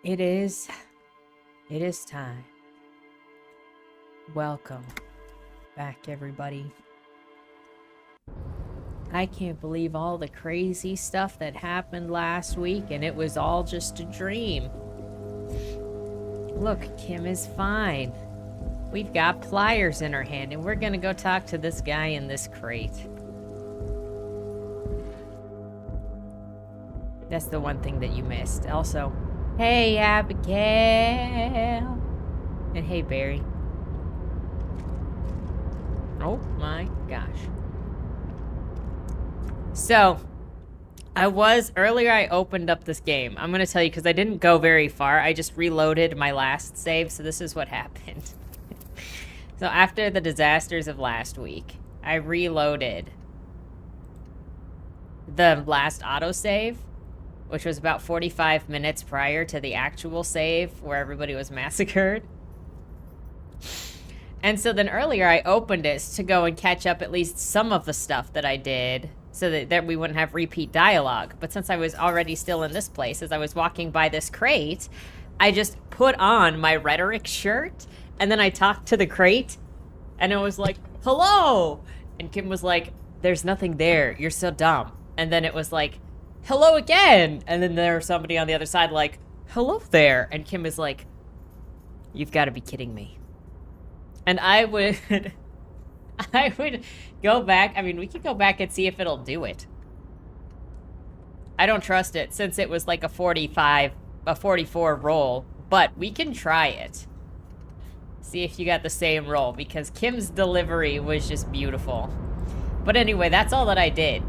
It is time. Welcome back, everybody. I can't believe all the crazy stuff that happened last week, and it was all just a dream. Look, Kim is fine. We've got pliers in her hand, and we're gonna go talk to this guy in this crate. That's the one thing that you missed. Also, hey, Abigail. And hey, Barry. Oh my gosh. So, earlier I opened up this game. I'm going to tell you because I didn't go very far. I just reloaded my last save, so this is what happened. So after the disasters of last week, I reloaded the last autosave, which was about 45 minutes prior to the actual save where everybody was massacred. And so then earlier I opened it to go and catch up at least some of the stuff that I did so that we wouldn't have repeat dialogue. But since I was already still in this place, as I was walking by this crate, I just put on my rhetoric shirt and then I talked to the crate and it was like, hello! And Kim was like, there's nothing there. You're so dumb. And then it was like, hello again! And then there was somebody on the other side like, hello there! And Kim is like, you've got to be kidding me. And I would go back. I mean, we could go back and see if it'll do it. I don't trust it since it was like a 44 roll, but we can try it. See if you got the same roll because Kim's delivery was just beautiful. But anyway, that's all that I did.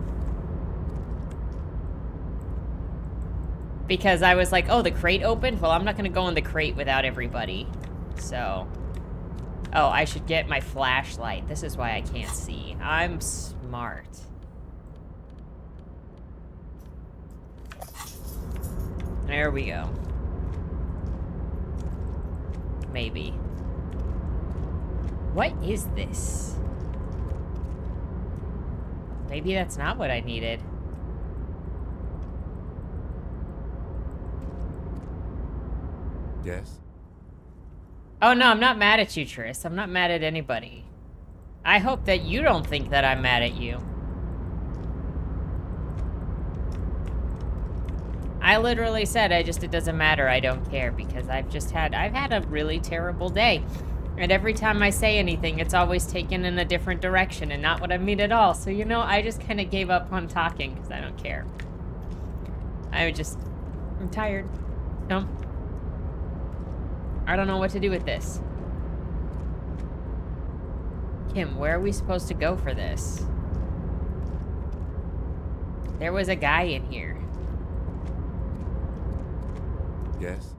Because I was like, oh, the crate opened? Well, I'm not going to go in the crate without everybody. So... oh, I should get my flashlight. This is why I can't see. I'm smart. There we go. Maybe. What is this? Maybe that's not what I needed. Yes? Oh, no, I'm not mad at you, Triss. I'm not mad at anybody. I hope that you don't think that I'm mad at you. I literally said, it doesn't matter, I don't care, because I've had a really terrible day. And every time I say anything, it's always taken in a different direction and not what I mean at all. So, you know, I just kind of gave up on talking because I don't care. I'm tired. No. I don't know what to do with this. Kim, where are we supposed to go for this? There was a guy in here. Yes?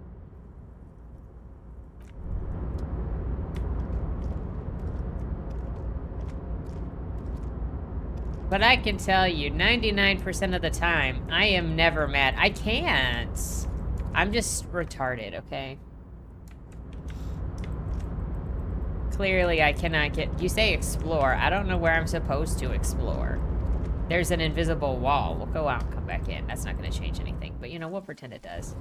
But I can tell you, 99% of the time, I am never mad. I can't. I'm just retarded, okay? Clearly, I cannot get... you say explore. I don't know where I'm supposed to explore. There's an invisible wall. We'll go out and come back in. That's not going to change anything. But, you know, we'll pretend it does.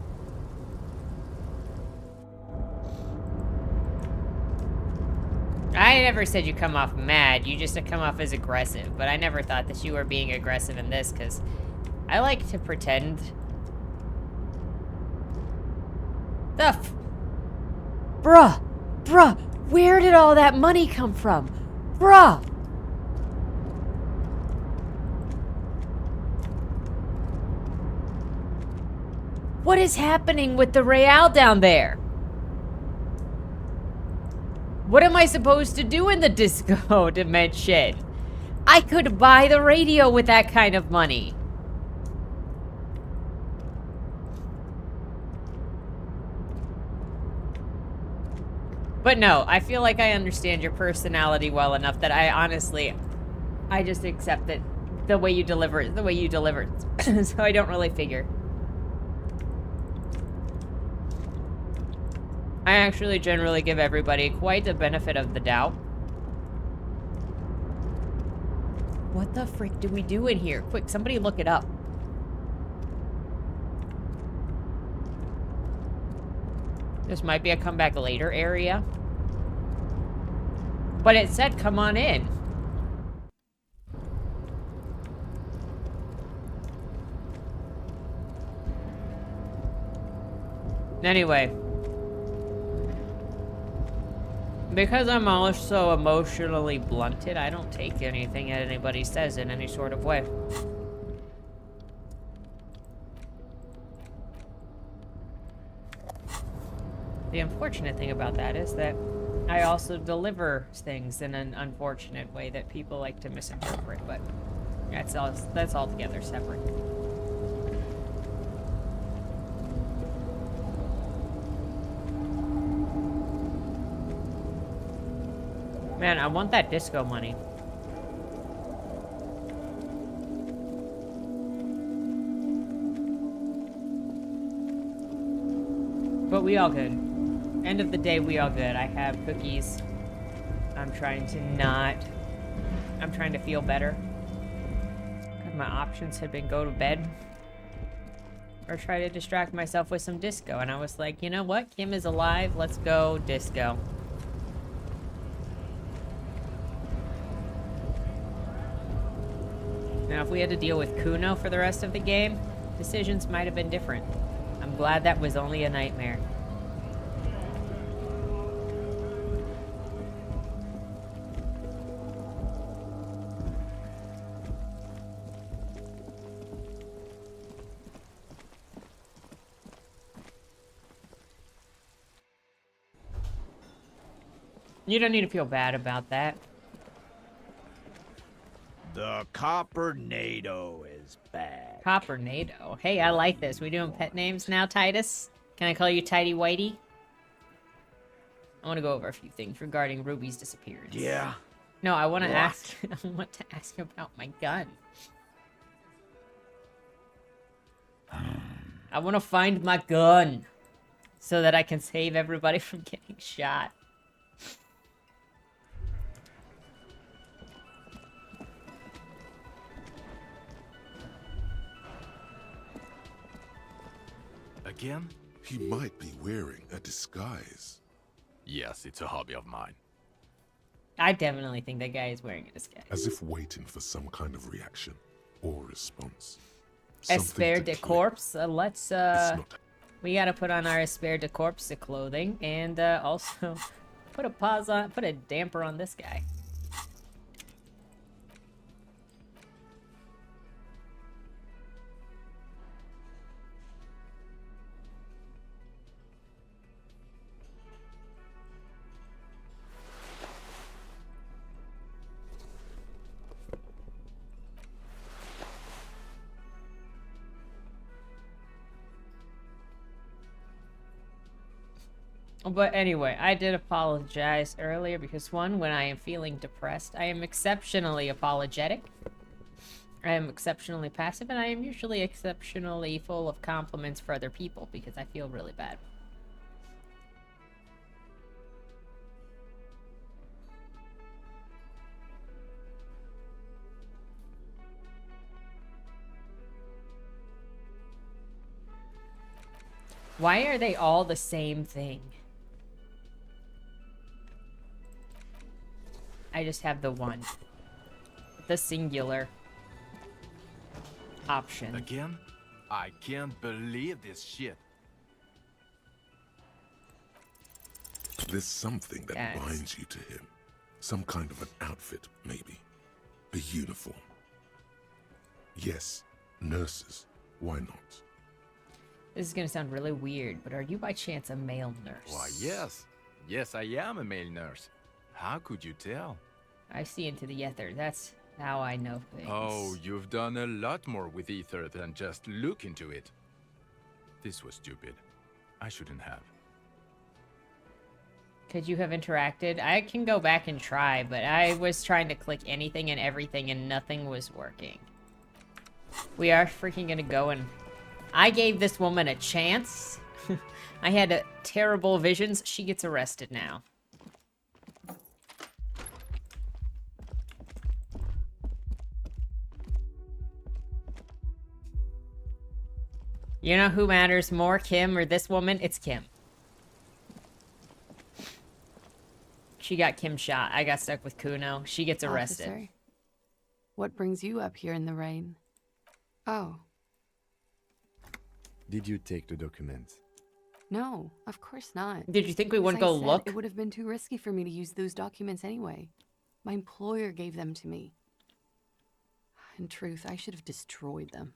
I never said you come off mad. You just come off as aggressive. But I never thought that you were being aggressive in this, because I like to pretend. Bruh! Bruh! Where did all that money come from? Bruh! What is happening with the Real down there? What am I supposed to do in the disco dimension? I could buy the radio with that kind of money. But no, I feel like I understand your personality well enough that I just accept that the way you deliver it, so I don't really figure. I actually generally give everybody quite the benefit of the doubt. What the frick do we do in here? Quick, somebody look it up. This might be a come back later area. But it said come on in. Anyway. Because I'm also emotionally blunted, I don't take anything that anybody says in any sort of way. The unfortunate thing about that is that I also deliver things in an unfortunate way that people like to misinterpret, but that's altogether separate. Man, I want that disco money. But we all good. End of the day, we all good. I have cookies. I'm trying to feel better. My options had been go to bed or try to distract myself with some disco. And I was like, you know what? Kim is alive. Let's go disco. Now, if we had to deal with Kuno for the rest of the game, decisions might have been different. I'm glad that was only a nightmare. You don't need to feel bad about that. The Coppernado is back. Coppernado. Hey, I like this. We doing pet names now, Titus? Can I call you Tidy Whitey? I want to go over a few things regarding Ruby's disappearance. Yeah. No, I want to ask. I want to ask about my gun. I want to find my gun so that I can save everybody from getting shot. Again? He might be wearing a disguise. Yes, it's a hobby of mine. I definitely think that guy is wearing a disguise. As if waiting for some kind of reaction or response. Espère de corpse. Let's, we gotta put on our Espère de corpse clothing and, also put a damper on this guy. But anyway, I did apologize earlier because, one, when I am feeling depressed, I am exceptionally apologetic. I am exceptionally passive, and I am usually exceptionally full of compliments for other people because I feel really bad. Why are they all the same thing? I just have the one. The singular option. Again? I can't believe this shit. There's something that Yes. binds you to him. Some kind of an outfit, maybe. A uniform. Yes, nurses. Why not? This is gonna sound really weird, but are you by chance a male nurse? Why, yes. Yes, I am a male nurse. How could you tell? I see into the ether. That's how I know things. Oh, you've done a lot more with ether than just look into it. This was stupid. I shouldn't have. Could you have interacted? I can go back and try, but I was trying to click anything and everything and nothing was working. We are freaking gonna go and... I gave this woman a chance. I had terrible visions. She gets arrested now. You know who matters more, Kim or this woman? It's Kim. She got Kim shot. I got stuck with Kuno. She gets arrested. Officer, what brings you up here in the rain? Oh, Did you take the documents? no, of course not. Did you think we As wouldn't I go said, look? It would have been too risky for me to use those documents anyway. My employer gave them to me. In truth, I should have destroyed them.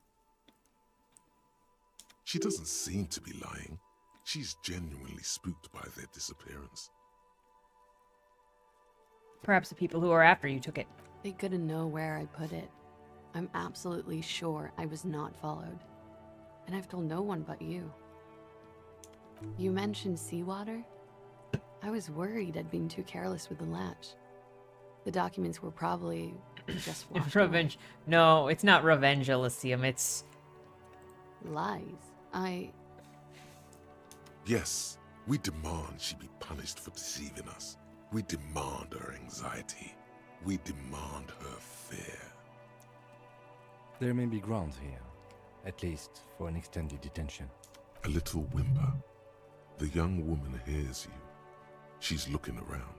She doesn't seem to be lying. She's genuinely spooked by their disappearance. Perhaps the people who are after you took it. They couldn't know where I put it. I'm absolutely sure I was not followed. And I've told no one but you. You mentioned seawater? I was worried I'd been too careless with the latch. The documents were probably just washed away. Revenge. No, it's not revenge, Elysium. It's Lies. Yes, we demand she be punished for deceiving us. We demand her anxiety. We demand her fear. There may be grounds here, at least for an extended detention. A little whimper. The young woman hears you. She's looking around.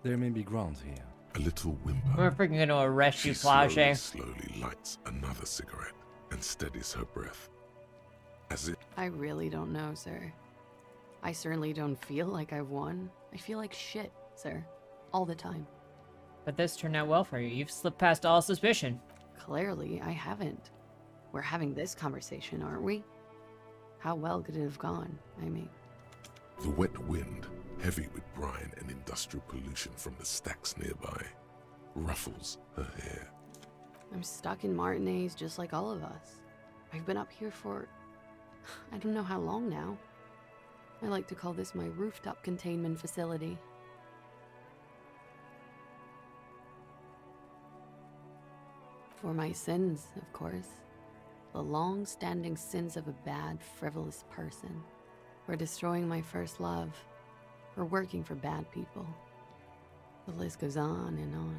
There may be grounds here. A little whimper. we're freaking gonna arrest She you, Plage. slowly lights another cigarette and steadies her breath. As if I really don't know, sir. I certainly don't feel like I've won. I feel like shit, sir. All the time. But this turned out well for you. You've slipped past all suspicion. Clearly, I haven't. We're having this conversation, aren't we? How well could it have gone? I mean, the wet wind, heavy with brine and industrial pollution from the stacks nearby, ruffles her hair. I'm stuck in Martinez just like all of us. I've been up here for I don't know how long now. I like to call this my rooftop containment facility. For my sins, of course. The long-standing sins of a bad, frivolous person. For destroying my first love. For working for bad people. The list goes on and on.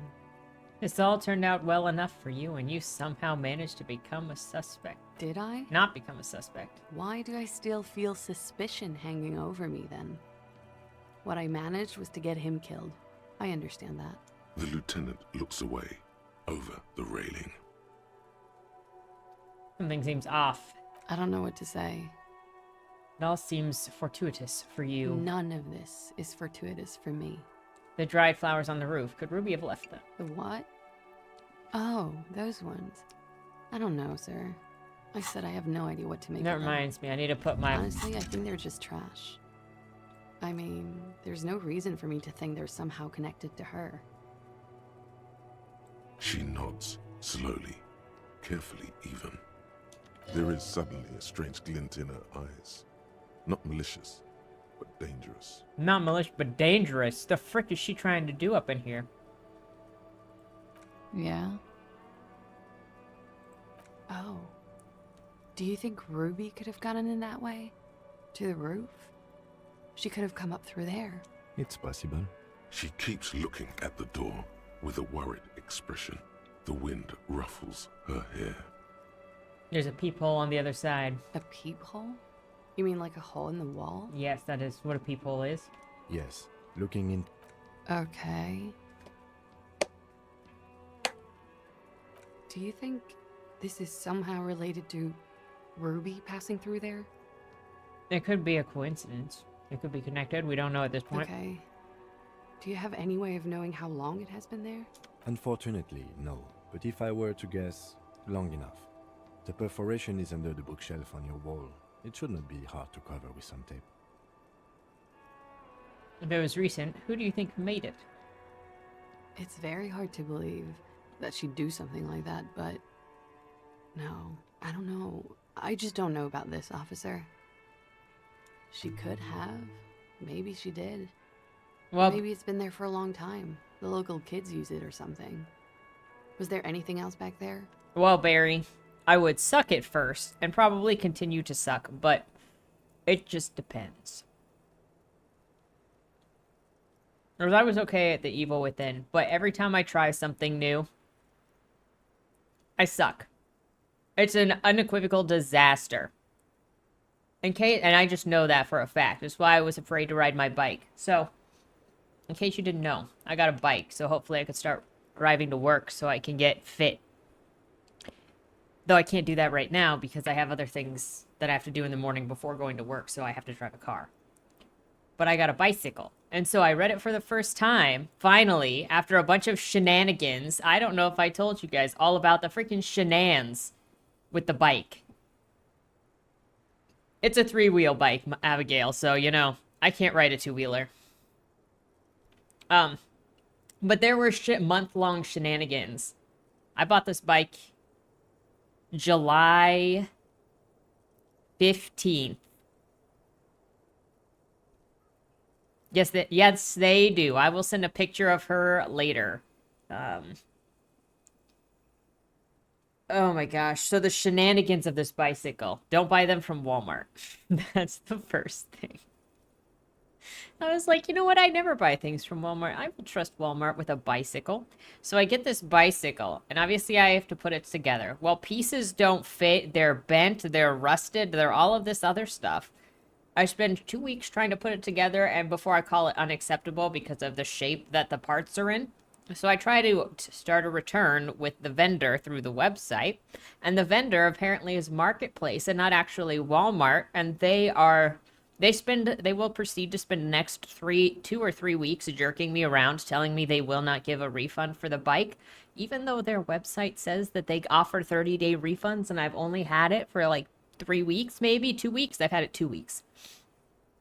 This all turned out well enough for you, and you somehow managed to become a suspect. Did I? Not become a suspect. Why do I still feel suspicion hanging over me then? What I managed was to get him killed. I understand that. The lieutenant looks away, over the railing. Something seems off. I don't know what to say. It all seems fortuitous for you. None of this is fortuitous for me. The dried flowers on the roof. Could Ruby have left them? The what? Oh, those ones. I don't know, sir. I said I have no idea what to make That of them. reminds me. I need to put my... Honestly, I think they're just trash. I mean, there's no reason for me to think they're somehow connected to her. She nods, slowly, carefully even. There is suddenly a strange glint in her eyes. Not malicious, but dangerous. Not malicious, but dangerous. The frick is she trying to do up in here? Yeah? Oh. Do you think Ruby could have gotten in that way? To the roof? She could have come up through there. It's possible. She keeps looking at the door with a worried expression. The wind ruffles her hair. There's a peephole on the other side. A peephole? You mean like a hole in the wall? Yes, that is what a peephole is. Yes, looking in. Okay. Do you think this is somehow related to Ruby passing through there? It could be a coincidence. It could be connected. We don't know at this point. Okay. Do you have any way of knowing how long it has been there? Unfortunately, no. But if I were to guess, long enough. The perforation is under the bookshelf on your wall. It should not be hard to cover with some tape. If it was recent, who do you think made it? It's very hard to believe that she'd do something like that, but... No, I don't know. I just don't know about this, officer. She could have. Maybe she did. Well, Maybe it's been there for a long time. The local kids use it or something. Was there anything else back there? well, Barry, I would suck it first and probably continue to suck, but it just depends. Because I was okay at the evil within, but every time I try something new, I suck. It's an unequivocal disaster. And I just know that for a fact. That's why I was afraid to ride my bike. So, In case you didn't know, I got a bike, so hopefully I could start driving to work so I can get fit. Though I can't do that right now because I have other things that I have to do in the morning before going to work, so I have to drive a car. But I got a bicycle. And so I read it for the first time, finally, after a bunch of shenanigans. I don't know if I told you guys all about the freaking shenanigans with the bike. It's a 3-wheel bike, Abigail, so, you know, I can't ride a 2-wheeler. But there were month-long shenanigans. I bought this bike July 15th. Yes, they do. I will send a picture of her later. Oh my gosh. So the shenanigans of this bicycle. Don't buy them from Walmart. That's the first thing. I was like, you know what? I never buy things from Walmart. I will trust Walmart with a bicycle. So I get this bicycle, and obviously I have to put it together. Well, pieces don't fit. They're bent. They're rusted. They're all of this other stuff. I spend 2 weeks trying to put it together, and before I call it unacceptable because of the shape that the parts are in. So I try to start a return with the vendor through the website, and the vendor apparently is Marketplace and not actually Walmart, and they will proceed to spend the next 2 or 3 weeks jerking me around, telling me they will not give a refund for the bike, even though their website says that they offer 30-day refunds, and I've only had it for like 3 weeks, maybe 2 weeks. I've had it 2 weeks.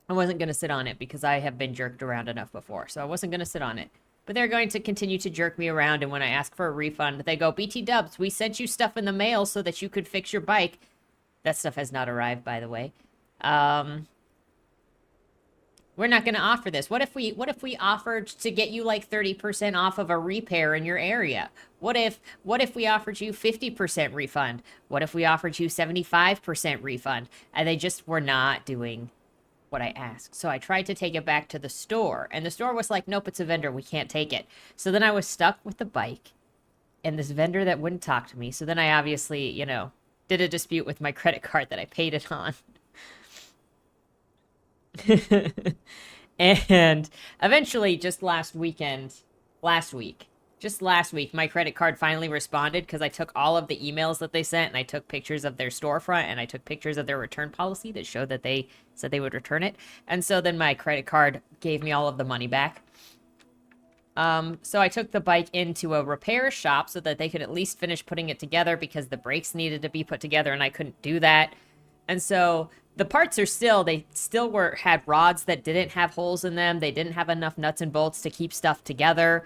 I wasn't going to sit on it because I have been jerked around enough before, so I wasn't going to sit on it. But they're going to continue to jerk me around, and when I ask for a refund, they go, BT Dubs, we sent you stuff in the mail so that you could fix your bike. That stuff has not arrived, by the way. We're not going to offer this. What if we offered to get you like 30% off of a repair in your area? What if we offered you 50% refund? What if we offered you 75% refund? And they just were not doing what I asked. So I tried to take it back to the store, and the store was like, nope, it's a vendor. We can't take it. So then I was stuck with the bike and this vendor that wouldn't talk to me. So then I obviously, you know, did a dispute with my credit card that I paid it on. And eventually, just last week, my credit card finally responded because I took all of the emails that they sent, and I took pictures of their storefront, and I took pictures of their return policy that showed that they said they would return it. And so then my credit card gave me all of the money back. So I took the bike into a repair shop so that they could at least finish putting it together because the brakes needed to be put together, and I couldn't do that. And so the parts are had rods that didn't have holes in them. They didn't have enough nuts and bolts to keep stuff together.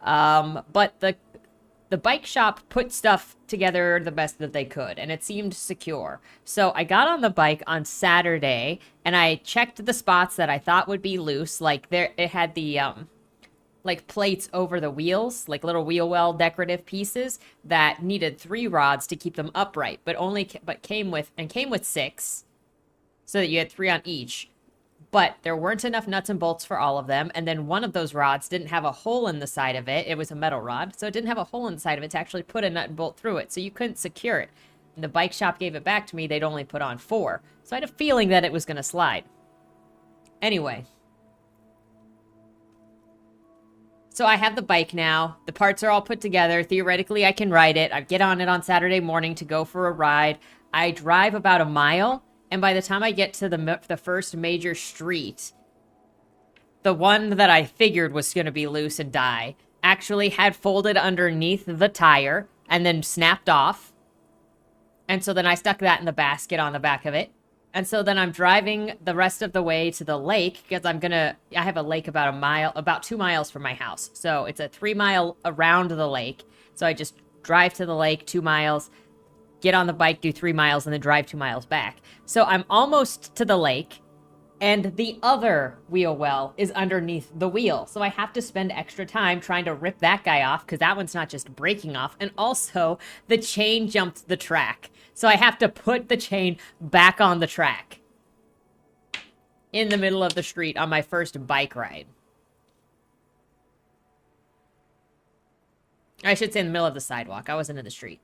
But the bike shop put stuff together the best that they could, and it seemed secure. So I got on the bike on Saturday, and I checked the spots that I thought would be loose. Like it had the like plates over the wheels, like little wheel well decorative pieces that needed 3 rods to keep them upright, but came with 6, so that you had 3 on each. But there weren't enough nuts and bolts for all of them, and then one of those rods didn't have a hole in the side of it. It was a metal rod, so it didn't have a hole in the side of it to actually put a nut and bolt through it, so you couldn't secure it. And the bike shop gave it back to me. They'd only put on 4, so I had a feeling that it was going to slide. Anyway. So I have the bike now. The parts are all put together. Theoretically, I can ride it. I get on it on Saturday morning to go for a ride. I drive about a mile, and by the time I get to the first major street, the one that I figured was going to be loose and die actually had folded underneath the tire and then snapped off. And so then I stuck that in the basket on the back of it. And so then I'm driving the rest of the way to the lake because I have a lake about 2 miles from my house. So it's a 3 mile around the lake. So I just drive to the lake 2 miles, get on the bike, do 3 miles, and then drive 2 miles back. So I'm almost to the lake, and the other wheel well is underneath the wheel. So I have to spend extra time trying to rip that guy off because that one's not just breaking off. And also, the chain jumped the track. So I have to put the chain back on the track in the middle of the street on my first bike ride. I should say in the middle of the sidewalk. I wasn't in the street.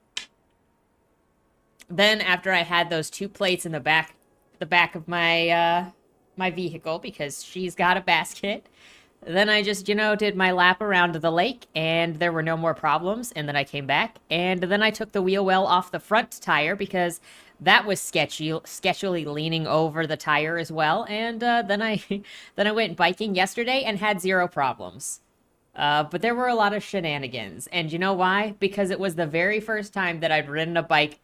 Then after I had those 2 plates in the back of my my vehicle, because she's got a basket, Then I just, did my lap around the lake, and there were no more problems. And then I came back, and then I took the wheel well off the front tire because that was sketchily leaning over the tire as well. And then I went biking yesterday and had zero problems. But there were a lot of shenanigans, and you know why? Because it was the very first time that I'd ridden a bike,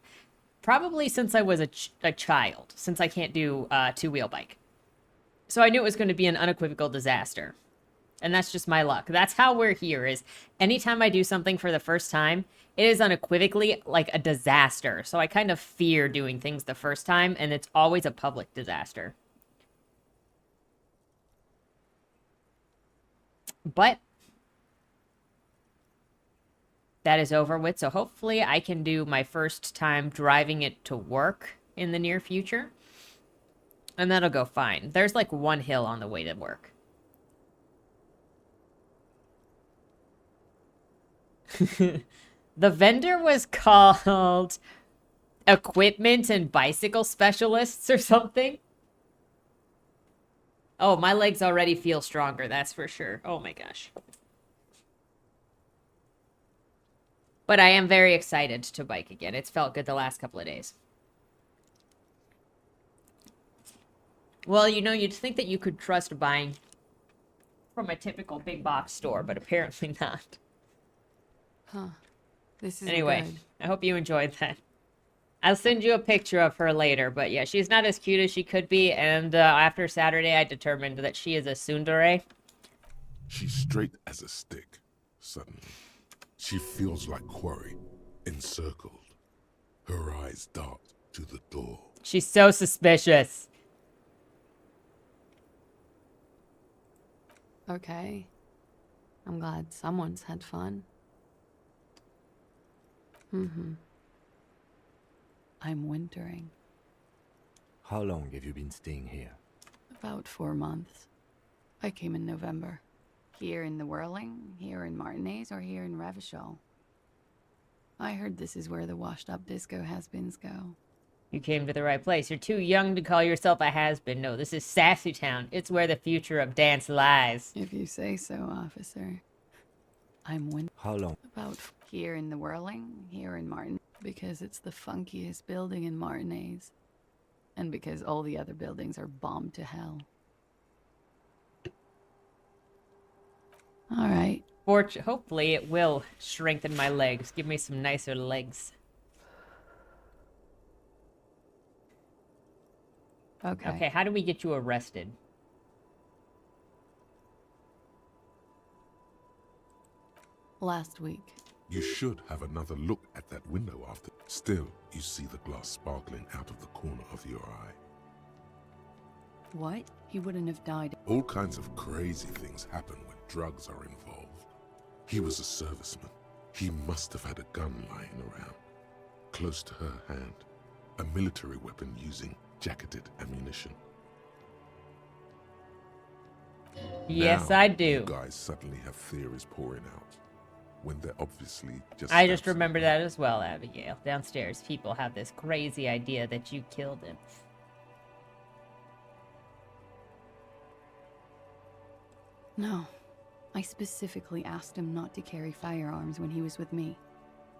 probably since I was a child, since I can't do two-wheel bike. So I knew it was going to be an unequivocal disaster. And that's just my luck. That's how we're here, is anytime I do something for the first time, it is unequivocally like a disaster. So I kind of fear doing things the first time, and it's always a public disaster. But that is over with, so hopefully I can do my first time driving it to work in the near future. And that'll go fine. There's like one hill on the way to work. The vendor was called Equipment and Bicycle Specialists or something. Oh, my legs already feel stronger, that's for sure. Oh my gosh. But I am very excited to bike again. It's felt good the last couple of days. Well, you'd think that you could trust buying from a typical big box store, but apparently not. Huh. This is Anyway, good. I hope you enjoyed that. I'll send you a picture of her later, but yeah, she's not as cute as she could be, and after Saturday, I determined that she is a tsundere. She's straight as a stick, suddenly. She feels like quarry, encircled. Her eyes dart to the door. She's so suspicious. Okay. I'm glad someone's had fun. I'm wintering. How long have you been staying here? About 4 months. I came in November. Here in the Whirling, here in Martinez, or here in Revachol. I heard this is where the washed-up disco has-beens go. You came to the right place. You're too young to call yourself a has-been. No, this is Sassy Town. It's where the future of dance lies. If you say so, officer. I'm How long? about here in the Whirling, here in Martin, because it's the funkiest building in Martinez. And because all the other buildings are bombed to hell. All right. Hopefully it will strengthen my legs. Give me some nicer legs. Okay, how do we get you arrested? Last week. You should have another look at that window after. Still, you see the glass sparkling out of the corner of your eye. What? He wouldn't have died. All kinds of crazy things happen when drugs are involved. He was a serviceman. He must have had a gun lying around, close to her hand. A military weapon using jacketed ammunition. Yes, Now, I do. You guys suddenly have theories pouring out, when they're obviously just... I just remember that as well, Abigail. Downstairs, people have this crazy idea that you killed him. No. I specifically asked him not to carry firearms when he was with me.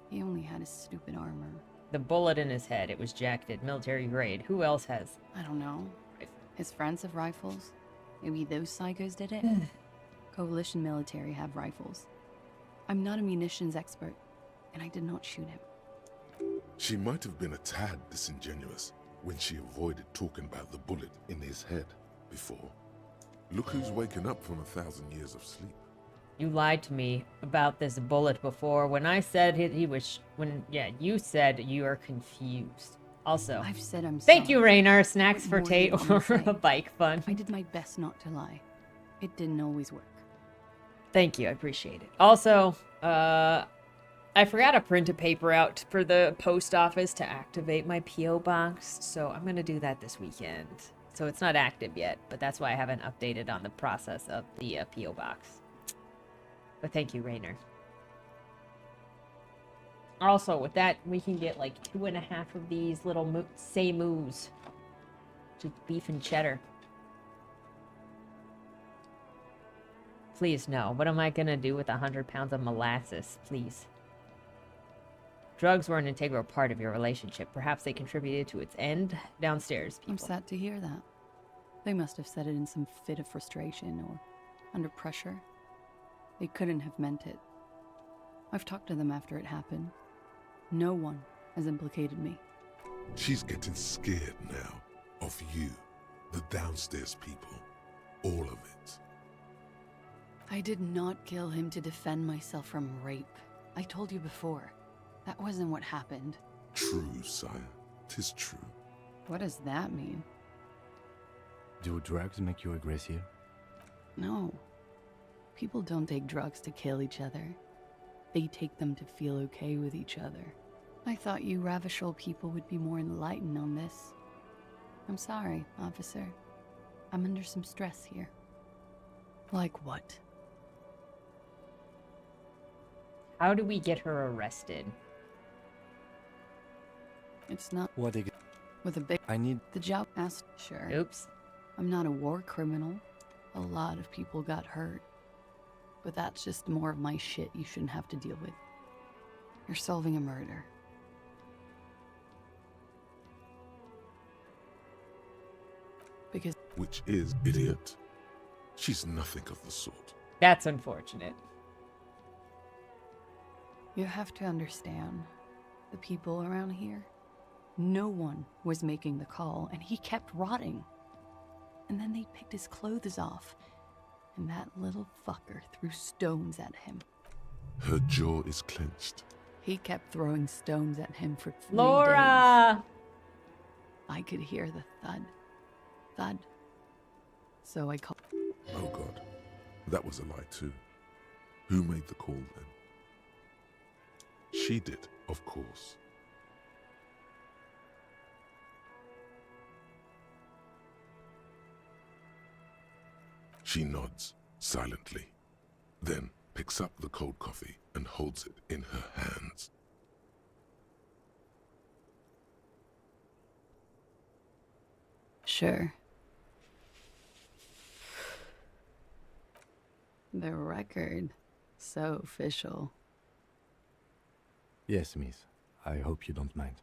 He only had his stupid armor. The bullet in his head, it was jacketed, military grade. Who else has? I don't know. His friends have rifles. Maybe those psychos did it? Coalition military have rifles. I'm not a munitions expert, and I did not shoot him. She might have been a tad disingenuous when she avoided talking about the bullet in his head before. Look who's waking up from 1,000 years of sleep. You lied to me about this bullet before. When I said you said you are confused. Also, I've said I'm thank sorry. you, Raynor. Snacks for More Tate than you or say. a bike fun. I did my best not to lie. It didn't always work. Thank you, I appreciate it. Also, I forgot to print a paper out for the post office to activate my P.O. box, so I'm gonna do that this weekend. So it's not active yet, but that's why I haven't updated on the process of the P.O. box. But thank you, Raynor. Also, with that, we can get like 2.5 of these little Seimus. Just beef and cheddar. please, no. What am I gonna do with 100 pounds of molasses? Please. Drugs were an integral part of your relationship. Perhaps they contributed to its end. Downstairs, people. I'm sad to hear that. They must have said it in some fit of frustration or under pressure. They couldn't have meant it. I've talked to them after it happened. No one has implicated me. She's getting scared now of you, the downstairs people, all of it. I did not kill him to defend myself from rape. I told you before. That wasn't what happened. True, sire. 'Tis true. What does that mean? Do drugs make you aggressive? No. People don't take drugs to kill each other. They take them to feel okay with each other. I thought you Ravishol people would be more enlightened on this. I'm sorry, officer. I'm under some stress here. Like what? How do we get her arrested? It's not What with a big... I need... The job asked, sure. Oops. I'm not a war criminal. A lot of people got hurt. But that's just more of my shit you shouldn't have to deal with. You're solving a murder. Because Which is idiot. She's nothing of the sort. That's unfortunate. you have to understand, the people around here, no one was making the call, and he kept rotting. And then they picked his clothes off, and that little fucker threw stones at him. Her jaw is clenched. He kept throwing stones at him for 3 days. Laura! I could hear the thud. Thud. So I called. Oh God, that was a lie too. Who made the call then? She did, of course. She nods silently, then picks up the cold coffee and holds it in her hands. Sure. The record. So official. Yes, miss. I hope you don't mind.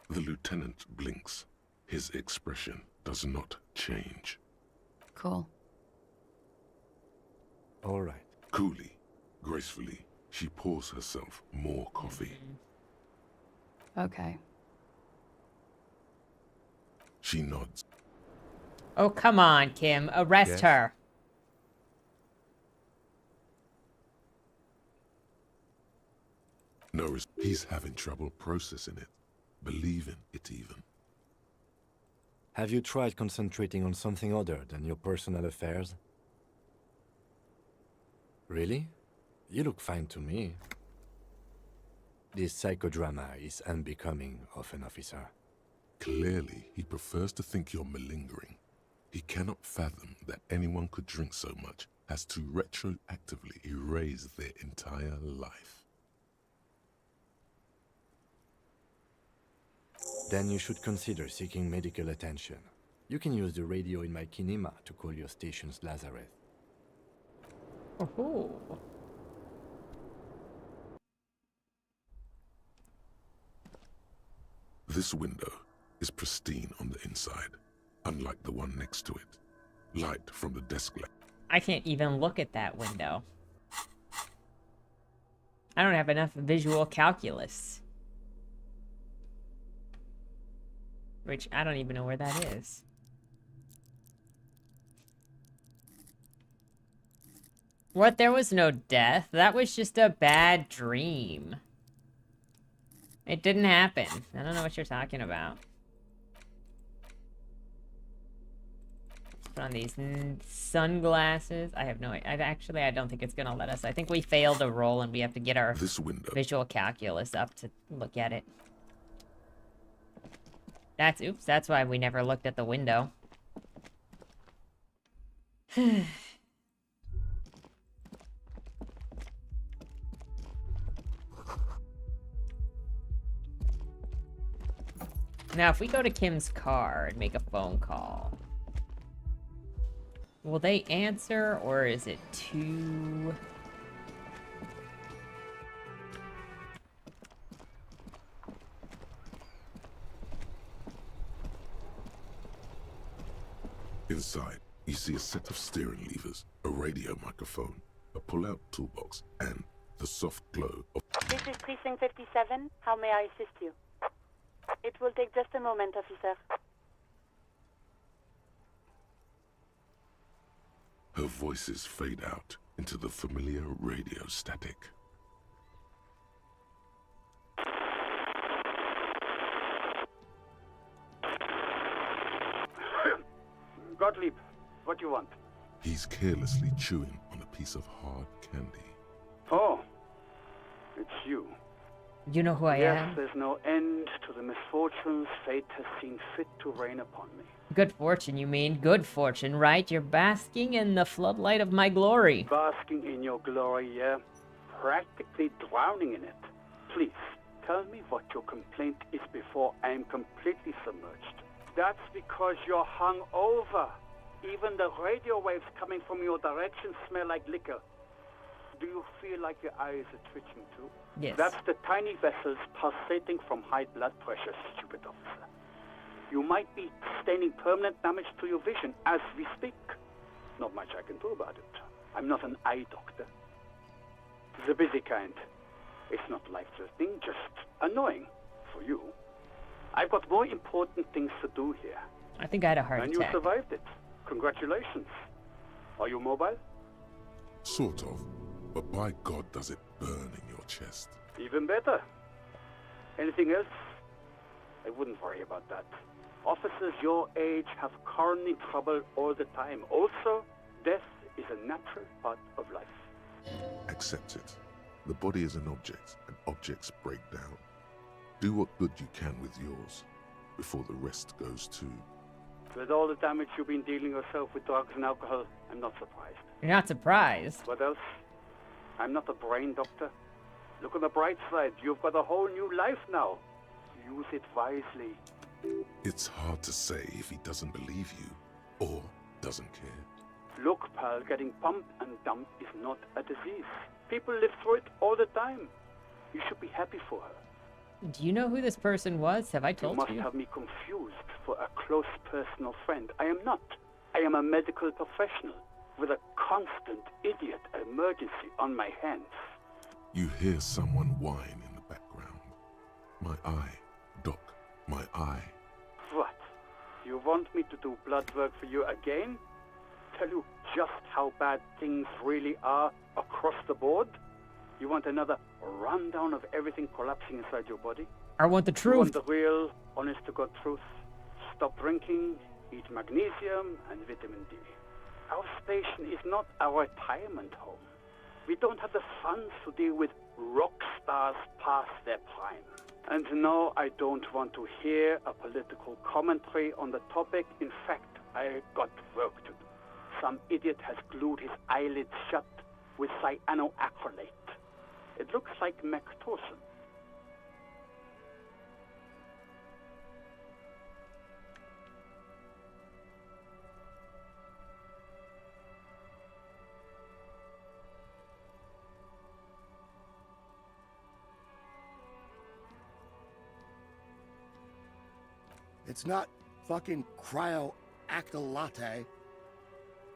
The lieutenant blinks. His expression does not change. Cool. All right. Coolly, gracefully, she pours herself more coffee. Okay. She nods. Oh, come on, Kim. Arrest Yes? her. Norris, he's having trouble processing it, believing it even. Have you tried concentrating on something other than your personal affairs? Really? You look fine to me. This psychodrama is unbecoming of an officer. Clearly, he prefers to think you're malingering. He cannot fathom that anyone could drink so much as to retroactively erase their entire life. Then you should consider seeking medical attention. You can use the radio in my kinema to call your station's Lazareth. Oh. This window is pristine on the inside, unlike the one next to it. Light from the desk lamp. I can't even look at that window. I don't have enough visual calculus. Which, I don't even know where that is. What? There was no death? That was just a bad dream. It didn't happen. I don't know what you're talking about. Let's put on these sunglasses. I have no idea. I don't think it's going to let us. I think we failed a roll and we have to get our This window. visual calculus up to look at it. Oops, that's why we never looked at the window. Now, if we go to Kim's car and make a phone call. Will they answer, or is it too... Inside, you see a set of steering levers, a radio microphone, a pull-out toolbox, and the soft glow of... This is Precinct 57. How may I assist you? It will take just a moment, officer. Her voices fade out into the familiar radio static. Gottlieb, what do you want? He's carelessly chewing on a piece of hard candy. Oh, it's you. You know who I Yes, am? there's no end to the misfortunes fate has seen fit to rain upon me. Good fortune, you mean? Good fortune, right? You're basking in the floodlight of my glory. Basking in your glory, yeah? Practically drowning in it. Please, tell me what your complaint is before I am completely submerged. That's because you're hung over. Even the radio waves coming from your direction smell like liquor. Do you feel like your eyes are twitching too? Yes. That's the tiny vessels pulsating from high blood pressure, stupid officer. You might be sustaining permanent damage to your vision as we speak. Not much I can do about it. I'm not an eye doctor. The busy kind. It's not life-threatening, just annoying for you. I've got more important things to do here. I think I had a heart And attack. you survived it. Congratulations. Are you mobile? Sort of, but by God does it burn in your chest. Even better. Anything else? I wouldn't worry about that. Officers your age have coronary trouble all the time. Also, death is a natural part of life. Accept it. The body is an object, and objects break down. Do what good you can with yours, before the rest goes too. With all the damage you've been dealing yourself with drugs and alcohol, I'm not surprised. You're not surprised. What else? I'm not a brain doctor. Look on the bright side. You've got a whole new life now. Use it wisely. It's hard to say if he doesn't believe you, or doesn't care. Look, pal, getting pumped and dumped is not a disease. People live through it all the time. You should be happy for her. Do you know who this person was? Have I You told must you? have me confused for a close personal friend. I am not. I am a medical professional with a constant idiot emergency on my hands. You hear someone whine in the background. My eye, Doc, my eye. What? You want me to do blood work for you again? Tell you just how bad things really are across the board? You want another rundown of everything collapsing inside your body? I want the You want truth. the real, honest-to-God truth? Stop drinking, eat magnesium and vitamin D. Our station is not a retirement home. We don't have the funds to deal with rock stars past their prime. And no, I don't want to hear a political commentary on the topic. In fact, I got work to do. Some idiot has glued his eyelids shut with cyanoacrylate. It looks like Mactorson. It's not fucking cryoactylate.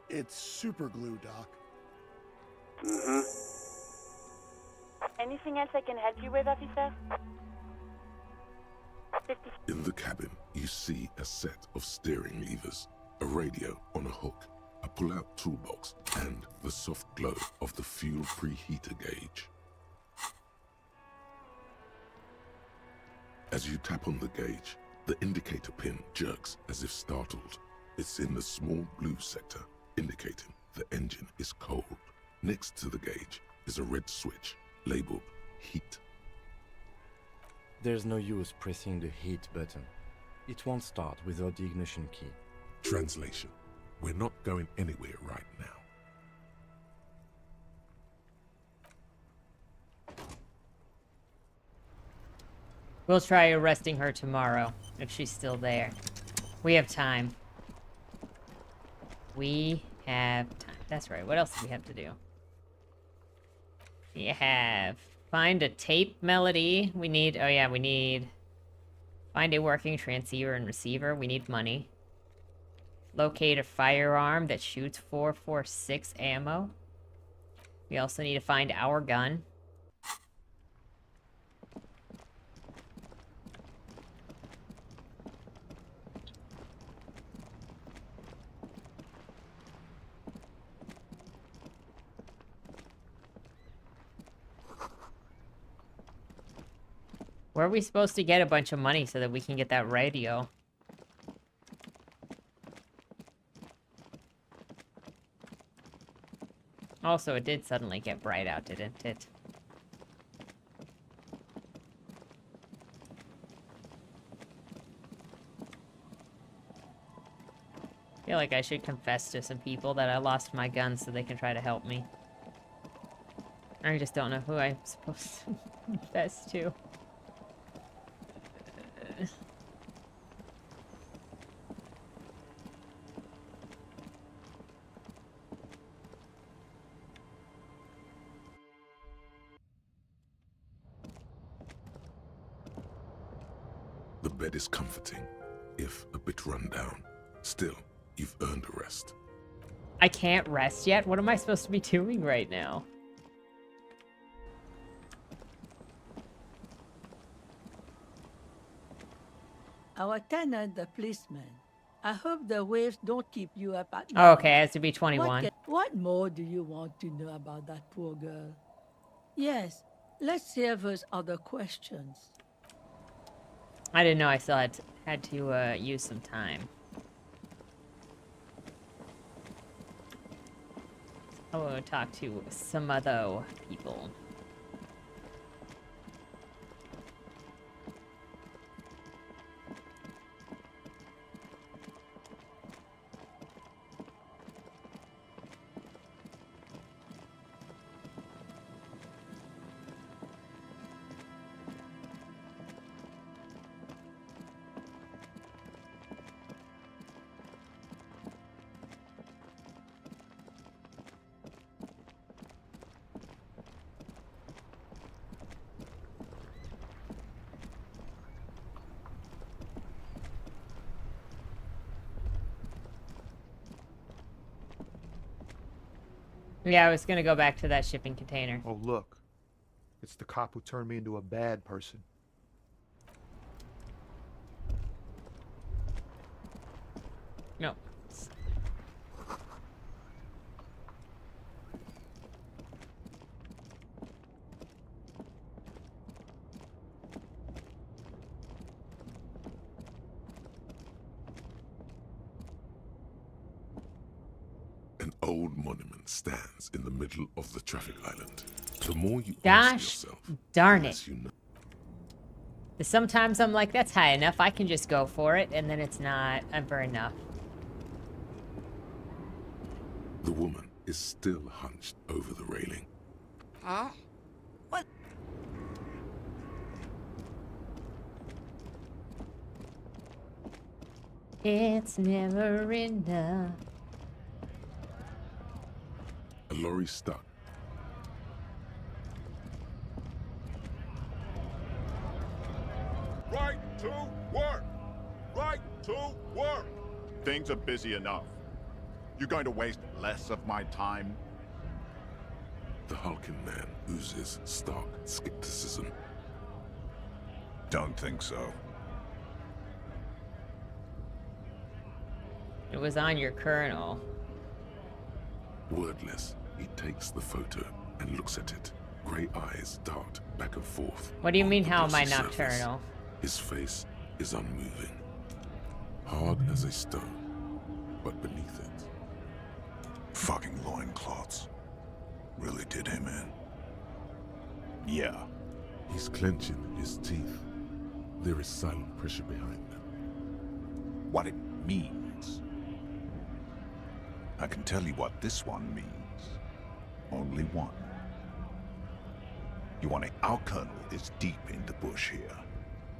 It's super glue, Doc. Anything else I can help you with, officer? 50. In the cabin, you see a set of steering levers, a radio on a hook, a pull-out toolbox, and the soft glow of the fuel preheater gauge. As you tap on the gauge, the indicator pin jerks as if startled. It's in the small blue sector, indicating the engine is cold. Next to the gauge is a red switch labeled heat. There's no use pressing the heat button. It won't start without the ignition key. Translation: we're not going anywhere right now. We'll try arresting her tomorrow, if she's still there. We have time. We have time. That's right. What else do we have to do? You have find a tape melody. We need, oh yeah, we need find a working transceiver and receiver. We need money. Locate a firearm that shoots 4.46 ammo. We also need to find our gun. Where are we supposed to get a bunch of money so that we can get that radio? Also, it did suddenly get bright out, didn't it? I feel like I should confess to some people that I lost my gun so they can try to help me. I just don't know who I'm supposed to confess to. The bed is comforting, if a bit run down. Still, you've earned a rest. I can't rest yet? What am I supposed to be doing right now? Our tenant, the policeman. I hope the waves don't keep you up at night. Okay, it has to be 21. What more do you want to know about that poor girl? Yes, let's hear those other questions. I didn't know I still had to use some time. I will talk to some other people. Yeah, I was gonna go back to that shipping container. Oh, look. It's the cop who turned me into a bad person. No. An old monument stands in the middle of the traffic island. The more you Gosh ask yourself, darn the it. less you know. Sometimes I'm like, that's high enough, I can just go for it, and then it's not ever enough. The woman is still hunched over the railing. Huh? What? It's never enough. A lorry stuck. Right to work! Right to work! Things are busy enough. You're going to waste less of my time? The hulking man oozes stark skepticism. Don't think so. It was on your colonel. Wordless, he takes the photo and looks at it. Grey eyes dart back and forth. What do you on mean, the how am I glossy surface. nocturnal? His face is unmoving, hard as a stone, but beneath it. Fucking loincloths. Really did him in. Yeah. He's clenching his teeth. There is silent pressure behind them. What it means. I can tell you what this one means. Only one. You want it? Our colonel is deep in the bush here.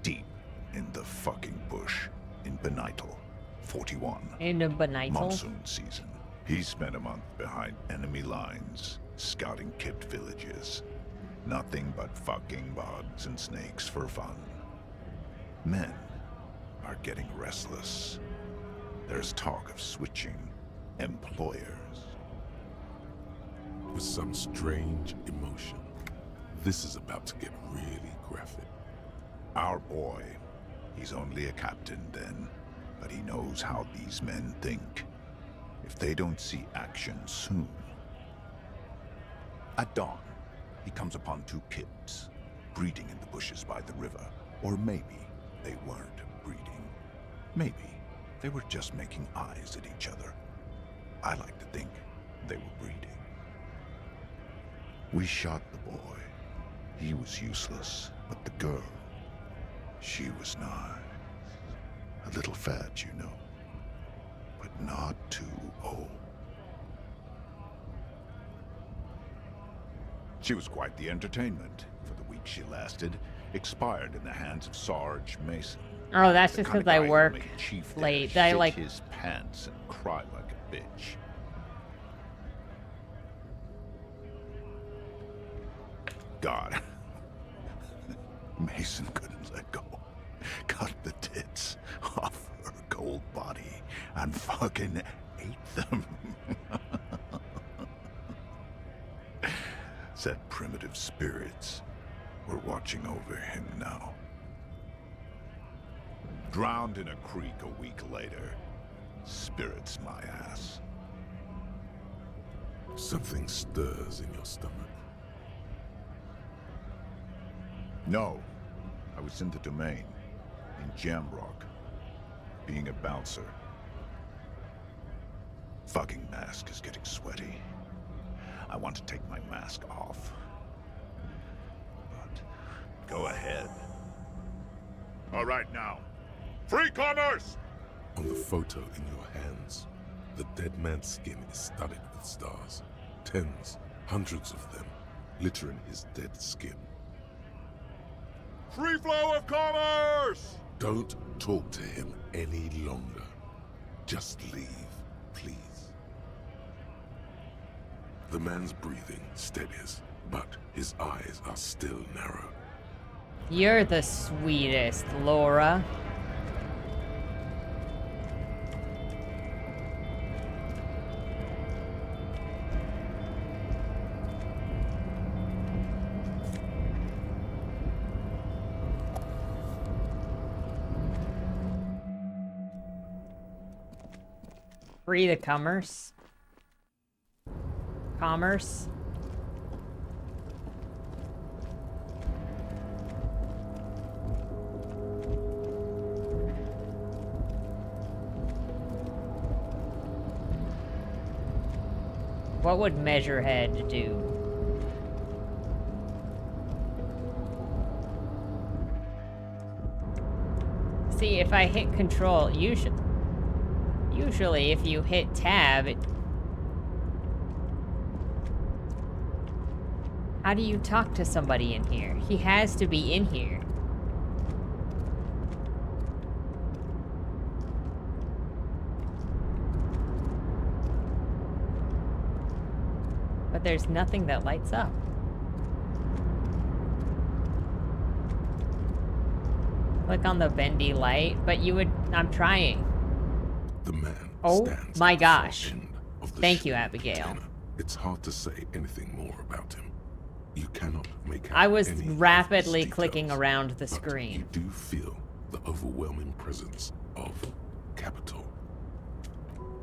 Deep in the fucking bush. In Benital. 41. In a Benital? Monsoon season. He spent a month behind enemy lines, scouting kipped villages. Nothing but fucking bugs and snakes for fun. Men are getting restless. There's talk of switching employers. With some strange emotion, this is about to get really graphic. Our boy, he's only a captain then, but he knows how these men think. If they don't see action soon. At dawn, he comes upon two kids, breeding in the bushes by the river. Or maybe they weren't breeding. Maybe they were just making eyes at each other. I like to think they were breeding. We shot the boy. He was useless, but the girl, she was nice. A little fat, you know, but not too old. She was quite the entertainment. For the week she lasted, expired in the hands of Sarge Mason. Oh, that's just because I work late. I like his pants and cry like a bitch. God. Mason couldn't let go. Cut the tits off her cold body and fucking ate them. Said primitive spirits were watching over him now. Drowned in a creek a week later. Spirits my ass. Something stirs in your stomach. No. I was in the domain. In Jamrock. Being a bouncer. Fucking mask is getting sweaty. I want to take my mask off. But go ahead. All right now. Free commerce! On the photo in your hands, the dead man's skin is studded with stars. Tens, hundreds of them, littering his dead skin. Free flow of commerce! Don't talk to him any longer. Just leave, please. The man's breathing steadies, but his eyes are still narrow. You're the sweetest, Laura. Free the commerce. Commerce. What would Measurehead do? See, if I hit control, usually if you hit tab, how do you talk to somebody in here? He has to be in here. But there's nothing that lights up. Click on the bendy light, but you would... I'm trying. The man oh stands my at the far gosh. end of the Thank you, shipping Abigail. container. It's hard to say anything more about him. You cannot make out I was any of rapidly his clicking details, around the but screen. You do feel the overwhelming presence of capital.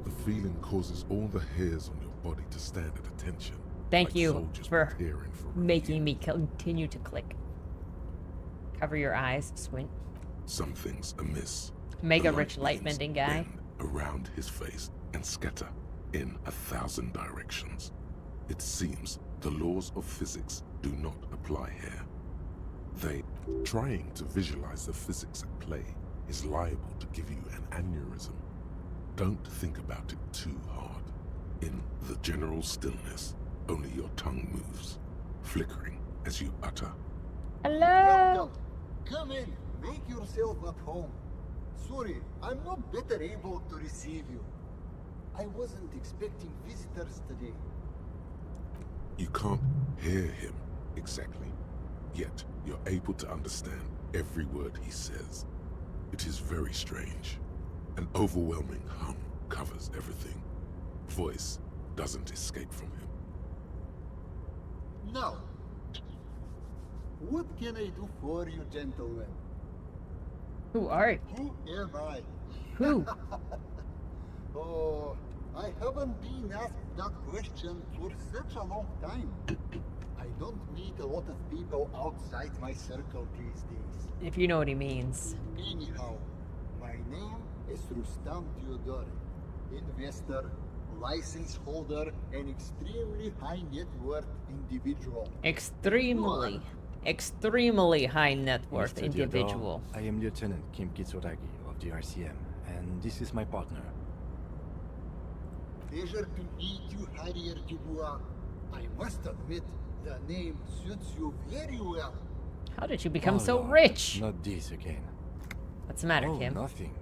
The feeling causes all the hairs on your body to stand at attention. Thank like you soldiers for preparing for making me continue to click. Cover your eyes, squint. Something's amiss. Mega The rich light beams bending guy. bend around his face and scatter in 1,000 directions. It seems the laws of physics do not apply here. Trying to visualize the physics at play is liable to give you an aneurysm. Don't think about it too hard. In the general stillness, only your tongue moves, flickering as you utter. Hello! Welcome. Come in. Make yourself at home. Sorry, I'm not better able to receive you. I wasn't expecting visitors today. You can't hear him exactly, yet you're able to understand every word he says. It is very strange. An overwhelming hum covers everything. Voice doesn't escape from him. Now, what can I do for you, gentlemen? Who are you? Who am I? Who? Oh, I haven't been asked that question for such a long time. I don't meet a lot of people outside my circle these days. If you know what he means. Anyhow, my name is Rustam Theodore, investor, license holder, and extremely high net worth individual. Extremely high net worth Mr. individual. Theodore, I am Lieutenant Kim Kitsuragi of the RCM, and this is my partner. Pleasure to meet you, Harrier Dubois. I must admit, the name suits you very well. How did you become Oh, so Lord, rich? Not this again. What's the matter, Oh, Kim? nothing.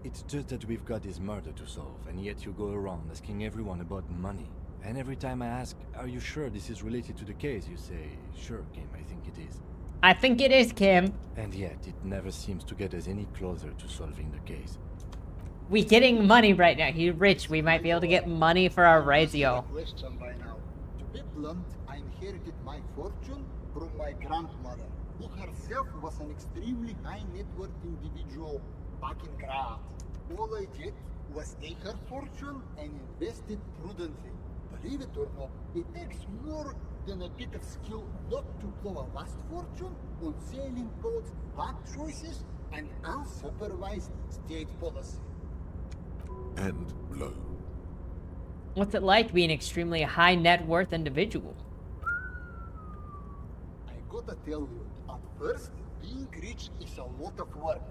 It's just that we've got this murder to solve, and yet you go around asking everyone about money. And every time I ask, are you sure this is related to the case, you say, sure, Kim, I think it is. I think it is, Kim. And yet, it never seems to get us any closer to solving the case. We getting money right now. He's rich. We might be able to get money for our radio. Question by now. To be blunt, I inherited my fortune from my grandmother, who herself was an extremely high net worth individual back in Graz. All I did was take her fortune and invest it prudently. Believe it or not, it takes more than a bit of skill not to blow a vast fortune on sailing boats, bad choices, and unsupervised state policy. And blow. What's it like being an extremely high net worth individual? I gotta tell you, at first, being rich is a lot of work.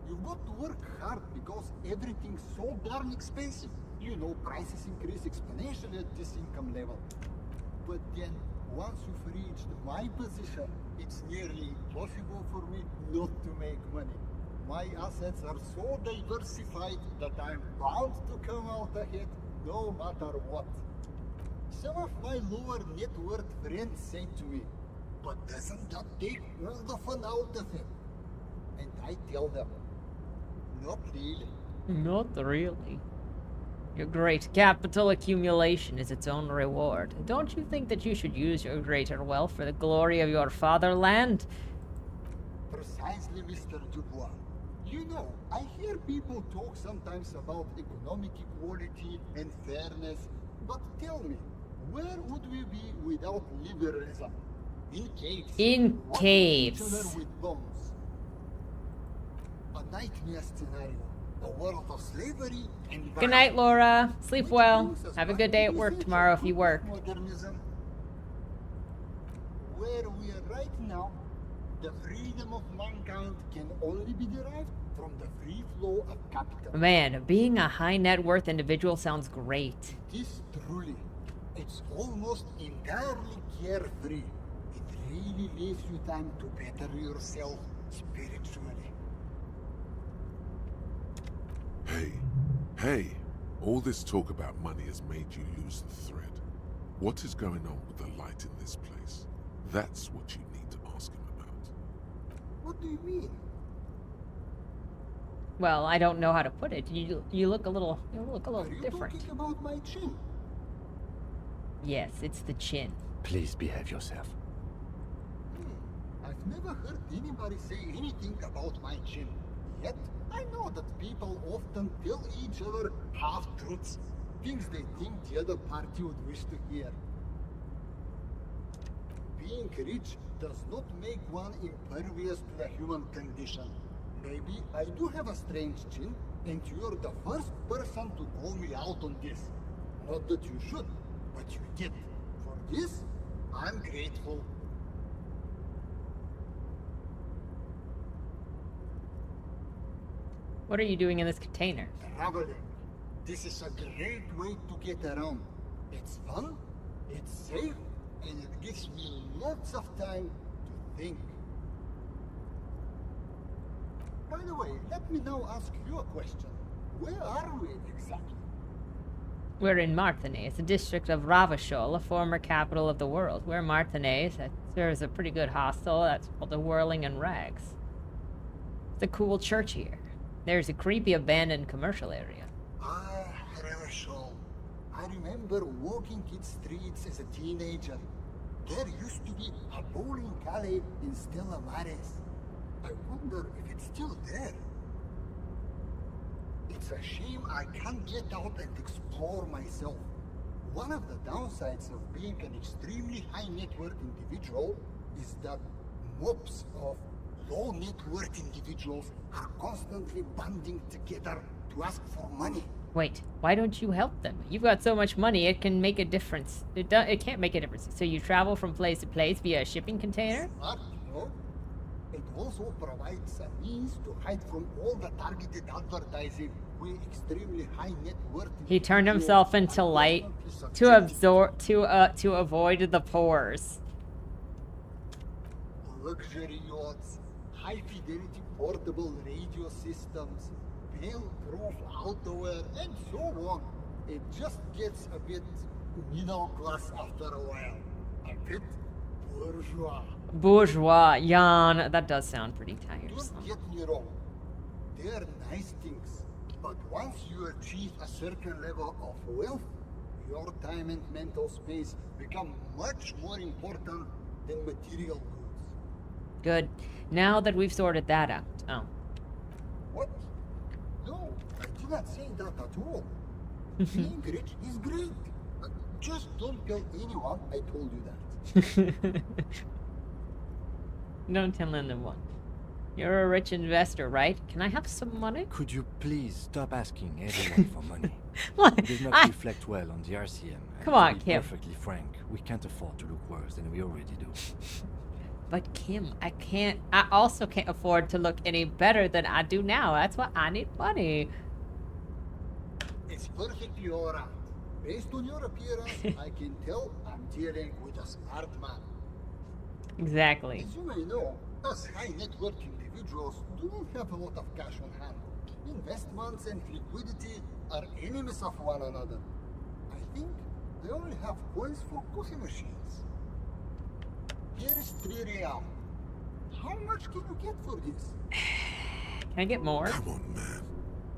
You've got to work hard because everything's so darn expensive. You know, prices increase exponentially at this income level. But then, once you've reached my position, it's nearly impossible for me not to make money. My assets are so diversified that I'm bound to come out ahead no matter what. Some of my lower net worth friends say to me, but doesn't that take all the fun out of it? And I tell them, not really. Not really. Your great capital accumulation is its own reward. Don't you think that you should use your greater wealth for the glory of your fatherland? Precisely, Mr. Dubois. You know, I hear people talk sometimes about economic equality and fairness, but tell me, where would we be without liberalism? In caves. In caves. Each other with bombs. A nightmare scenario. A world of slavery and Good night, Laura. Sleep well. Have a good day at work tomorrow if you work. Modernism. Where we are right now, the freedom of mankind can only be derived from the free flow of capital. Man, being a high net worth individual sounds great. It is truly. It's almost entirely carefree. It really leaves you time to better yourself spiritually. Hey, all this talk about money has made you lose the thread. What is going on with the light in this place? That's what you need to ask him about. What do you mean? Well, I don't know how to put it. You look a little Are you different. talking about my chin? Yes, it's the chin. Please behave yourself. I've never heard anybody say anything about my chin. Yet, I know that people often tell each other half-truths, things they think the other party would wish to hear. Being rich does not make one impervious to the human condition. Maybe I do have a strange chin, and you're the first person to call me out on this. Not that you should, but you did. For this, I'm grateful. What are you doing in this container? Traveling. This is a great way to get around. It's fun, it's safe, and it gives me lots of time to think. By the way, let me now ask you a question. Where are we exactly? We're in Martinaise, a district of Ravachol, a former capital of the world. We're Martinaise. There's a pretty good hostel that's called the Whirling and Rags. It's a cool church here. There's a creepy abandoned commercial area. Ah, Ravachol. I remember walking its streets as a teenager. There used to be a bowling alley in Stella Maris. I wonder if it's still there. It's a shame I can't get out and explore myself. One of the downsides of being an extremely high net worth individual is that mobs of low net worth individuals are constantly banding together to ask for money. Wait, why don't you help them? You've got so much money, it can make a difference. It can't make a difference. So you travel from place to place via a shipping container? Smart, no? It also provides a means to hide from all the targeted advertising we extremely high net worth. He turned himself into light to avoid the pores. Luxury yachts, high fidelity portable radio systems, fail-proof outerwear, and so on. It just gets a bit middle class after a while. A bit bourgeois. Bourgeois, Jan. That does sound pretty tiresome. Don't get me wrong. They're nice things. But once you achieve a certain level of wealth, your time and mental space become much more important than material goods. Good. Now that we've sorted that out. Oh. What? No, I did not say that at all. Being rich is great. Just don't tell anyone I told you that. Don't tell anyone. You're a rich investor, right? Can I have some money? Could you please stop asking everyone for money? What? It does not reflect well on the RCM. Come on, to be Kim. perfectly frank, we can't afford to look worse than we already do. But Kim, I also can't afford to look any better than I do now. That's why I need money. It's perfectly alright. Based on your appearance, I can tell I'm dealing with a smart man. Exactly. As you may know, us high net worth individuals do not have a lot of cash on hand. Investments and liquidity are enemies of one another. I think they only have coins for coffee machines. Here is 3 real. How much can you get for this? Can I get more? Come on, man.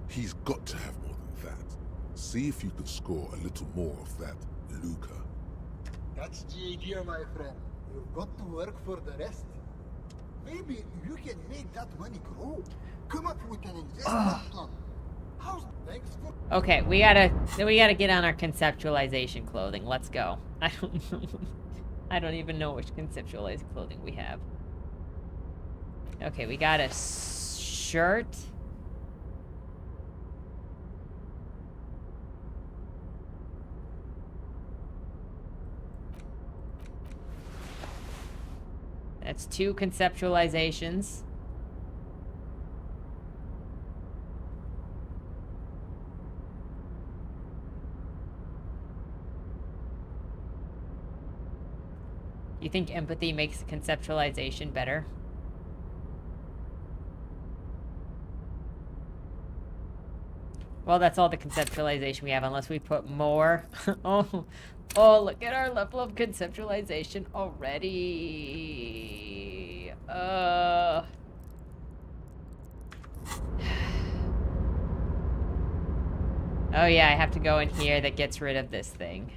He's got to have more than that. See if you can score a little more of that lucre. That's the idea, my friend. You've got to work for the rest. Maybe you can make that money grow. Come up with an investment plan. How's thanks for Okay, we gotta get on our conceptualization clothing. Let's go. I don't know. I don't even know which conceptualized clothing we have. Okay, we got a shirt. That's 2 conceptualizations. You think empathy makes conceptualization better? Well, that's all the conceptualization we have, unless we put more. Oh, look at our level of conceptualization already. Oh yeah, I have to go in here. That gets rid of this thing.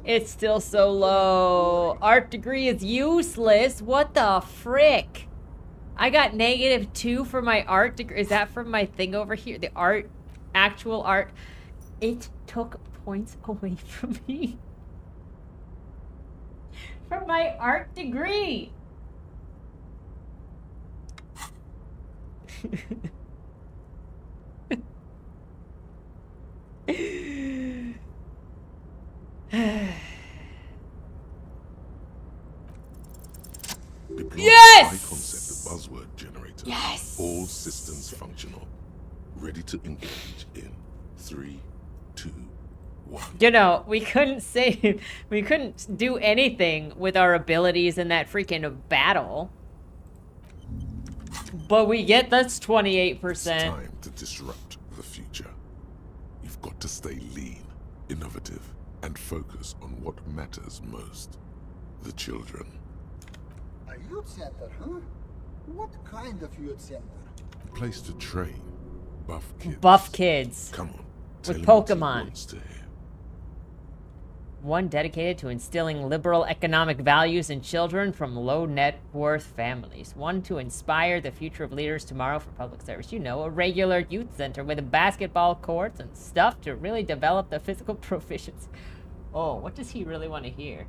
It's still so low. Art degree is useless. What the frick? I got -2 for my art degree. Is that from my thing over here? The art, actual art. It took points away from me. From my art degree. Deploy Yes! high concept buzzword generator. Yes! All systems functional. Ready to engage in 3, 2, You know, we couldn't save, we couldn't do anything with our abilities in that freaking battle. But we get that's 28%. It's time to disrupt the future. You've got to stay lean, innovative, and focus on what matters most. The children. A youth center, huh? What kind of youth center? A place to train buff kids. Buff kids. Come on. With tell him what he Pokemon. wants to hear. One dedicated to instilling liberal economic values in children from low net worth families. One to inspire the future of leaders tomorrow for public service. You know, a regular youth center with a basketball courts and stuff to really develop the physical proficiency. Oh, what does he really want to hear?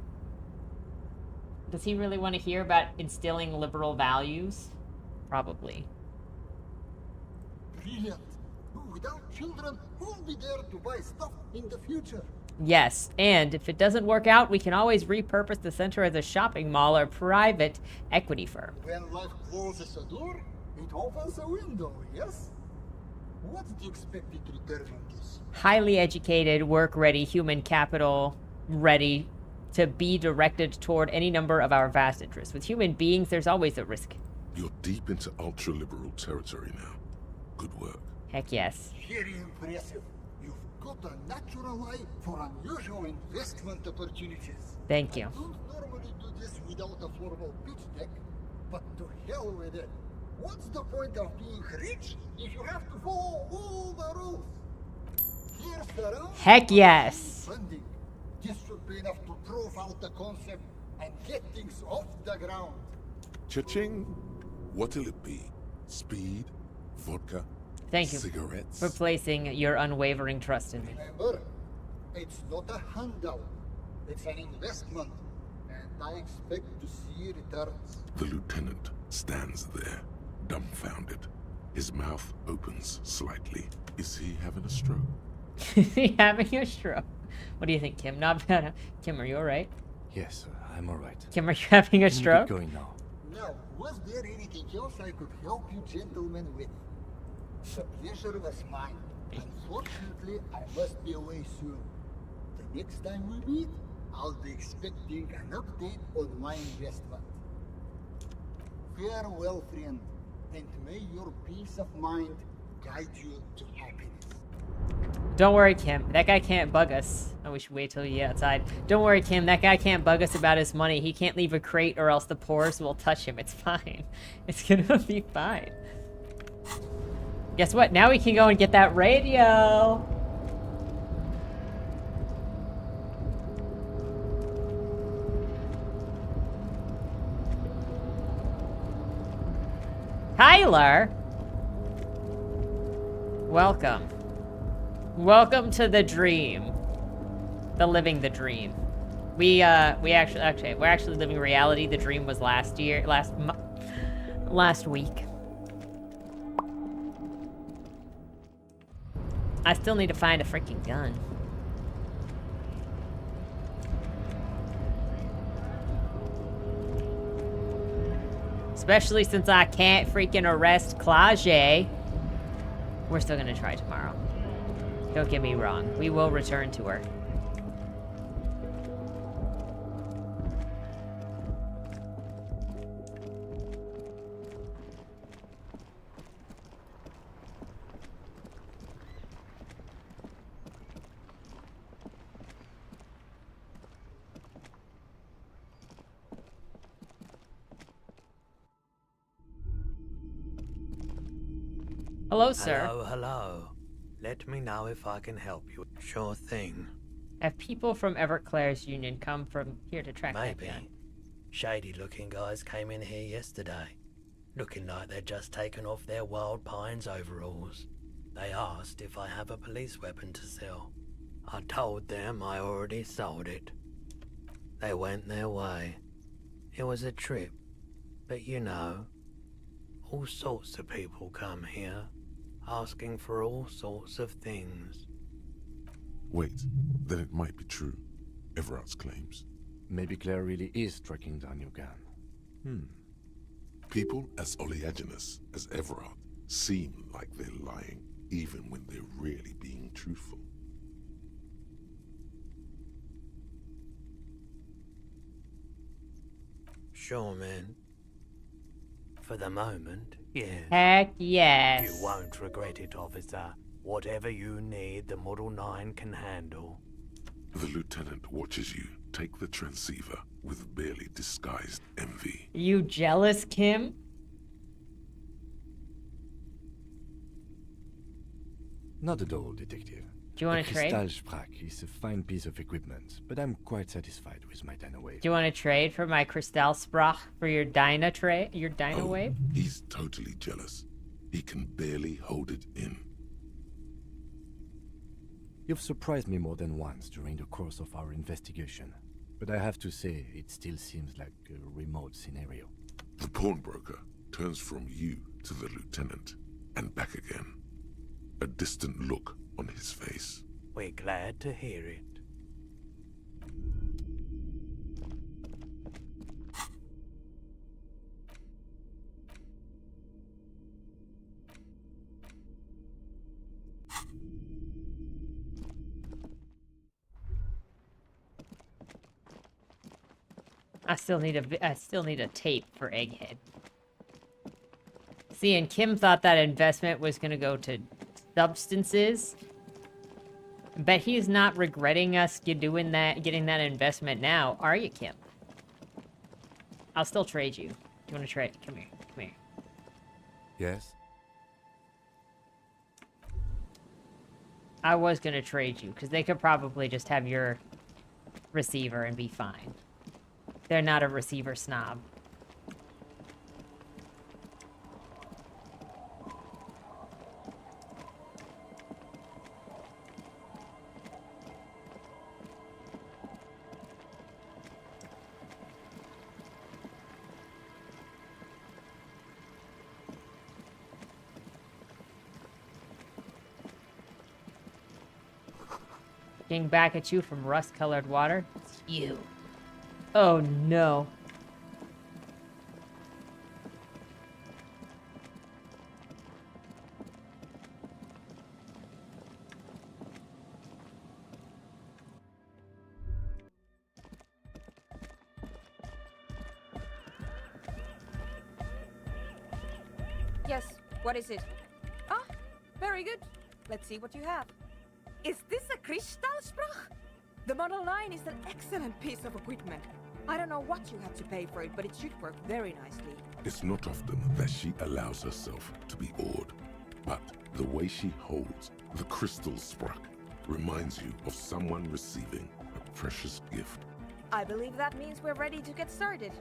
Does he really want to hear about instilling liberal values? Probably. Brilliant. Without children, who'll be there to buy stuff in the future? Yes, and if it doesn't work out, we can always repurpose the center as a shopping mall or private equity firm. When life closes a door, it opens a window, yes? What's the expected return on this? Highly educated, work-ready, human capital ready to be directed toward any number of our vast interests. With human beings, there's always a risk. You're deep into ultra-liberal territory now. Good work. Heck yes. Very impressive. You've got a natural eye for unusual investment opportunities. Thank you. I don't normally do this without a formal pitch deck, but to hell with it. What's the point of being rich if you have to follow all the rules? Here's the rules. Heck yes. Funding. This should be enough to prove out the concept and get things off the ground. Cha-ching. What'll it be? Speed? Vodka? Thank you Cigarettes? for placing your unwavering trust in me. Remember, it's not a handout. It's an investment. And I expect to see returns. The lieutenant stands there, dumbfounded. His mouth opens slightly. Is he having a stroke? Is he having a stroke? What do you think, Kim? Not bad. Kim, are you alright? Yes, I'm alright. Kim, are you having a stroke? Keep going now. Now, was there anything else I could help you gentlemen with? The pleasure was mine. Unfortunately, I must be away soon. The next time we meet, I'll be expecting an update on my investment. Farewell, friend, and may your peace of mind guide you to happiness. Don't worry, Kim. That guy can't bug us. Oh, we should wait till we get outside. Don't worry, Kim. That guy can't bug us about his money. He can't leave a crate or else the pores will touch him. It's fine. It's gonna be fine. Guess what? Now we can go and get that radio. Tyler! Welcome. Welcome to the dream. The living the dream. We're actually living reality. The dream was last week. I still need to find a freaking gun. Especially since I can't freaking arrest Clage. We're still gonna try tomorrow. Don't get me wrong. We will return to her. Hello, sir. Hello, hello. Let me know if I can help you. Sure thing. Have people from Everclare's union come from here to track that Maybe. down? Shady-looking guys came in here yesterday, looking like they'd just taken off their Wild Pines overalls. They asked if I have a police weapon to sell. I told them I already sold it. They went their way. It was a trip, but you know, all sorts of people come here, asking for all sorts of things. Wait, then it might be true. Everard's claims. Maybe Claire really is tracking down your gun. People as oleaginous as Everard seem like they're lying, even when they're really being truthful. Sure, man. For the moment, yes. Heck yes. You won't regret it, officer. Whatever you need, the Model 9 can handle. The lieutenant watches you take the transceiver with barely disguised envy. You jealous, Kim? Not at all, Detective. Do you want to trade? Kristallsprach is a fine piece of equipment, but I'm quite satisfied with my Dynawave. Do you want to trade for my Kristallsprach for your Dynawave? He's totally jealous. He can barely hold it in. You've surprised me more than once during the course of our investigation, but I have to say, it still seems like a remote scenario. The pawnbroker turns from you to the lieutenant, and back again. A distant look on his face. We're glad to hear it. I still need a tape for Egghead. See, and Kim thought that investment was gonna go to substances. Bet he's not regretting us getting that investment now, are you, Kim? I'll still trade you. Do you want to trade? Come here. Come here. Yes? I was gonna trade you, because they could probably just have your receiver and be fine. They're not a receiver snob. Looking back at you from rust-colored water. It's you. Oh no. Yes, what is it? Ah, very good. Let's see what you have. Is this a Kristallsprach? The Model 9 is an excellent piece of equipment. I don't know what you had to pay for it, but it should work very nicely. It's not often that she allows herself to be awed, but the way she holds the Kristallsprach reminds you of someone receiving a precious gift. I believe that means we're ready to get started.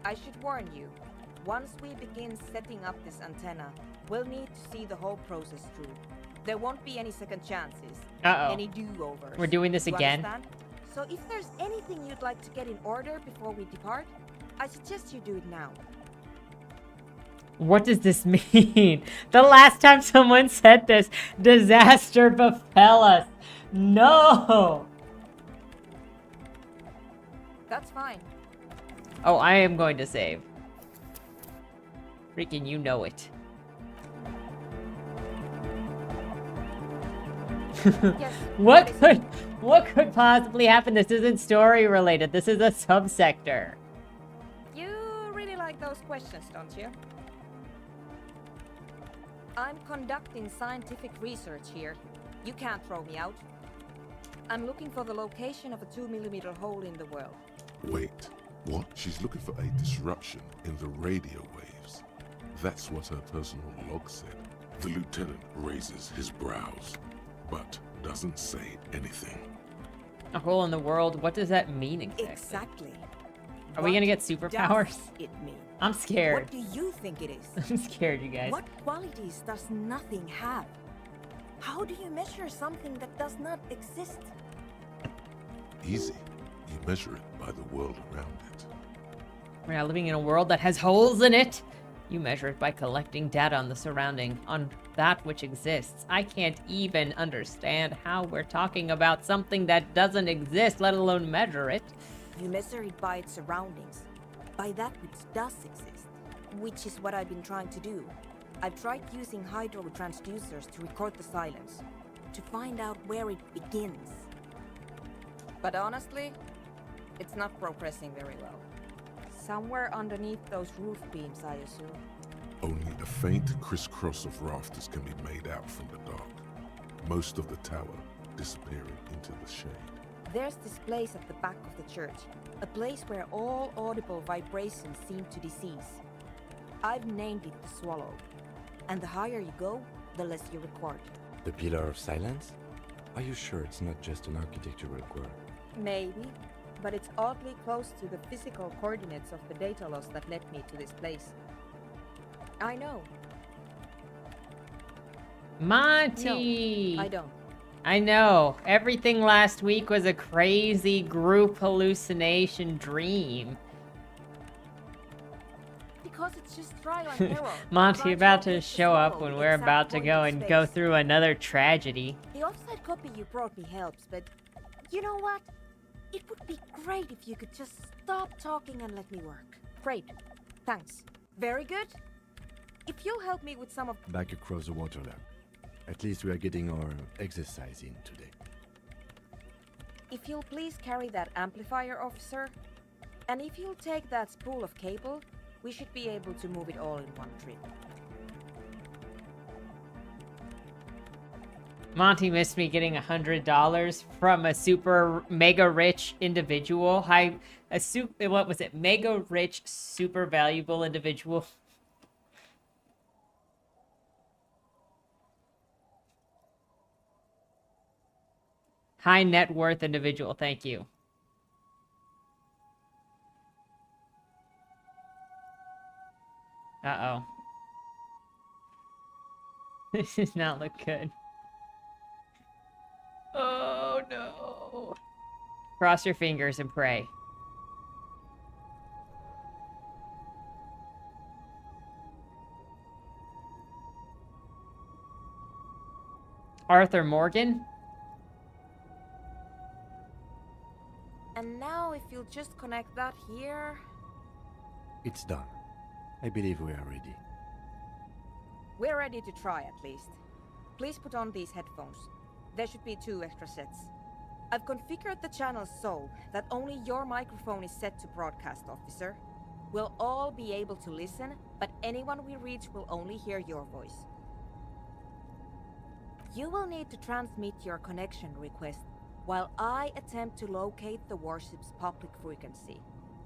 I should warn you, once we begin setting up this antenna, we'll need to see the whole process through. There won't be any second chances. Uh-oh. Any do-overs. We're doing this You again? understand? So if there's anything you'd like to get in order before we depart, I suggest you do it now. What does this mean? The last time someone said this, disaster befell us. No! That's fine. Oh, I am going to save. Freaking you know it. Yes, What could possibly happen? This isn't story related. This is a subsector. You really like those questions, don't you? I'm conducting scientific research here. You can't throw me out. I'm looking for the location of a 2mm hole in the world. Wait, what? She's looking for a disruption in the radio waves. That's what her personal log said. The lieutenant raises his brows, but doesn't say anything. A hole in the world? What does that mean exactly? Exactly. Are we gonna get superpowers? Does it mean? I'm scared. What do you think it is? I'm scared, you guys. What qualities does nothing have? How do you measure something that does not exist? Easy. You measure it by the world around it. We're now living in a world that has holes in it. You measure it by collecting data on the surrounding, on that which exists. I can't even understand how we're talking about something that doesn't exist, let alone measure it. You measure it by its surroundings, by that which does exist, which is what I've been trying to do. I've tried using hydro transducers to record the silence, to find out where it begins. But honestly, it's not progressing very well. somewhere underneath those roof beams, I assume. Only a faint crisscross of rafters can be made out from the dark, most of the tower disappearing into the shade. There's this place at the back of the church, a place where all audible vibrations seem to decease. I've named it the Swallow, and the higher you go, the less you record. The Pillar of Silence? Are you sure it's not just an architectural quirk? Maybe, but it's oddly close to the physical coordinates of the data loss that led me to this place. I know. Monty! No, I don't. I know. Everything last week was a crazy group hallucination dream. Because it's just trial and error. Monty about to show up when we're about to go and go through another tragedy. The offside copy you brought me helps, but you know what? It would be great if you could just stop talking and let me work. Great. Thanks. Very good. If you'll help me with some of... Back across the water lab. At least we are getting our exercise in today. If you'll please carry that amplifier, officer. And if you'll take that spool of cable, we should be able to move it all in one trip. Monty missed me getting $100 from a super mega rich individual. What was it? Mega rich, super valuable individual. High net worth individual. Thank you. Uh-oh. This does not look good. Oh, no. Cross your fingers and pray. Arthur Morgan? And now if you'll just connect that here... It's done. I believe we are ready. We're ready to try at least. Please put on these headphones. There should be 2 extra sets. I've configured the channels so that only your microphone is set to broadcast, officer. We'll all be able to listen, but anyone we reach will only hear your voice. You will need to transmit your connection request while I attempt to locate the warship's public frequency.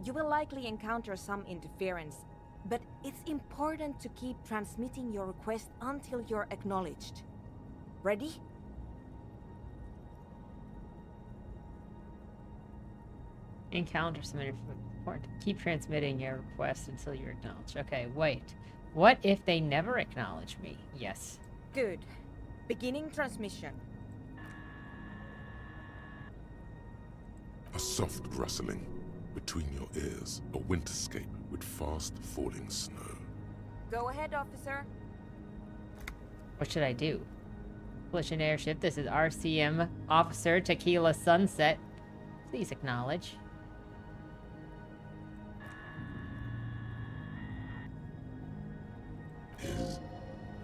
You will likely encounter some interference, but it's important to keep transmitting your request until you're acknowledged. Ready? Encounter some important. Keep transmitting your request until you're acknowledged. Okay, wait. What if they never acknowledge me? Yes. Good. Beginning transmission. A soft rustling between your ears, a winterscape with fast falling snow. Go ahead, officer. What should I do? Collision airship, this is RCM Officer Tequila Sunset. Please acknowledge.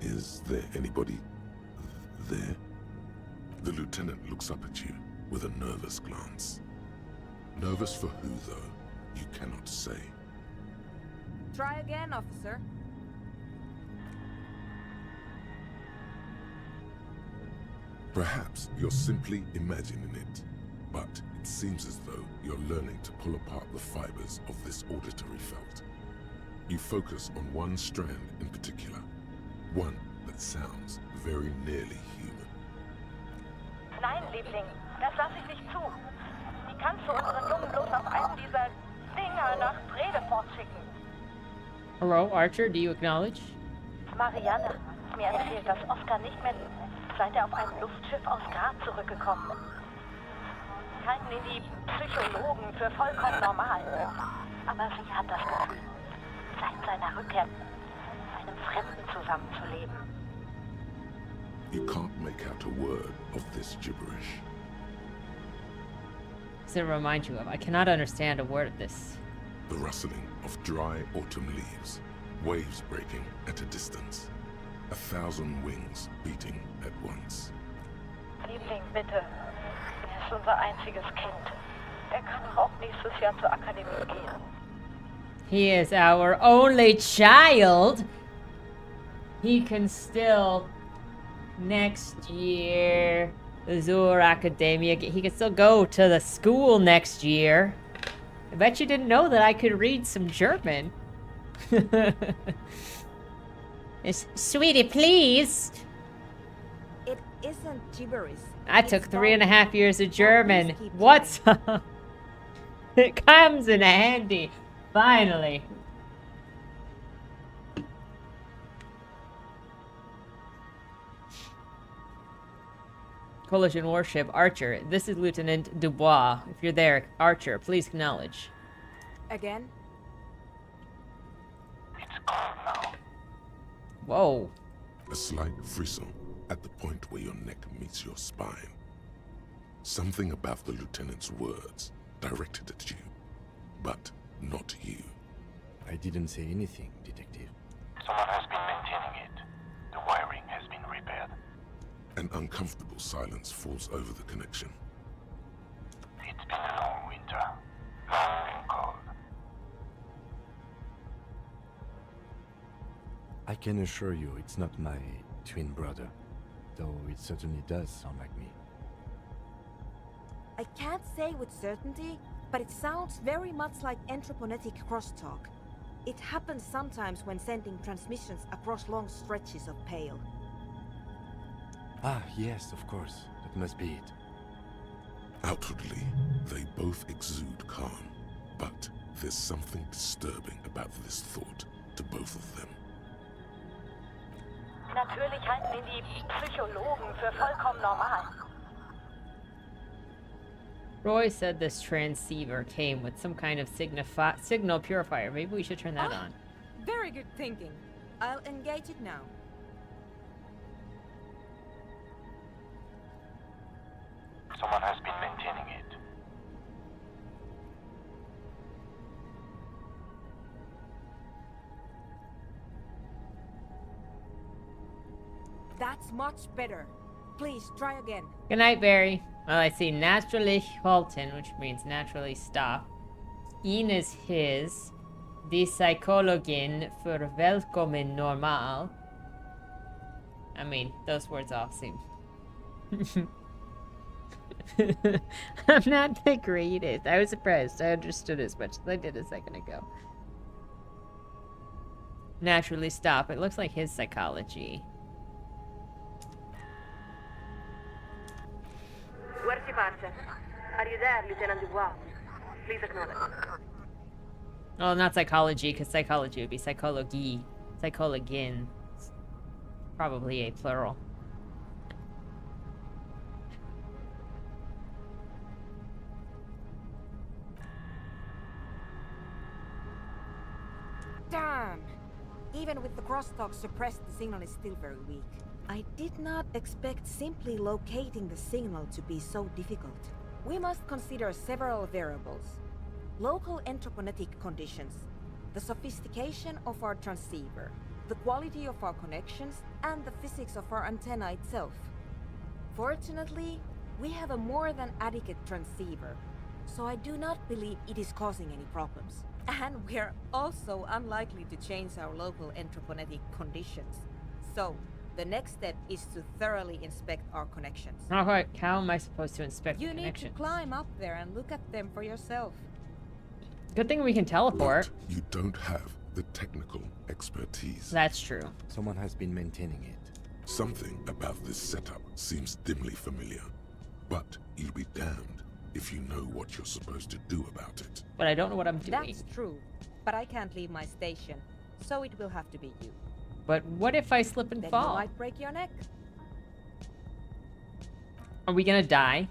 Is there anybody there? The lieutenant looks up at you with a nervous glance. Nervous for who, though? You cannot say. Try again, officer. Perhaps you're simply imagining it, but it seems as though you're learning to pull apart the fibers of this auditory felt. You focus on one strand in particular, one that sounds very nearly human. Nein, Liebling, das lasse ich nicht zu. Die kannst du unseren Jungen bloß auf einen dieser Dinger nach Brede fortschicken. Hello, Archer, do you acknowledge? Marianne hat mir erzählt, dass Oscar nicht mehr seit auf einem Luftschiff aus Grad zurückgekommen ist. Halten ihn die Psychologen für vollkommen normal. Aber sie hat das Gefühl, seit seiner Rückkehr mit einem Fremden zusammenzuleben. You can't make out a word of this gibberish. Does it remind you of? I cannot understand a word of this. The rustling of dry autumn leaves, waves breaking at a distance, 1,000 wings beating at once. Liebling, bitte. Er ist unser einziges Kind. Er kann auch nächstes Jahr zur Akademie gehen. He is our only child. He can still next year. Zur Academia. He can still go to the school next year. I bet you didn't know that I could read some German. Sweetie, please. It isn't gibberish. I took 3.5 years of German. What's up? It comes in handy. Finally. Coalition warship, Archer. This is Lieutenant Dubois. If you're there, Archer, please acknowledge. Again? Whoa. A slight frisson at the point where your neck meets your spine. Something about the lieutenant's words directed at you, but not you. I didn't say anything, Detective. Someone has been maintaining it. The wiring has been repaired. An uncomfortable silence falls over the connection. It's been a long winter. Long and cold. I can assure you it's not my twin brother, though it certainly does sound like me. I can't say with certainty, but it sounds very much like anthroponetic crosstalk. It happens sometimes when sending transmissions across long stretches of pale. Ah, yes, of course. That must be it. Outwardly, they both exude calm, but there's something disturbing about this thought to both of them. Natürlich halten ihn die Psychologen für vollkommen normal. Roy said this transceiver came with some kind of signal purifier. Maybe we should turn that on. Very good thinking. I'll engage it now. Someone has been maintaining it. That's much better. Please try again. Good night, Barry. Well, I see naturally halten, which means naturally stop. In is his. Die Psychologin für Willkommen normal. I mean, those words all seem... I'm not the greatest. I was surprised. I understood as much as I did a second ago. Naturally stop. It looks like his psychology. Where's your partner? Are you there, Lieutenant Dubois? Please acknowledge. Oh, not psychology, because psychology would be psychology. Psychologin. It's probably a plural. Damn! Even with the crosstalk suppressed, the signal is still very weak. I did not expect simply locating the signal to be so difficult. We must consider several variables. Local anthroponetic conditions, the sophistication of our transceiver, the quality of our connections, and the physics of our antenna itself. Fortunately, we have a more than adequate transceiver, so I do not believe it is causing any problems. And we're also unlikely to change our local anthroponetic conditions. So, the next step is to thoroughly inspect our connections. Alright, how am I supposed to inspect the You need to connections? climb up there and look at them for yourself. Good thing we can teleport. But you don't have the technical expertise. That's true. Someone has been maintaining it. Something about this setup seems dimly familiar, but you'll be damned if you know what you're supposed to do about it. But I don't know what I'm doing. That's true, but I can't leave my station, so it will have to be you. But what if I slip and Then fall? you might break your neck. Are we gonna die?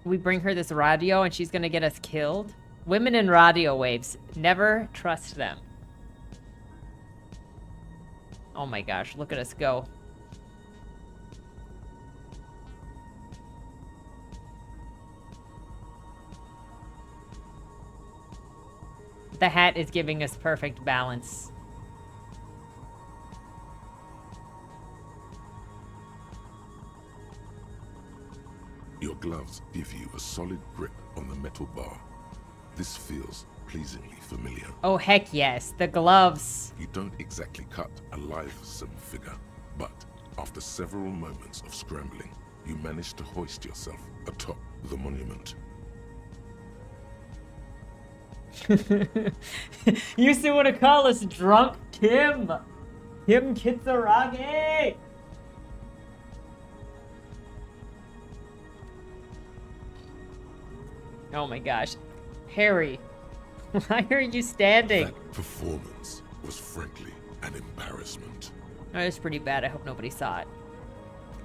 We bring her this radio and she's gonna get us killed? Women in radio waves. Never trust them. Oh my gosh, look at us go. The hat is giving us perfect balance. Your gloves give you a solid grip on the metal bar. This feels pleasingly familiar. Oh, heck yes. The gloves. You don't exactly cut a lithesome figure, but after several moments of scrambling, you manage to hoist yourself atop the monument. You still want to call us drunk Tim? Tim Kitsuragi! Oh my gosh. Harry, why are you standing? That performance was frankly an embarrassment. Oh, it's pretty bad. I hope nobody saw it.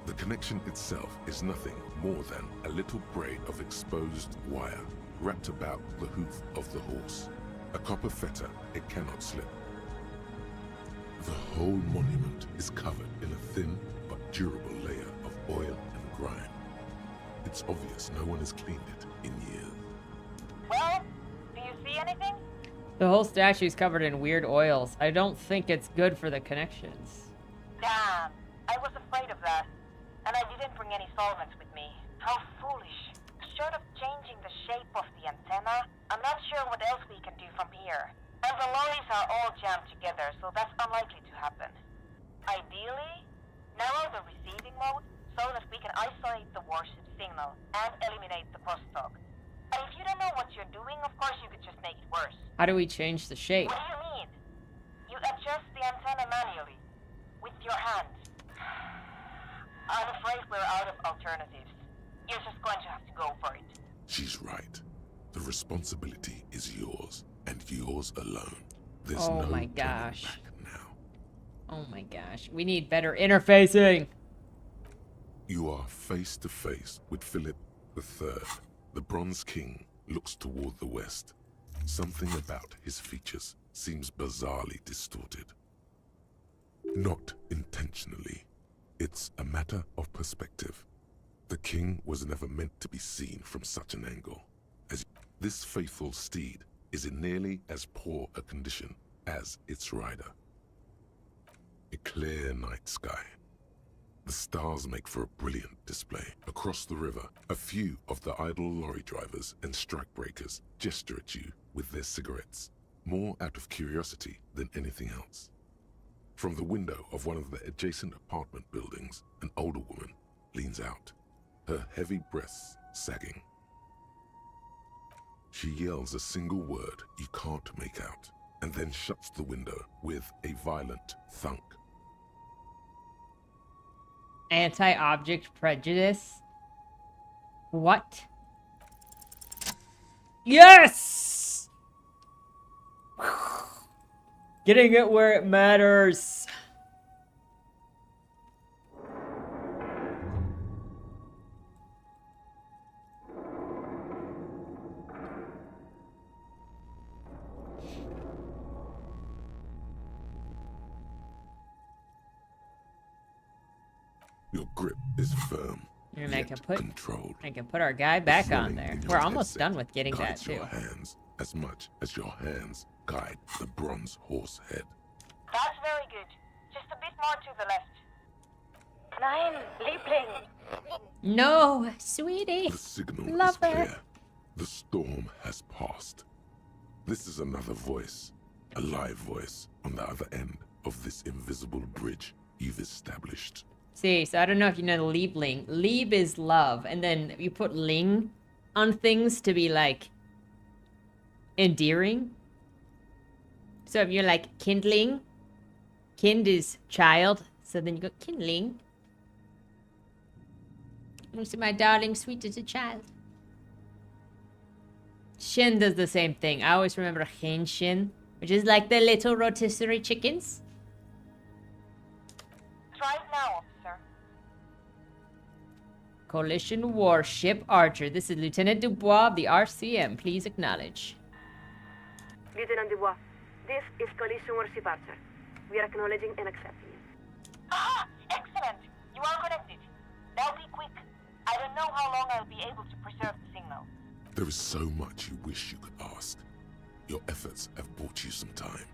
The connection itself is nothing more than a little braid of exposed wire wrapped about the hoof of the horse. A copper fetter it cannot slip. The whole monument is covered in a thin but durable layer of oil and grime. It's obvious no one has cleaned it in years. Well, do you see anything? The whole statue is covered in weird oils. I don't think it's good for the connections. Damn, I was afraid of that. And I didn't bring any solvents with me. How foolish. Short of changing the shape of the antenna, I'm not sure what else we can do from here. And the lorries are all jammed together, so that's unlikely to happen. Ideally, narrow the receiving mode so that we can isolate the warship signal and eliminate the crosstalk. And if you don't know what you're doing, of course you could just make it worse. How do we change the shape? What do you mean? You adjust the antenna manually, with your hand. I'm afraid we're out of alternatives. You're just going to have to go for it. She's right. The responsibility is yours, and yours alone. There's Oh no my turning gosh. back now. Oh my gosh. We need better interfacing. You are face to face with Philip III. The Bronze King looks toward the west. Something about his features seems bizarrely distorted. Not intentionally. It's a matter of perspective. The king was never meant to be seen from such an angle. As this faithful steed is in nearly as poor a condition as its rider. A clear night sky. The stars make for a brilliant display. Across the river, a few of the idle lorry drivers and strikebreakers gesture at you with their cigarettes, more out of curiosity than anything else. From the window of one of the adjacent apartment buildings, an older woman leans out, her heavy breasts sagging. She yells a single word you can't make out, and then shuts the window with a violent thunk. Anti-object prejudice? What? Yes! Getting it where it matters. Your grip is firm, And I yet can put controlled. I can put our guy back The on feeling there. in your We're almost headset done with getting that guides too. your hands as much as your hands guide the bronze horse head. That's very good. Just a bit more to the left. Nein, Liebling. No, sweetie. The signal Love is it. clear. The storm has passed. This is another voice, a live voice on the other end of this invisible bridge you've established. See, so I don't know if you know the Liebling. Lieb is love, and then you put ling on things to be like endearing. So if you're like kindling, kind is child, so then you go kindling. You see my darling, sweet as a child. Shin does the same thing. I always remember Henshin, which is like the little rotisserie chickens. Try it now, officer. Coalition warship Archer. This is Lieutenant Dubois of the RCM. Please acknowledge. Lieutenant Dubois, this is Coalition Warship Archer. We are acknowledging and accepting it. Ah, excellent. You are connected. Now be quick. I don't know how long I'll be able to preserve the signal. There is so much you wish you could ask. Your efforts have bought you some time,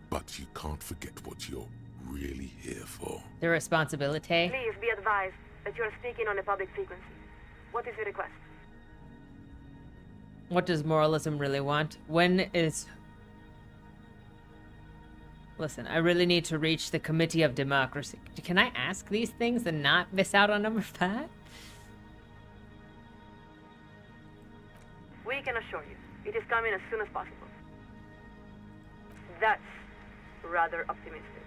but you can't forget what you're really here for. The responsibility. Please be advised that you are speaking on a public frequency. What is your request? What does moralism really want? When is... Listen, I really need to reach the Committee of Democracy. Can I ask these things and not miss out on number 5? We can assure you, it is coming as soon as possible. That's rather optimistic.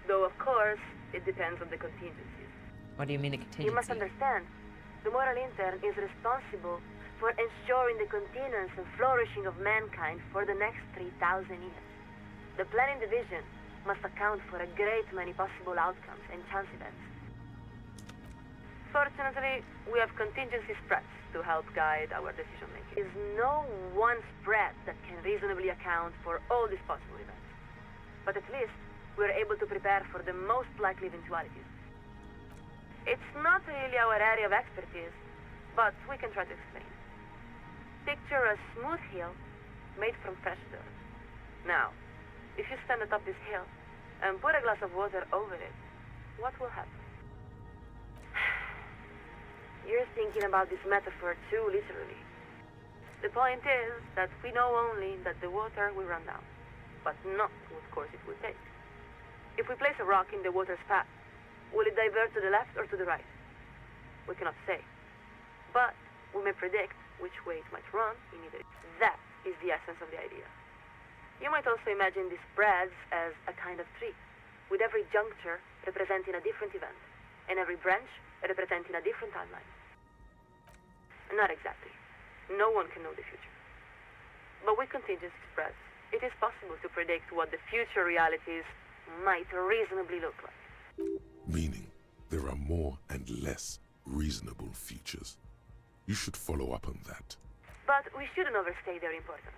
Though, of course, it depends on the contingencies. What do you mean the contingency? You must understand, the moral intern is responsible for ensuring the continuance and flourishing of mankind for the next 3,000 years. The planning division must account for a great many possible outcomes and chance events. Fortunately, we have contingency spreads to help guide our decision-making. There is no one spread that can reasonably account for all these possible events. But at least, we are able to prepare for the most likely eventualities. It's not really our area of expertise, but we can try to explain. Picture a smooth hill made from fresh dirt. Now, if you stand atop this hill and put a glass of water over it, what will happen? You're thinking about this metaphor too literally. The point is that we know only that the water will run down, but not what course it will take. If we place a rock in the water's path, will it divert to the left or to the right? We cannot say. But we may predict which way it might run in either. That is the essence of the idea. You might also imagine these spreads as a kind of tree, with every juncture representing a different event, and every branch representing a different timeline. Not exactly. No one can know the future. But with contingency spreads, it is possible to predict what the future realities might reasonably look like. Meaning, there are more and less reasonable futures. You should follow up on that. But we shouldn't overstate their importance.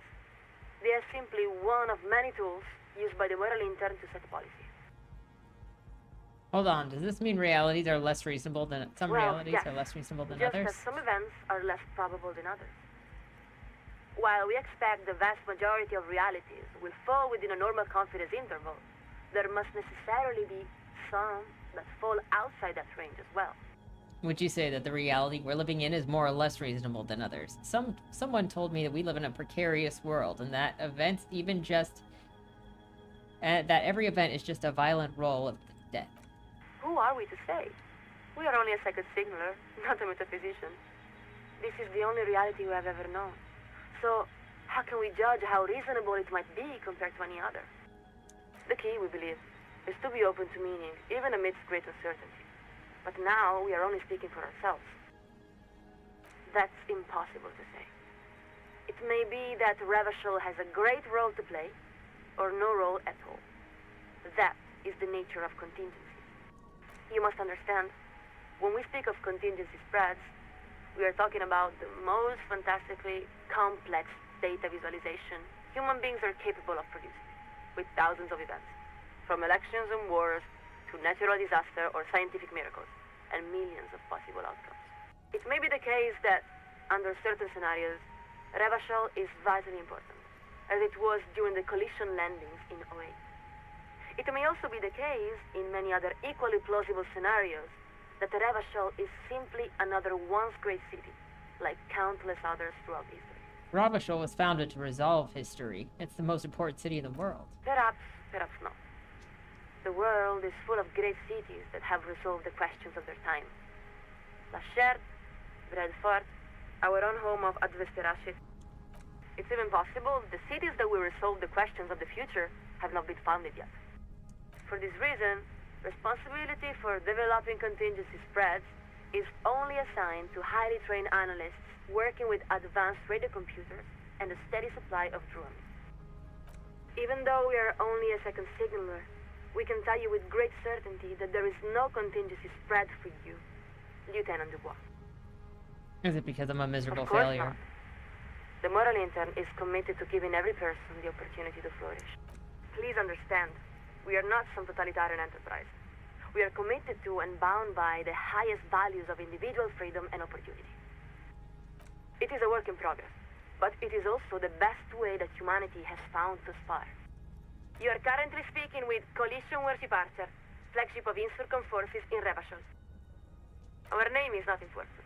They are simply one of many tools used by the moral intern to set policy. Hold on, does this mean realities are less reasonable than... Some realities yes. are less reasonable than Just others? as some events are less probable than others. While we expect the vast majority of realities will fall within a normal confidence interval, there must necessarily be some that fall outside that range as well. Would you say that the reality we're living in is more or less reasonable than others? Someone told me that we live in a precarious world, and that events even just... that every event is just a violent roll of death. Who are we to say? We are only a second signaler, not a metaphysician. This is the only reality we have ever known. So, how can we judge how reasonable it might be compared to any other? The key, we believe, is to be open to meaning, even amidst great uncertainty. But now we are only speaking for ourselves. That's impossible to say. It may be that Revachol has a great role to play, or no role at all. That is the nature of contingency. You must understand, when we speak of contingency spreads, we are talking about the most fantastically complex data visualization human beings are capable of producing, with thousands of events, from elections and wars to natural disaster or scientific miracles, and millions of possible outcomes. It may be the case that, under certain scenarios, Revachol is vitally important, as it was during the collision landings in 08. It may also be the case, in many other equally plausible scenarios, that Revachol is simply another once great city, like countless others throughout history. Revachol was founded to resolve history. It's the most important city in the world. Perhaps, perhaps not. The world is full of great cities that have resolved the questions of their time. La Cherte, Bradford, our own home of Advesterashit. It's even possible the cities that will resolve the questions of the future have not been founded yet. For this reason, responsibility for developing contingency spreads is only assigned to highly trained analysts working with advanced radio computers and a steady supply of drones. Even though we are only a second signaler, we can tell you with great certainty that there is no contingency spread for you, Lieutenant Dubois. Is it because I'm a miserable Of course failure? not. The moral intern is committed to giving every person the opportunity to flourish. Please understand, we are not some totalitarian enterprise. We are committed to and bound by the highest values of individual freedom and opportunity. It is a work in progress, but it is also the best way that humanity has found thus far. You are currently speaking with Coalition Warship Archer, flagship of Insurgent forces in Revachol. Our name is not important.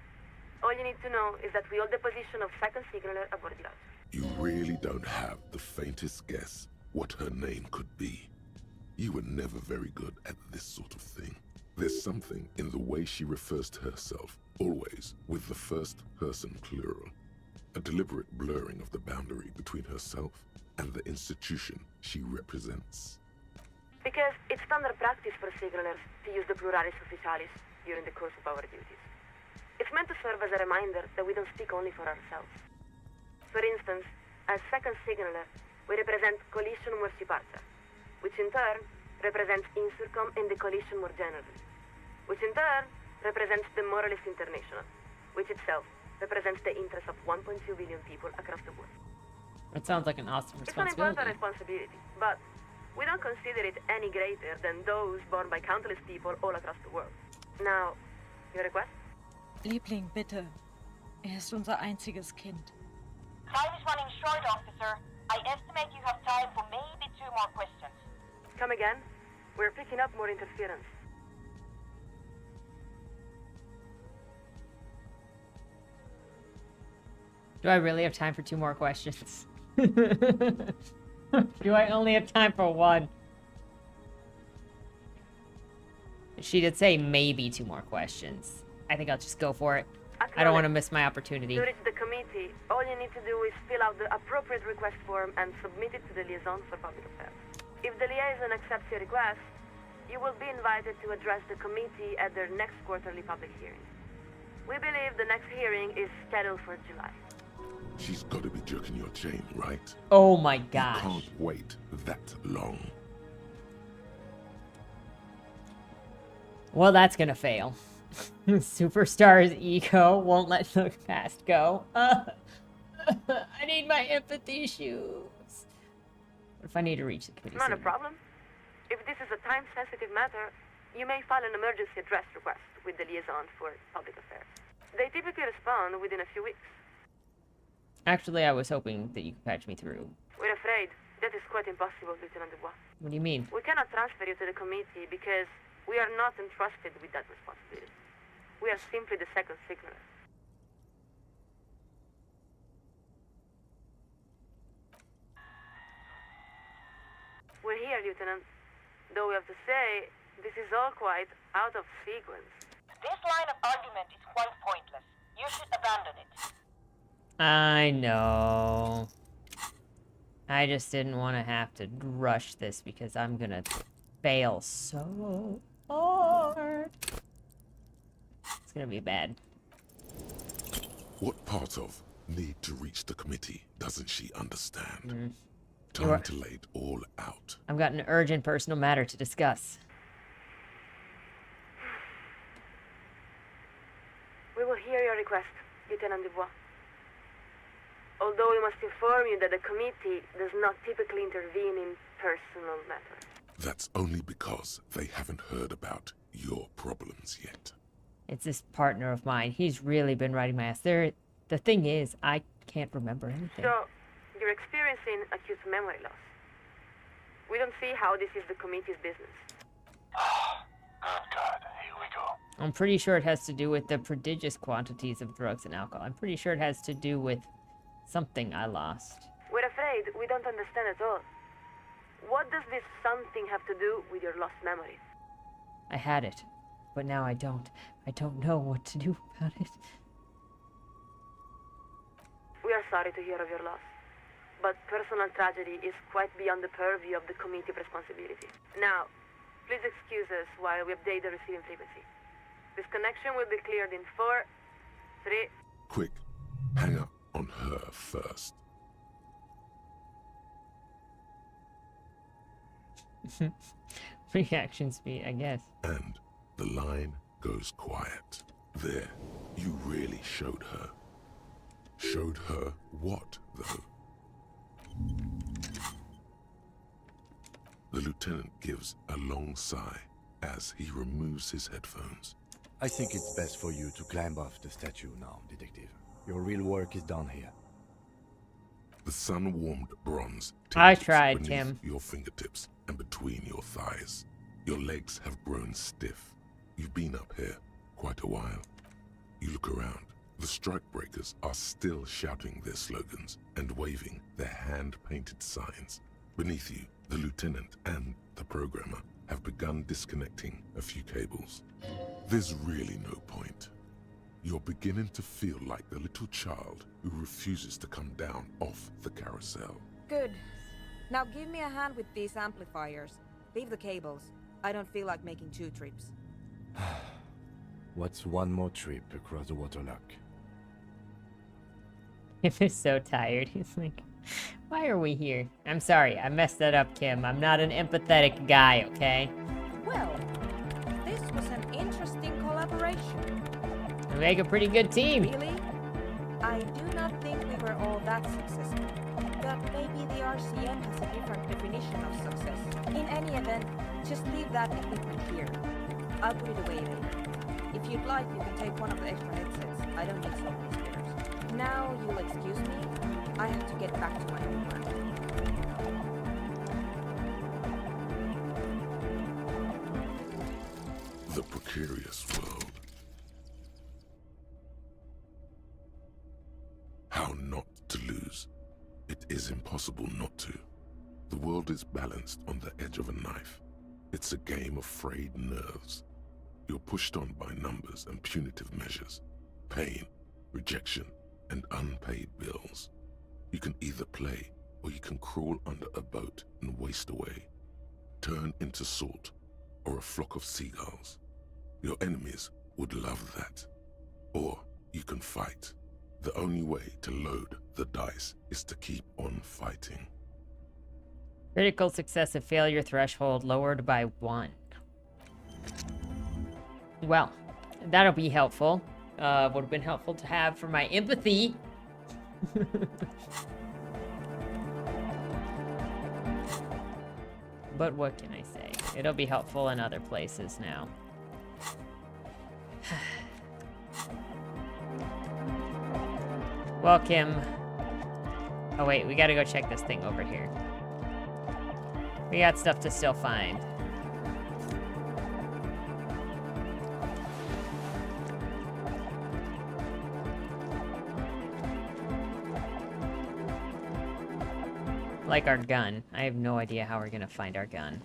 All you need to know is that we hold the position of second signaler aboard the Archer. You really don't have the faintest guess what her name could be. You were never very good at this sort of thing. There's something in the way she refers to herself, always with the first person plural. A deliberate blurring of the boundary between herself and the institution she represents. Because it's standard practice for signalers to use the pluralis officialis during the course of our duties. It's meant to serve as a reminder that we don't speak only for ourselves. For instance, as second signaler, we represent Coalition Mercy Parcer, which in turn represents Insurcom and the Coalition more generally, which in turn represents the Moralist International, which itself represents the interests of 1.2 billion people across the world. It sounds like an awesome It's an responsibility. important responsibility, but we don't consider it any greater than those borne by countless people all across the world. Now, your request? Liebling, bitte. Ist unser einziges Kind. Time is running short, officer. I estimate you have time for maybe 2 more questions. Come again? We're picking up more interference. Do I really have time for 2 more questions? Do I only have time for 1? She did say maybe 2 more questions. I think I'll just go for it. I don't want to miss my opportunity. To reach the committee, all you need to do is fill out the appropriate request form and submit it to the Liaison for Public Affairs. If the liaison accepts your request, you will be invited to address the committee at their next quarterly public hearing. We believe the next hearing is scheduled for July. She's got to be jerking your chain, right? Oh my gosh. You can't wait that long. Well, that's gonna fail. Superstar's ego won't let the past go. I need my empathy shoes. What if I need to reach the committee Not a soon? problem. If this is a time-sensitive matter, you may file an emergency address request with the Liaison for Public Affairs. They typically respond within a few weeks. Actually, I was hoping that you could patch me through. We're afraid that is quite impossible, Lieutenant Dubois. What do you mean? We cannot transfer you to the committee because we are not entrusted with that responsibility. We are simply the second signaler. We're here, Lieutenant. Though we have to say, this is all quite out of sequence. This line of argument is quite pointless. You should abandon it. I know. I just didn't want to have to rush this because I'm gonna fail so hard. It's gonna be bad. What part of need to reach the committee doesn't she understand? You Time are- to lay it all out. I've got an urgent personal matter to discuss. We will hear your request, Lieutenant Dubois. Although we must inform you that the committee does not typically intervene in personal matters. That's only because they haven't heard about your problems yet. It's this partner of mine. He's really been riding my ass. The thing is, I can't remember anything. So, you're experiencing acute memory loss. We don't see how this is the committee's business. Good God, here we go. I'm pretty sure it has to do with the prodigious quantities of drugs and alcohol. I'm pretty sure it has to do with something I lost. We're afraid we don't understand at all. What does this something have to do with your lost memory? I had it, but now I don't. I don't know what to do about it. We are sorry to hear of your loss, but personal tragedy is quite beyond the purview of the committee of responsibility. Now, please excuse us while we update the receiving frequency. This connection will be cleared in 4, 3... Quick, hang up on her first. Reaction speed, I guess. And the line goes quiet. There, you really showed her. Showed her what, though? The lieutenant gives a long sigh as he removes his headphones. I think it's best for you to climb off the statue now, Detective. Your real work is done here. The sun-warmed bronze I tingles tried, beneath Tim. your fingertips and between your thighs. Your legs have grown stiff. You've been up here quite a while. You look around. The strikebreakers are still shouting their slogans and waving their hand-painted signs. Beneath you, the lieutenant and the programmer have begun disconnecting a few cables. There's really no point. You're beginning to feel like the little child who refuses to come down off the carousel. Good. Now give me a hand with these amplifiers. Leave the cables. I don't feel like making 2 trips. What's one more trip across the waterlock? He's so tired. He's like, why are we here? I'm sorry, I messed that up, Kim. I'm not an empathetic guy, okay? Well, this was an interesting collaboration. We make a pretty good team. Really? I do not think we were all that successful. But maybe the RCM has a different definition of success. In any event, just leave that equipment here. I'll put it away later. If you'd like, you can take one of the extra headsets. I don't need so many spares. Now, you'll excuse me. I have to get back to my homework. The precarious world. How not to lose. It is impossible not to. The world is balanced on the edge of a knife. It's a game of frayed nerves. You're pushed on by numbers and punitive measures, pain, rejection, and unpaid bills. You can either play, or you can crawl under a boat and waste away, turn into salt, or a flock of seagulls. Your enemies would love that. Or you can fight. The only way to load the dice is to keep on fighting. Critical success and failure threshold lowered by 1. Well, that'll be helpful. Would have been helpful to have for my empathy. But what can I say? It'll be helpful in other places now. Well, Kim. Oh wait, we gotta go check this thing over here. We got stuff to still find. Like our gun. I have no idea how we're gonna find our gun.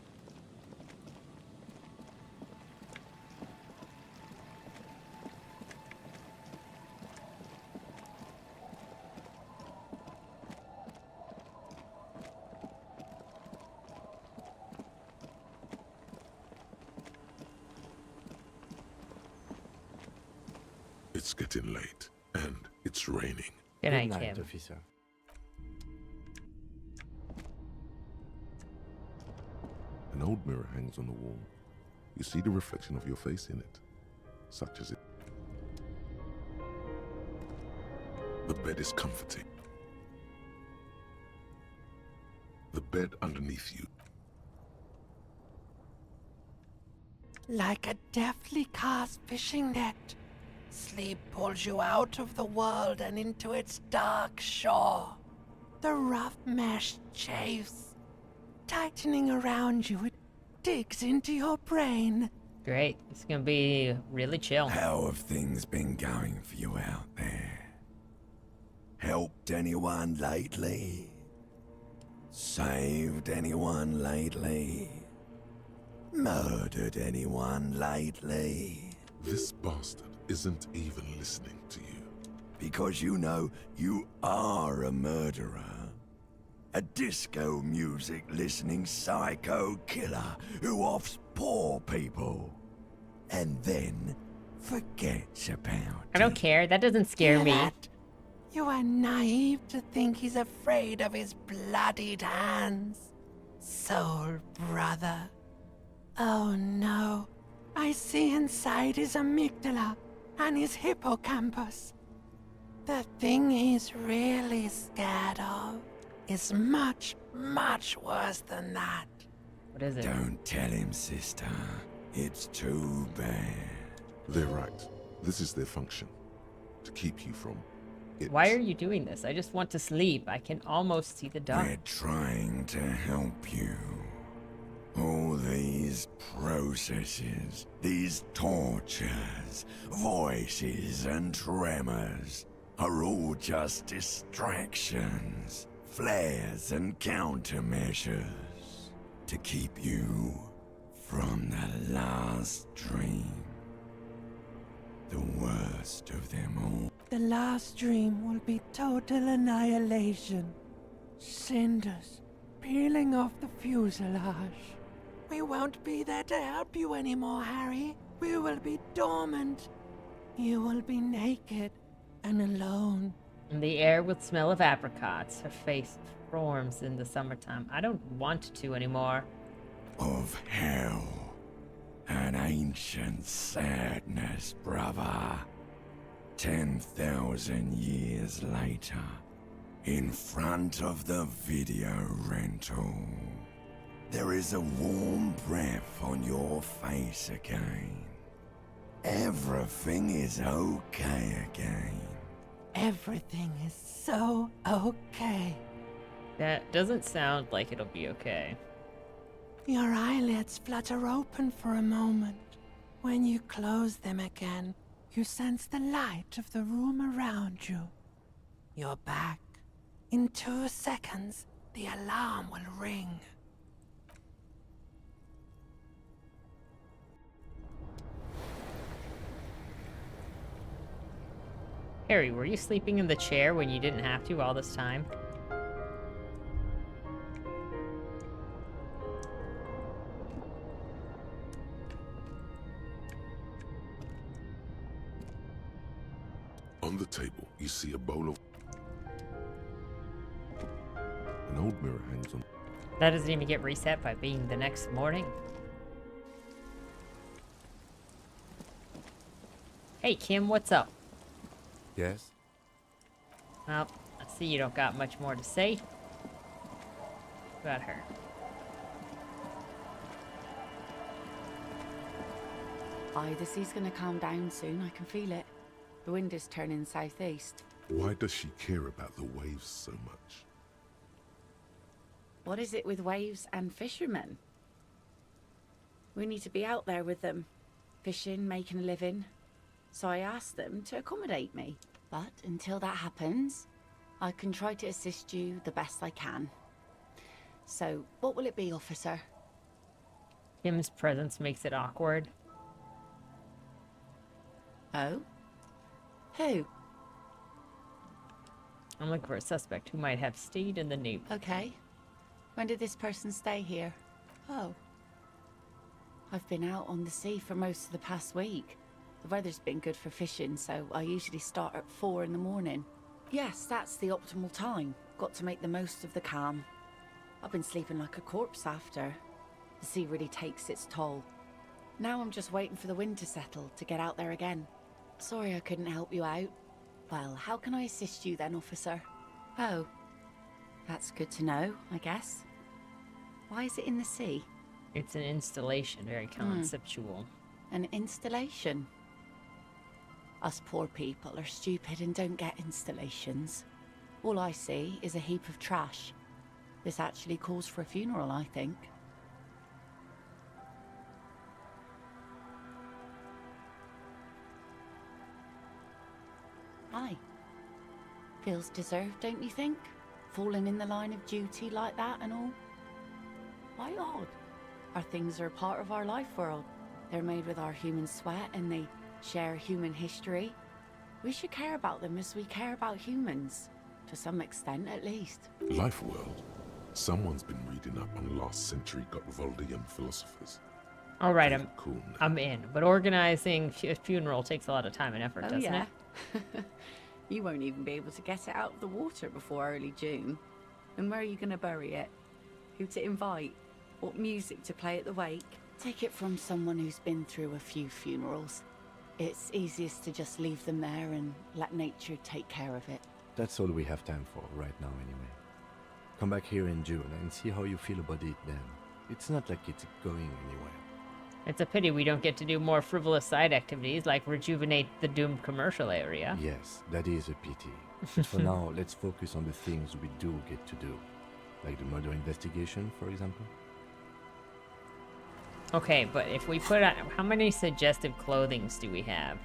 It's getting late, and it's raining. Good night, Kim. Officer. An old mirror hangs on the wall. You see the reflection of your face in it, such as it. The bed is comforting. The bed underneath you. Like a deftly cast fishing net, sleep pulls you out of the world and into its dark shore. The rough mesh chafes, tightening around you, it digs into your brain. Great. It's gonna be really chill. How have things been going for you out there? Helped anyone lately? Saved anyone lately? Murdered anyone lately? This bastard isn't even listening to you. Because you know you are a murderer. A disco music listening psycho killer who offs poor people. And then forgets about I don't care. That doesn't scare Hear me. that? You are naive to think he's afraid of his bloodied hands. Soul brother. Oh no. I see inside his amygdala and his hippocampus. The thing he's really scared of is much, much worse than that. What is it? Don't tell him, sister. It's too bad. They're right. This is their function. To keep you from it. Why are you doing this? I just want to sleep. I can almost see the dark. We're trying to help you. All these processes, these tortures, voices and tremors are all just distractions, flares and countermeasures to keep you from the last dream. The worst of them all. The last dream will be total annihilation. Cinders peeling off the fuselage. We won't be there to help you anymore, Harry. We will be dormant. You will be naked and alone. And the air will smell of apricots. Her face forms in the summertime. I don't want to anymore. Of hell. An ancient sadness, brother. 10,000 years later, in front of the video rental, there is a warm breath on your face again. Everything is okay again. Everything is so okay. That doesn't sound like it'll be okay. Your eyelids flutter open for a moment. When you close them again, you sense the light of the room around you. You're back. In 2 seconds, the alarm will ring. Harry, were you sleeping in the chair when you didn't have to all this time? On the table, you see a bowl of... An old mirror hangs on... That doesn't even get reset by being the next morning. Hey, Kim, what's up? Yes? Well, I see you don't got much more to say about her. Aye, the sea's gonna calm down soon. I can feel it. The wind is turning southeast. Why does she care about the waves so much? What is it with waves and fishermen? We need to be out there with them, fishing, making a living. So I asked them to accommodate me. But until that happens, I can try to assist you the best I can. So, what will it be, officer? Kim's presence makes it awkward. Oh? Who? I'm looking for a suspect who might have stayed in the neighborhood. Okay. When did this person stay here? Oh. I've been out on the sea for most of the past week. The weather's been good for fishing, so I usually start at 4 in the morning. Yes, that's the optimal time. Got to make the most of the calm. I've been sleeping like a corpse after. The sea really takes its toll. Now I'm just waiting for the wind to settle to get out there again. Sorry I couldn't help you out. Well, how can I assist you then, officer? Oh. That's good to know, I guess. Why is it in the sea? It's an installation, very conceptual. An installation? Us poor people are stupid and don't get installations. All I see is a heap of trash. This actually calls for a funeral, I think. Aye. Feels deserved, don't you think? Falling in the line of duty like that and all? Why odd? Our things are a part of our life world. They're made with our human sweat and they share human history. We should care about them as we care about humans. To some extent, at least. Life world. Someone's been reading up on last century Gotvaldian philosophers. All right, Cool. I'm in. But organizing a funeral takes a lot of time and effort, doesn't it? You won't even be able to get it out of the water before early June. And where are you going to bury it? Who to invite? What music to play at the wake? Take it from someone who's been through a few funerals. It's easiest to just leave them there and let nature take care of it. That's all we have time for right now anyway. Come back here in June and see how you feel about it then. It's not like it's going anywhere. It's a pity we don't get to do more frivolous side activities like rejuvenate the doomed commercial area. Yes, that is a pity. But for now, let's focus on the things we do get to do. Like the murder investigation, for example. Okay, but if we put on... How many suggestive clothings do we have?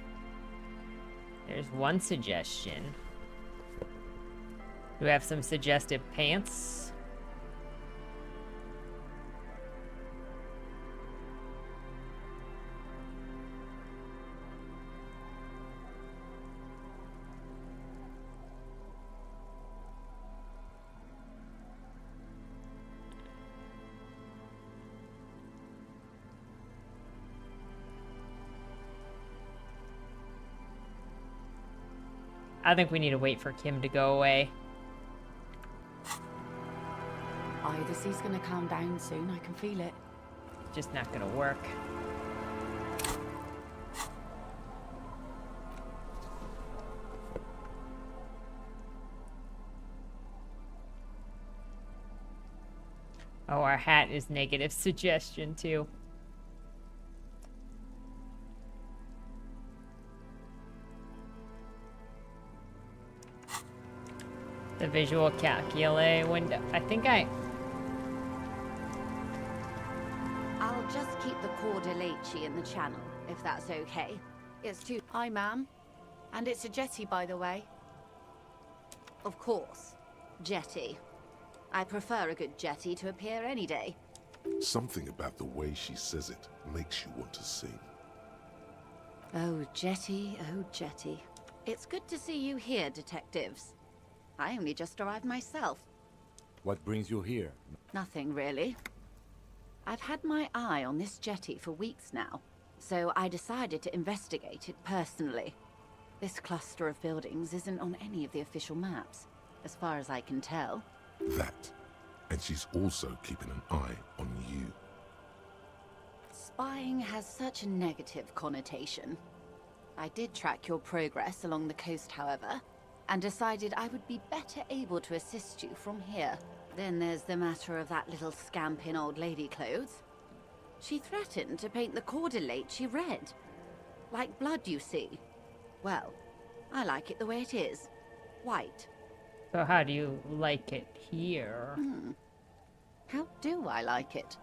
There's one suggestion. Do we have some suggestive pants? I think we need to wait for Kim to go away. Either sea's gonna calm down soon, I can feel it. Just not gonna work. Oh, our hat is negative suggestion too. The visual calculate window. I think I'll just keep the Cordelechi in the channel, if that's okay. It's too... Hi, ma'am. And it's a jetty, by the way. Of course. Jetty. I prefer a good jetty to appear any day. Something about the way she says it makes you want to sing. Oh, jetty, oh, jetty. It's good to see you here, detectives. I only just arrived myself. What brings you here? Nothing, really. I've had my eye on this jetty for weeks now, so I decided to investigate it personally. This cluster of buildings isn't on any of the official maps, as far as I can tell. That. And she's also keeping an eye on you. Spying has such a negative connotation. I did track your progress along the coast, however, and decided I would be better able to assist you from here. Then there's the matter of that little scamp in old lady clothes. She threatened to paint the Cordelechi red. Like blood, you see. Well, I like it the way it is. White. So how do you like it here? How do I like it?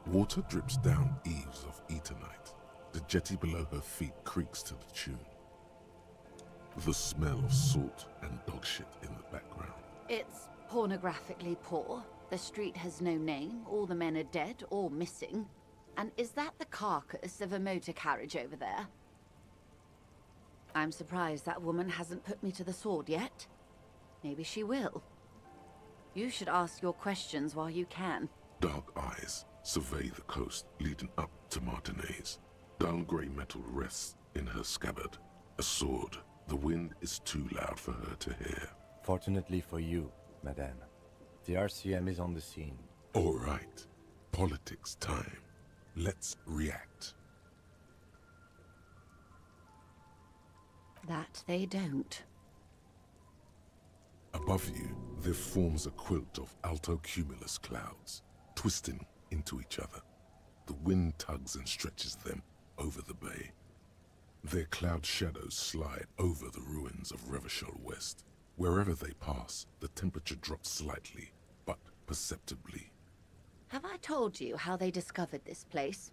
Water drips down eaves of Eternite. The jetty below her feet creaks to the tune. The smell of salt and dog shit in the background. It's pornographically poor. The street has no name. All the men are dead or missing. And is that the carcass of a motor carriage over there? I'm surprised that woman hasn't put me to the sword yet. Maybe she will. You should ask your questions while you can. Dark eyes survey the coast leading up to Martinez. Dull grey metal rests in her scabbard. A sword. The wind is too loud for her to hear. Fortunately for you, madame, the RCM is on the scene. All right. Politics time. Let's react. That they don't. Above you, there forms a quilt of altocumulus clouds, twisting into each other. The wind tugs and stretches them over the bay. Their cloud shadows slide over the ruins of Revachol West. Wherever they pass, the temperature drops slightly, but perceptibly. Have I told you how they discovered this place?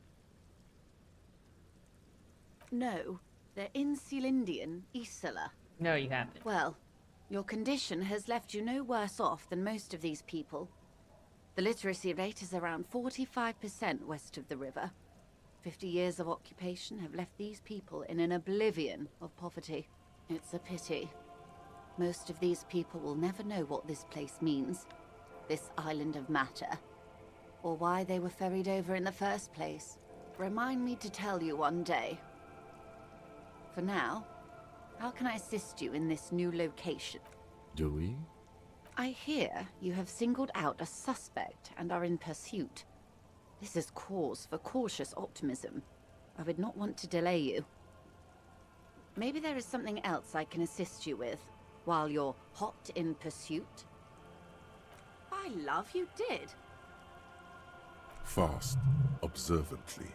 No. They're in Celindian, Isola. No, you haven't. Well, your condition has left you no worse off than most of these people. The literacy rate is around 45% west of the river. 50 years of occupation have left these people in an oblivion of poverty. It's a pity. Most of these people will never know what this place means, this island of matter, or why they were ferried over in the first place. Remind me to tell you one day. For now, how can I assist you in this new location? Do we? I hear you have singled out a suspect and are in pursuit. This is cause for cautious optimism. I would not want to delay you. Maybe there is something else I can assist you with while you're hot in pursuit? By love, you did. Fast, observantly,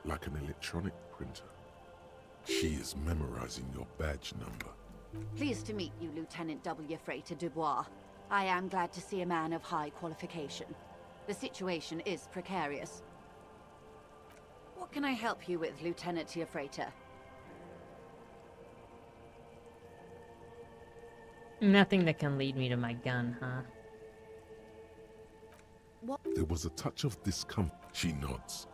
like an electronic printer. She is memorizing your badge number. Pleased to meet you, Lieutenant W. Freighter Dubois. I am glad to see a man of high qualification. The situation is precarious. What can I help you with, Lieutenant Tiafreta? Nothing that can lead me to my gun, huh? What? There was a touch of discomfort. She nods.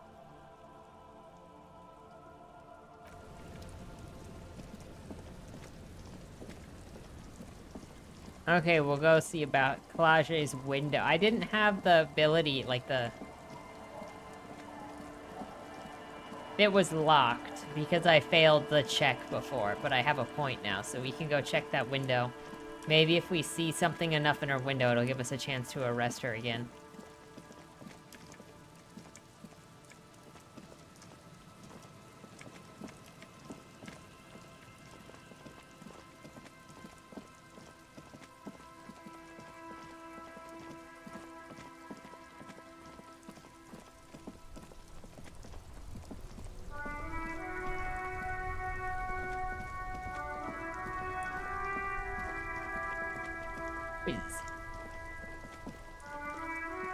Okay, we'll go see about Kalaje's window. I didn't have the ability, like It was locked because I failed the check before, but I have a point now, so we can go check that window. Maybe if we see something enough in her window, it'll give us a chance to arrest her again.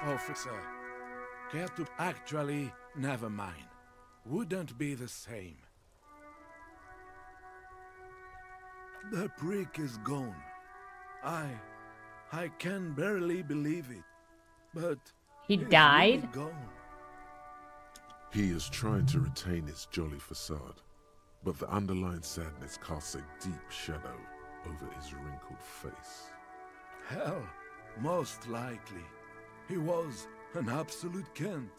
Officer, care to actually, never mind. Wouldn't be the same. The prick is gone. I can barely believe it. But he he's died? Really gone. He is trying to retain his jolly facade, but the underlying sadness casts a deep shadow over his wrinkled face. Hell, most likely. He was an absolute Kent.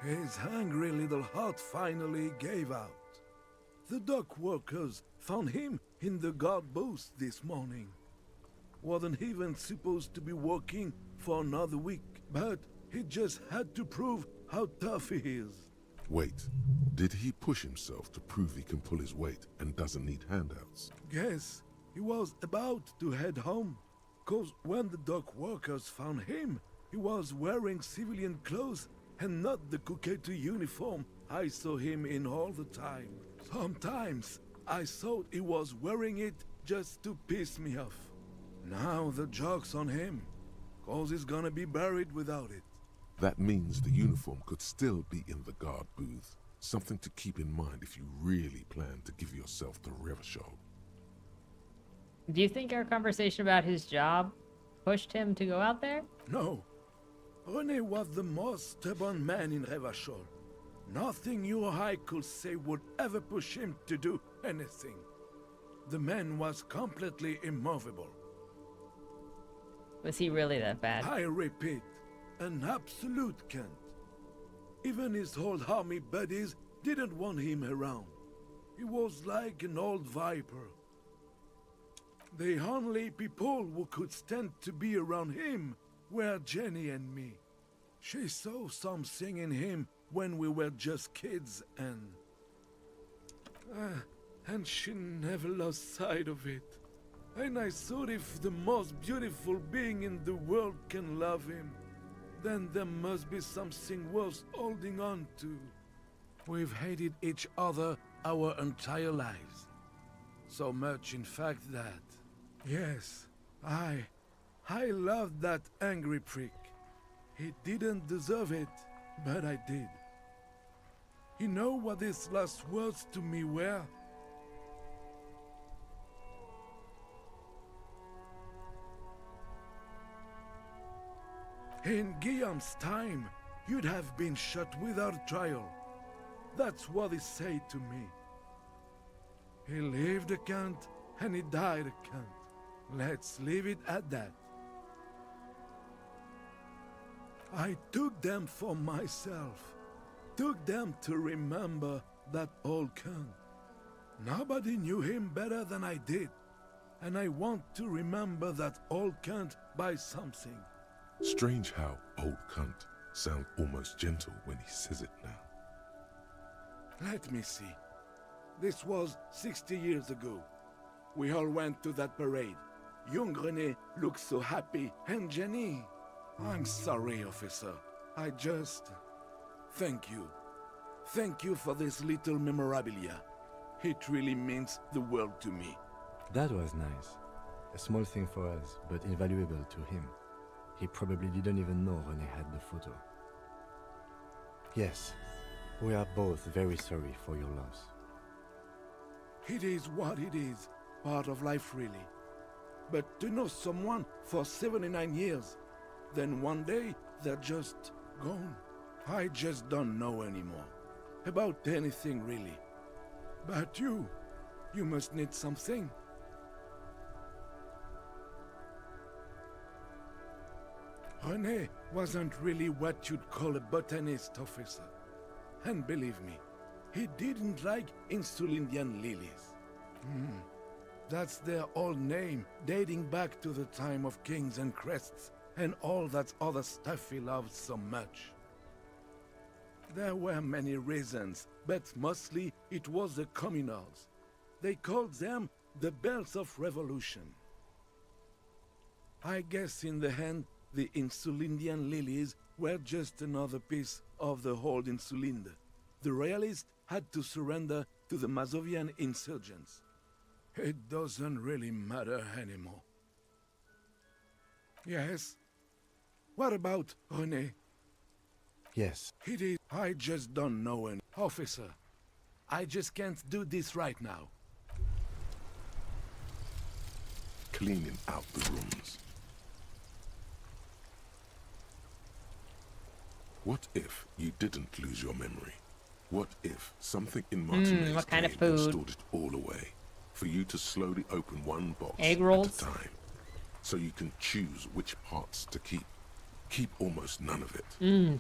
His hungry little heart finally gave out. The dock workers found him in the guard booth this morning. Wasn't even supposed to be working for another week, but he just had to prove how tough he is. Wait, did he push himself to prove he can pull his weight and doesn't need handouts? Guess he was about to head home. 'Cause when the dock workers found him, he was wearing civilian clothes and not the Kuketu uniform I saw him in all the time. Sometimes I thought he was wearing it just to piss me off. Now the joke's on him, 'cause he's gonna be buried without it. That means the uniform could still be in the guard booth. Something to keep in mind if you really plan to give yourself to Revachol. Do you think our conversation about his job pushed him to go out there? No. René was the most stubborn man in Revachol. Nothing you or I could say would ever push him to do anything. The man was completely immovable. Was he really that bad? I repeat, an absolute Kent. Even his old army buddies didn't want him around. He was like an old viper. The only people who could stand to be around him were Jenny and me. She saw something in him when we were just kids and she never lost sight of it. And I thought if the most beautiful being in the world can love him, then there must be something worth holding on to. We've hated each other our entire lives. So much, in fact, that... Yes, I loved that angry prick. He didn't deserve it, but I did. You know what his last words to me were? In Guillaume's time, you'd have been shot without trial. That's what he said to me. He lived a Kent, and he died a Kent. Let's leave it at that. I took them for myself. Took them to remember that old Kent. Nobody knew him better than I did. And I want to remember that old Kent by something. Strange how old cunt sounds almost gentle when he says it now. Let me see. This was 60 years ago. We all went to that parade. Young René looked so happy, and Jenny... I'm sorry, officer. I just... Thank you. Thank you for this little memorabilia. It really means the world to me. That was nice. A small thing for us, but invaluable to him. He probably didn't even know René had the photo. Yes, we are both very sorry for your loss. It is what it is. Part of life, really. But to know someone for 79 years, then one day they're just gone. I just don't know anymore. About anything, really. But you must need something. René wasn't really what you'd call a botanist, officer. And believe me, he didn't like Insulindian lilies. That's their old name, dating back to the time of kings and crests, and all that other stuff he loved so much. There were many reasons, but mostly it was the communals. They called them the Bells of Revolution. I guess in the end, the Insulindian lilies were just another piece of the whole Insulinde. The Royalists had to surrender to the Mazovian insurgents. It doesn't really matter anymore. Yes? What about René? Yes. It is. I just don't know an officer. I just can't do this right now. Cleaning out the rooms. What if you didn't lose your memory? What if something in Martinez's what kind of game food? stored it all away, for you to slowly open one box Egg at rolls? a time, so you can choose which parts to keep. Keep almost none of it.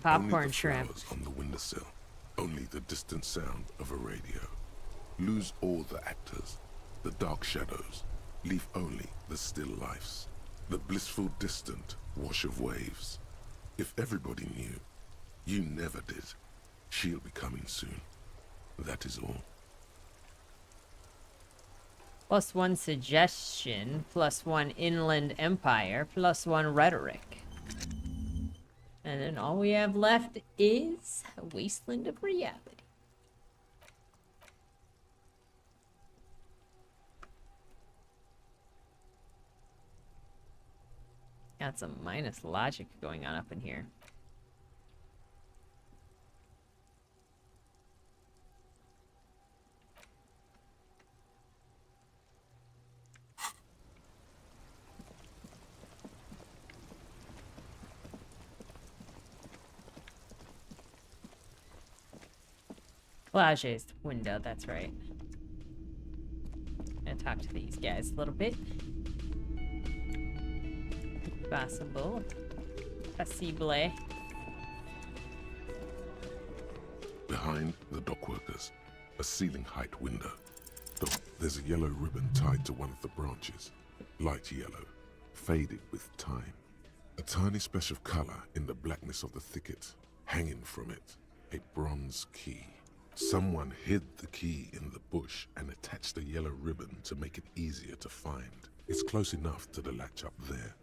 Popcorn Only the shrimp. flowers on the windowsill. Only the distant sound of a radio. Lose all the actors, the dark shadows. Leave only the still lifes, the blissful distant wash of waves. If everybody knew, you never did. She'll be coming soon. That is all. +1 suggestion, +1 inland empire, +1 rhetoric. And then all we have left is a wasteland of reality. Got some minus logic going on up in here. Flage's window, that's right. And talk to these guys a little bit. Possible. Possible. Behind the dockworkers, a ceiling height window. There's a yellow ribbon tied to one of the branches. Light yellow, faded with time. A tiny splash of color in the blackness of the thicket. Hanging from it, a bronze key. Someone hid the key in the bush and attached a yellow ribbon to make it easier to find. It's close enough to the latch up there.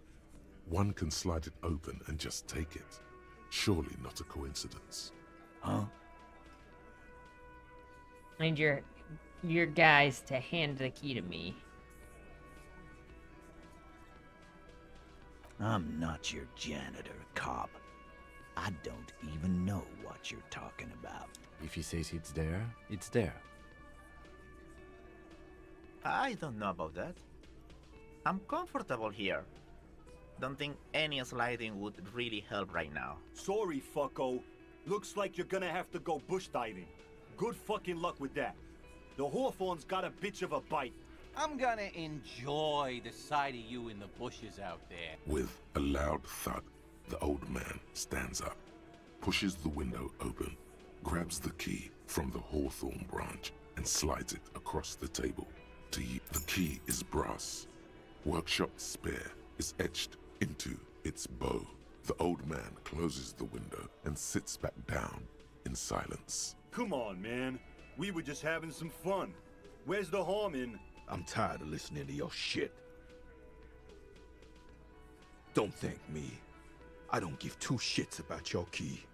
One can slide it open and just take it. Surely not a coincidence. Huh? I need your guys to hand the key to me. I'm not your janitor, cop. I don't even know what you're talking about. If he says it's there, it's there. I don't know about that. I'm comfortable here. Don't think any sliding would really help right now. Sorry, fucko. Looks like you're gonna have to go bush diving. Good fucking luck with that. The Hawthorne's got a bitch of a bite. I'm gonna enjoy the sight of you in the bushes out there. With a loud thud, the old man stands up, pushes the window open, grabs the key from the hawthorn branch and slides it across the table to you. The key is brass. Workshop spare is etched into its bow. The old man closes the window and sits back down in silence. Come on, man. We were just having some fun. Where's the harm in... I'm tired of listening to your shit. Don't thank me. I don't give two shits about your key.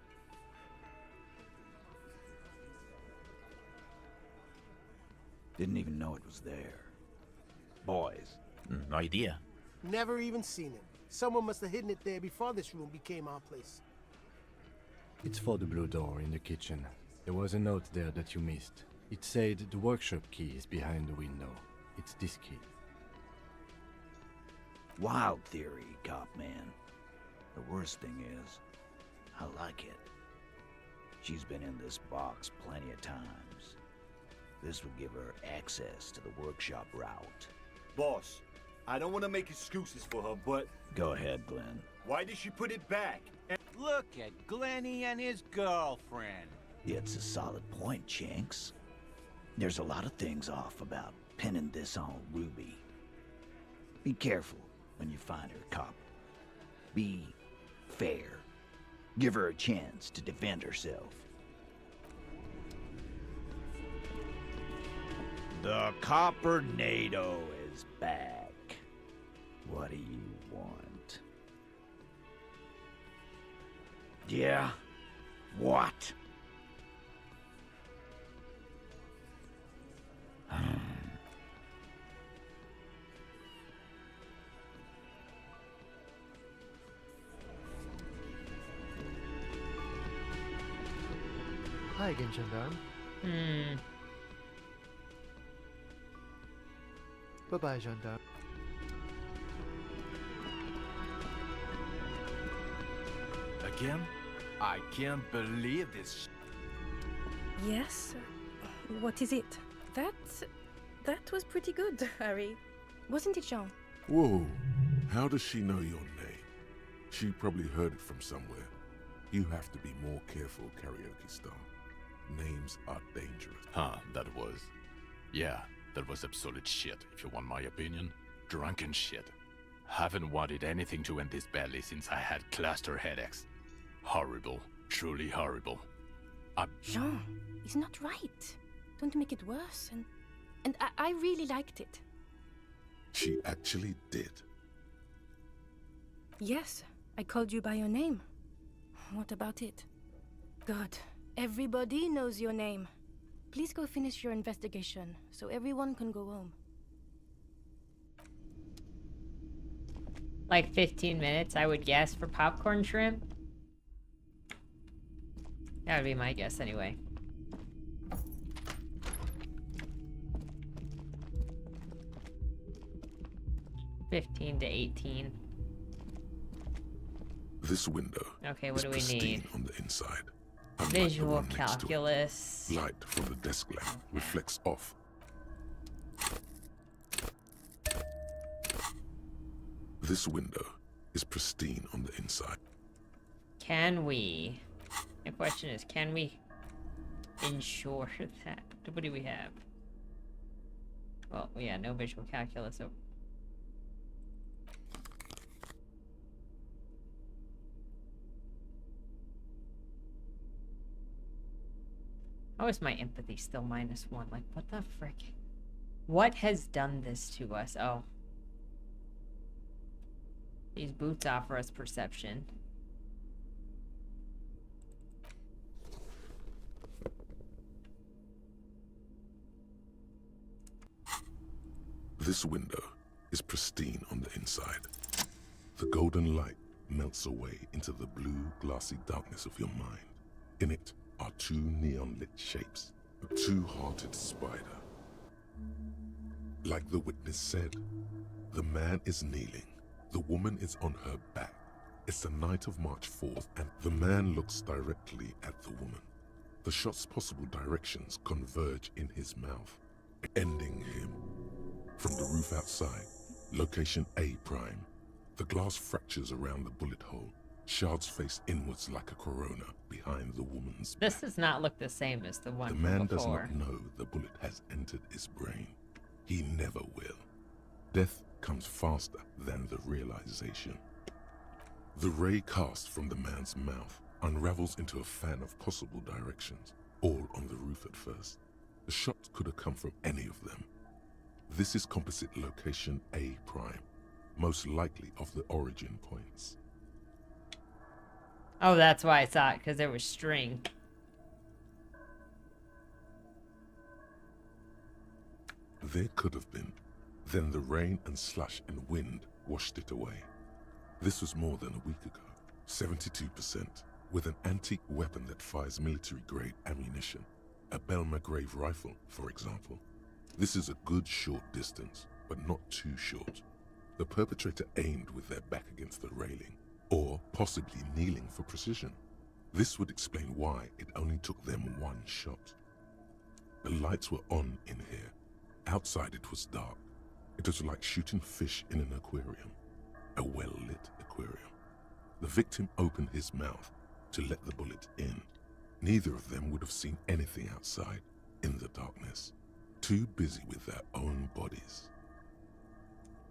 Didn't even know it was there. Boys. No idea. Never even seen him. Someone must have hidden it there before this room became our place. It's for the blue door in the kitchen. There was a note there that you missed. It said the workshop key is behind the window. It's this key. Wild theory, cop man. The worst thing is, I like it. She's been in this box plenty of times. This would give her access to the workshop route. Boss, I don't want to make excuses for her, but... Go ahead, Glenn. Why did she put it back? And Look at Glenny and his girlfriend. It's a solid point, Chinks. There's a lot of things off about pinning this on Ruby. Be careful when you find her, cop. Be fair. Give her a chance to defend herself. The Coppernado is back. What do you want? Yeah? What? Hi again, gendarme. Bye-bye, gendarme. Again? I can't believe this. Yes? What is it? That was pretty good, Harry. Wasn't it, Jean? Whoa, how does she know your name? She probably heard it from somewhere. You have to be more careful, karaoke star. Names are dangerous. Huh, that was... Yeah, that was absolute shit, if you want my opinion. Drunken shit. Haven't wanted anything to end this badly since I had cluster headaches. Horrible. Truly horrible. Jean, it's not right. Don't make it worse, and I really liked it. She actually did. Yes, I called you by your name. What about it? Good. Everybody knows your name. Please go finish your investigation, so everyone can go home. Like 15 minutes, I would guess, for popcorn shrimp. That would be my guess anyway. $15 to $18. This window Okay, what is do we pristine need? on the inside. Unlike the Visual one next to it. calculus. Light from the desk lamp reflects off. This window is pristine on the inside. Can we? The question is, can we ensure that? What do we have? Well, yeah, no visual calculus. So how is my empathy still -1? Like, what the frick? What has done this to us? Oh. These boots offer us perception. This window is pristine on the inside. The golden light melts away into the blue, glassy darkness of your mind. In it are two neon-lit shapes, a two-hearted spider. Like the witness said, the man is kneeling, the woman is on her back. It's the night of March 4th, and the man looks directly at the woman. The shot's possible directions converge in his mouth, ending him. From the roof outside, location A prime. The glass fractures around the bullet hole. Shards face inwards like a corona behind the woman's back. This does not look the same as the one The from man does before. not know the bullet has entered his brain. He never will. Death comes faster than the realization. The ray cast from the man's mouth unravels into a fan of possible directions, all on the roof at first. The shot could have come from any of them. This is composite location A prime, most likely of the origin points. Oh, that's why I thought, because there was string. There could have been. Then the rain and slush and wind washed it away. This was more than a week ago. 72%, with an antique weapon that fires military-grade ammunition. A Belmagrave rifle, for example. This is a good short distance, but not too short. The perpetrator aimed with their back against the railing, or possibly kneeling for precision. This would explain why it only took them one shot. The lights were on in here. Outside it was dark. It was like shooting fish in an aquarium. A well-lit aquarium. The victim opened his mouth to let the bullet in. Neither of them would have seen anything outside, in the darkness. Too busy with their own bodies.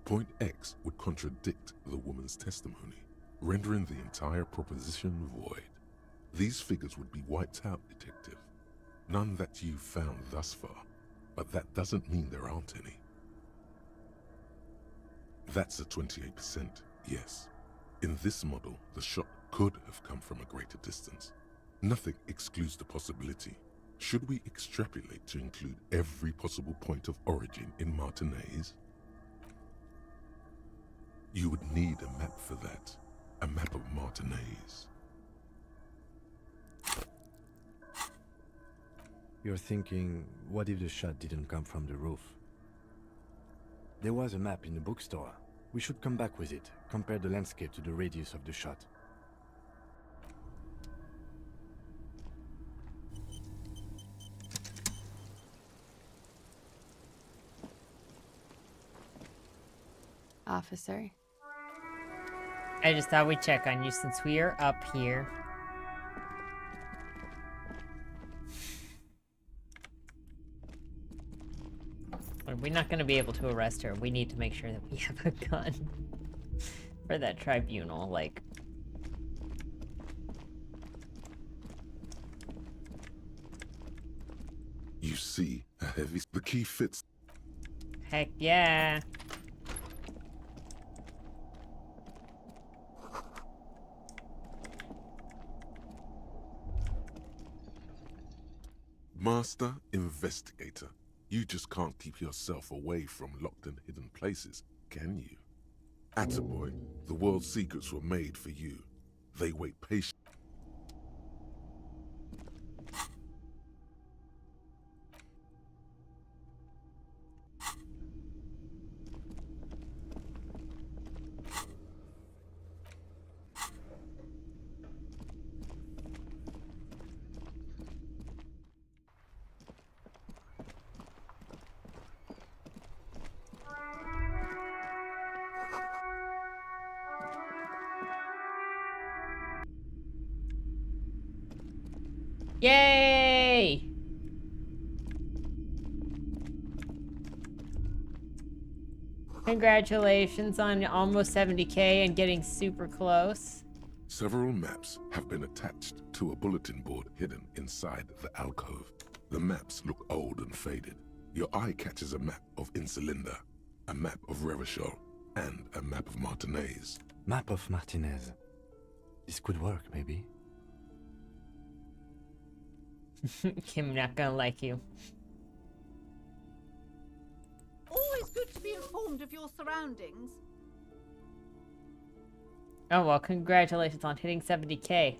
Point X would contradict the woman's testimony, rendering the entire proposition void. These figures would be wiped out, Detective. None that you've found thus far, but that doesn't mean there aren't any. That's a 28%, yes. In this model, the shot could have come from a greater distance. Nothing excludes the possibility. Should we extrapolate to include every possible point of origin in Martinez? You would need a map for that. A map of Martinez. You're thinking, what if the shot didn't come from the roof? There was a map in the bookstore. We should come back with it, compare the landscape to the radius of the shot. Officer. I just thought we'd check on you since we are up here. We're not going to be able to arrest her. We need to make sure that we have a gun for that tribunal, like... You see, a heavy... The key fits. Heck yeah. Master Investigator. You just can't keep yourself away from locked and hidden places, can you? Attaboy, the world's secrets were made for you. They wait patiently. Yay! Congratulations on almost 70k and getting super close. Several maps have been attached to a bulletin board hidden inside the alcove. The maps look old and faded. Your eye catches a map of Insulinda, a map of Revachol, and a map of Martinez. Map of Martinez. This could work, maybe. Kim not gonna like you. Always good to be informed of your surroundings. Oh well, congratulations on hitting 70k.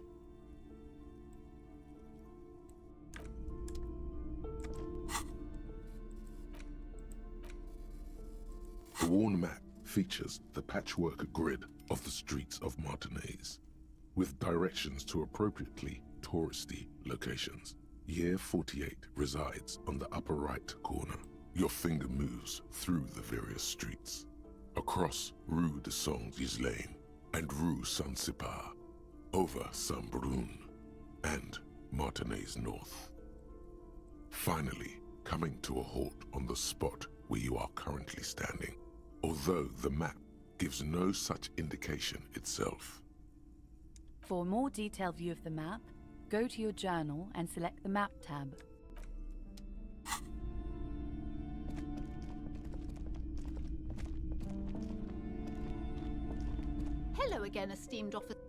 The worn map features the patchwork grid of the streets of Martinez, with directions to appropriately touristy locations. Year 48 resides on the upper right corner. Your finger moves through the various streets, across Rue de Saint-Ghislain and Rue Saint-Sipar, over Saint-Brun and Martinez North. Finally, coming to a halt on the spot where you are currently standing, although the map gives no such indication itself. For a more detailed view of the map, go to your journal and select the Map tab. Hello again, esteemed officer.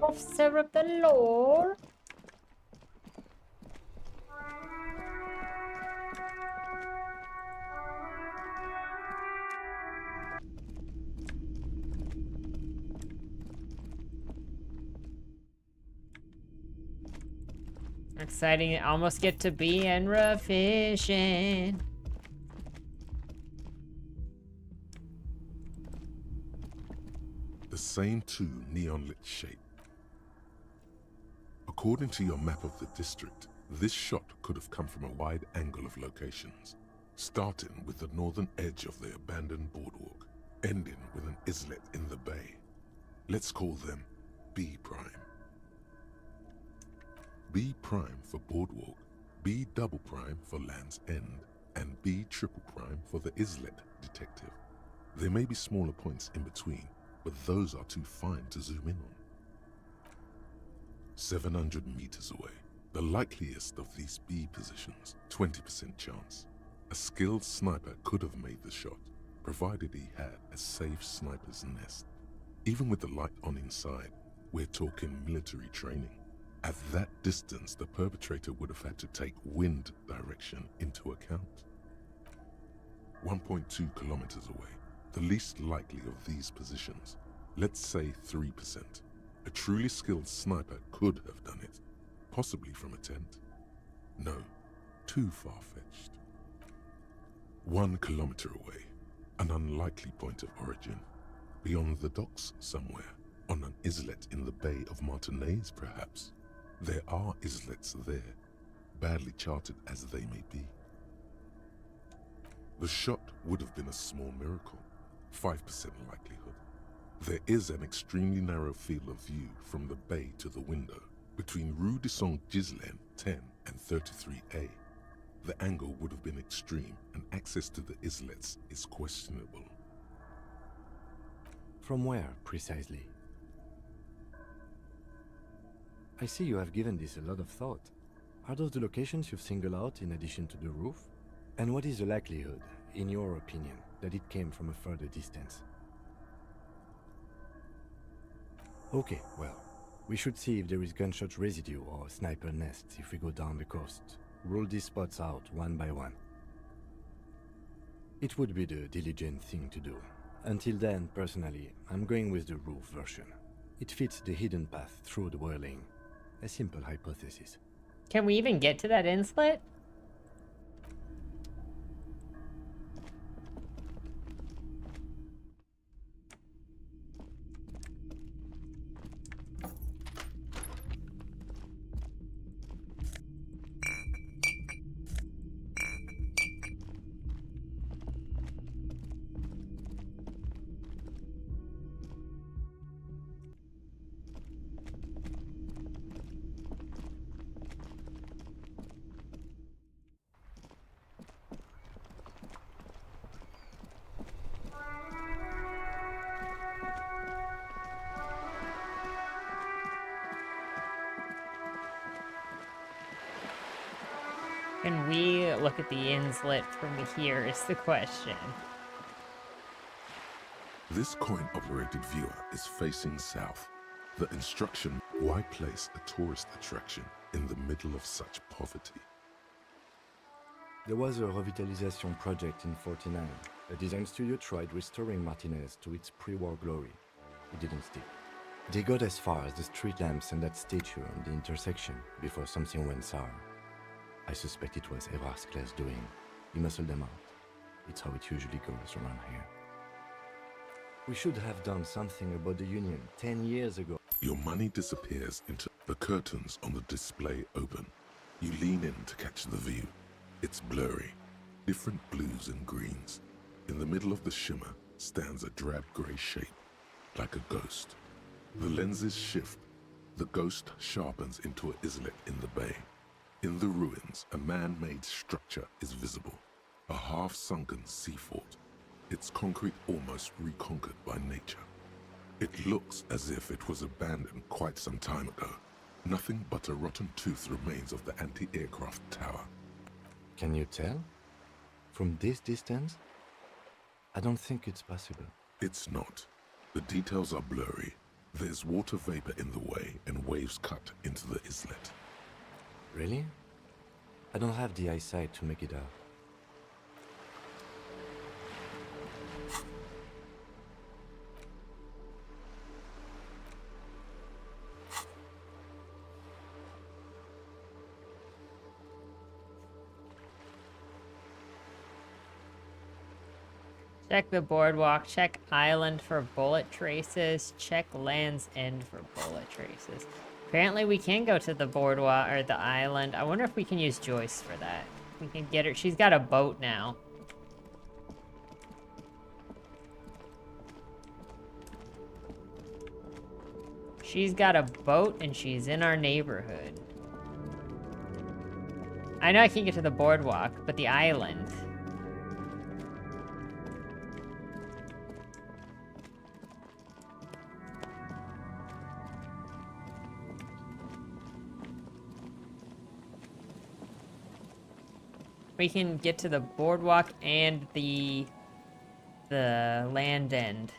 Officer of the law. Exciting. Almost get to be Enra fishing. The same two neon-lit shape. According to your map of the district, this shot could have come from a wide angle of locations, starting with the northern edge of the abandoned boardwalk, ending with an islet in the bay. Let's call them B prime. B prime for boardwalk, B double prime for Land's End, and B triple prime for the islet detective. There may be smaller points in between, but those are too fine to zoom in on. 700 meters away, the likeliest of these B positions, 20% chance. A skilled sniper could have made the shot, provided he had a safe sniper's nest. Even with the light on inside, we're talking military training. At that distance, the perpetrator would have had to take wind direction into account. 1.2 kilometers away, the least likely of these positions, let's say 3%. A truly skilled sniper could have done it, possibly from a tent. No, too far-fetched. 1 kilometer away, an unlikely point of origin. Beyond the docks somewhere, on an islet in the Bay of Martinez perhaps. There are islets there, badly charted as they may be. The shot would have been a small miracle, 5% likelihood. There is an extremely narrow field of view from the bay to the window, between Rue de Saint-Ghislain 10 and 33A. The angle would have been extreme, and access to the islets is questionable. From where, precisely? I see you have given this a lot of thought. Are those the locations you've singled out in addition to the roof? And what is the likelihood, in your opinion, that it came from a further distance? Okay, well, we should see if there is gunshot residue or sniper nests if we go down the coast. Rule these spots out one by one. It would be the diligent thing to do. Until then, personally, I'm going with the roof version. It fits the hidden path through the whirling. A simple hypothesis. Can we even get to that inlet? Can we look at the inlet from here is the question. This coin-operated viewer is facing south. The instruction, why place a tourist attraction in the middle of such poverty? There was a revitalization project in 49. A design studio tried restoring Martinez to its pre-war glory. It didn't stick. They got as far as the street lamps and that statue on the intersection before something went sour. I suspect it was Evrard's class doing. He muscled them out. It's how it usually goes around here. We should have done something about the Union 10 years ago. Your money disappears into the curtains on the display open. You lean in to catch the view. It's blurry, different blues and greens. In the middle of the shimmer stands a drab grey shape, like a ghost. The lenses shift. The ghost sharpens into an islet in the bay. In the ruins, a man-made structure is visible, a half-sunken sea fort, its concrete almost reconquered by nature. It looks as if it was abandoned quite some time ago. Nothing but a rotten tooth remains of the anti-aircraft tower. Can you tell? From this distance? I don't think it's possible. It's not. The details are blurry. There's water vapor in the way and waves cut into the islet. Really? I don't have the eyesight to make it out. Check the boardwalk. Check island for bullet traces. Check Land's End for bullet traces. Apparently we can go to the boardwalk or the island. I wonder if we can use Joyce for that. We can get her. She's got a boat now. She's got a boat and she's in our neighborhood. I know I can't get to the boardwalk, but the island. We can get to the boardwalk and the land end.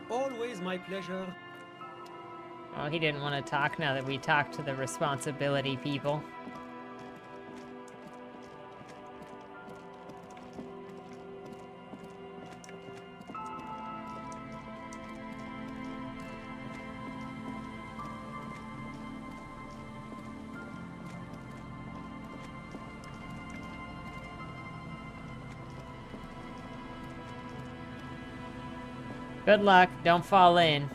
Always my pleasure. Oh, he didn't want to talk now that we talked to the responsibility people. Good luck. Don't fall in.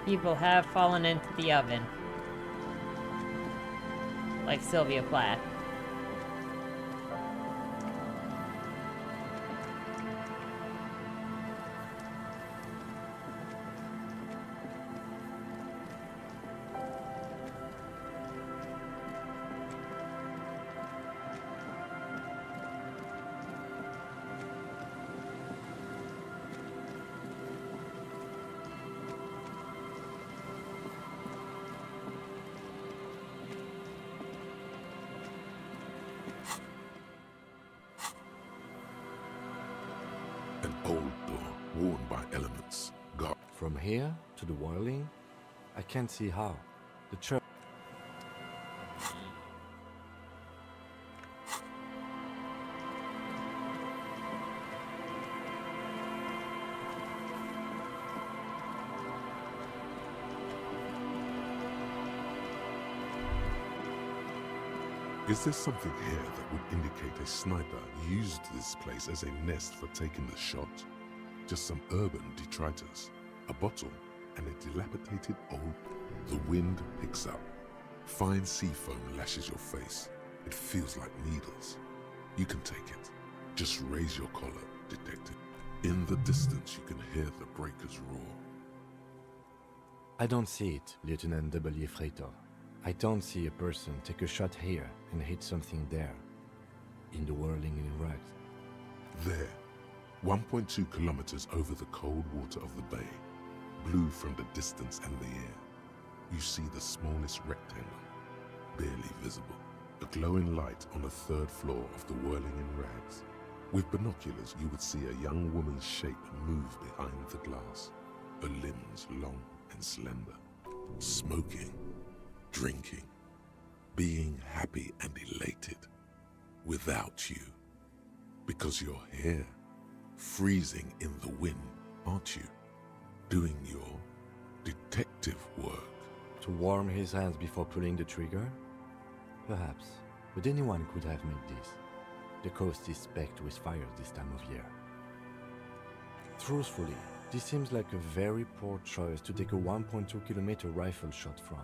People have fallen into the oven. Like Sylvia Plath. An old door, worn by elements. God. From here to the whirling, I can't see how. The church. Is there something here that would indicate a sniper used this place as a nest for taking the shot? Just some urban detritus, a bottle, and a dilapidated old... The wind picks up. Fine sea foam lashes your face. It feels like needles. You can take it. Just raise your collar, detective. In the distance, you can hear the breakers roar. I don't see it, Lieutenant W. Freighter. I don't see a person take a shot here and hit something there, in the whirling in rags. There, 1.2 kilometers over the cold water of the bay, blue from the distance and the air, you see the smallest rectangle, barely visible, a glowing light on the third floor of the whirling in rags. With binoculars, you would see a young woman's shape move behind the glass, her limbs long and slender, smoking, drinking, being happy and elated, without you. Because you're here, freezing in the wind, aren't you? Doing your detective work. To warm his hands before pulling the trigger? Perhaps, but anyone could have made this. The coast is specked with fire this time of year. Truthfully, This seems like a very poor choice to take a 1.2 kilometer rifle shot from.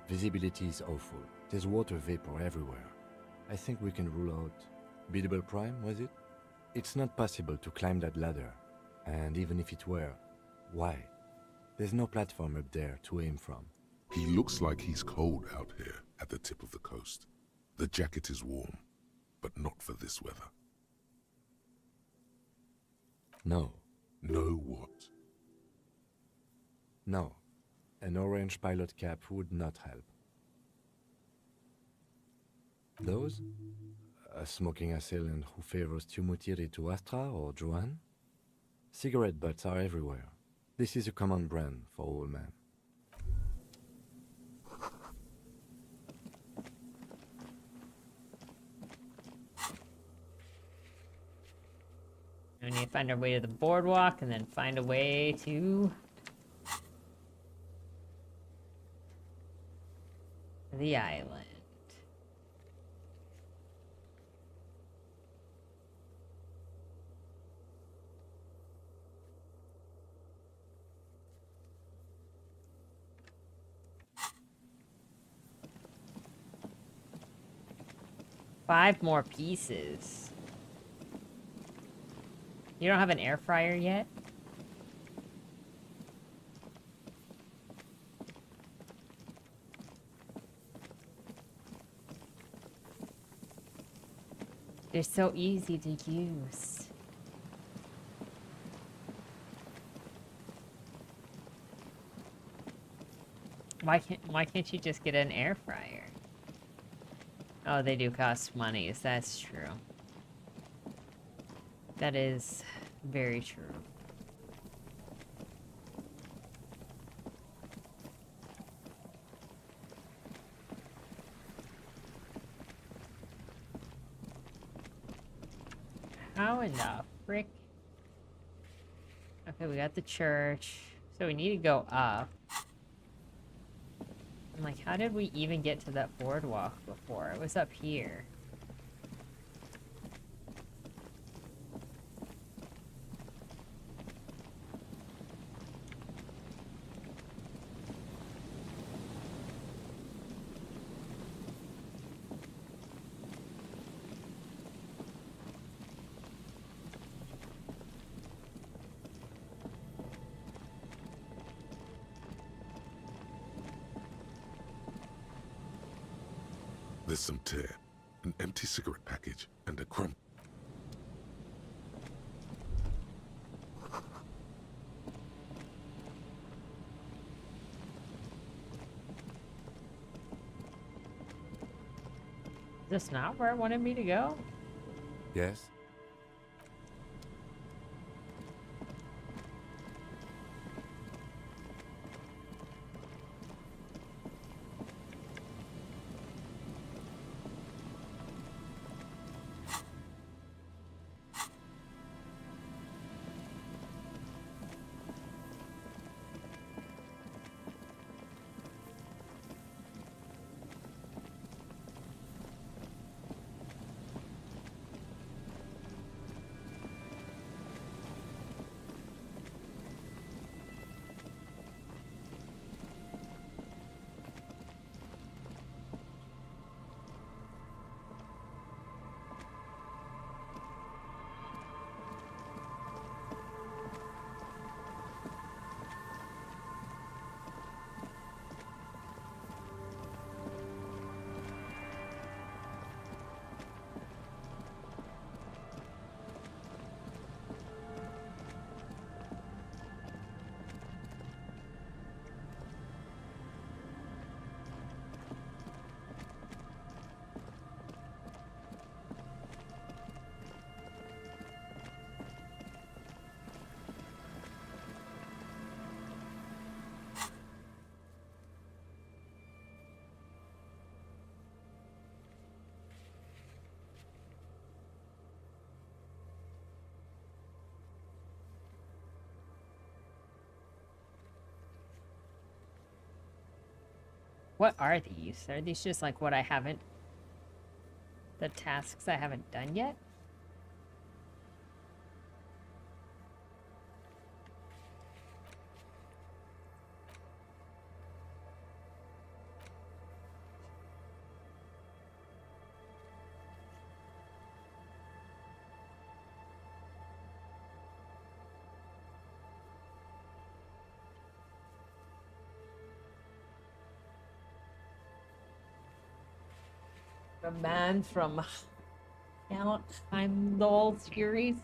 Visibility is awful. There's water vapor everywhere. I think we can rule out Biddable Prime, was it? It's not possible to climb that ladder. And even if it were, why? There's no platform up there to aim from. He looks like he's cold out here at the tip of the coast. The jacket is warm, but not for this weather. No. No what? No. An orange pilot cap would not help. Those? A smoking assailant who favors Tumutiri to Astra or Joan? Cigarette butts are everywhere. This is a common brand for all men. We need to find our way to the boardwalk and then find a way to the island. Five more pieces. You don't have an air fryer yet? They're so easy to use. Why can't you just get an air fryer? Oh, they do cost monies. That's true. That is very true. How in the frick? Okay, we got the church. So we need to go up. I'm like, how did we even get to that boardwalk before? It was up here. There's some tear, an empty cigarette package, and a crumb. Is this not where it wanted me to go? Yes? What are these? Are these just like what I haven't... the tasks I haven't done yet? The man from Count Heimdall series.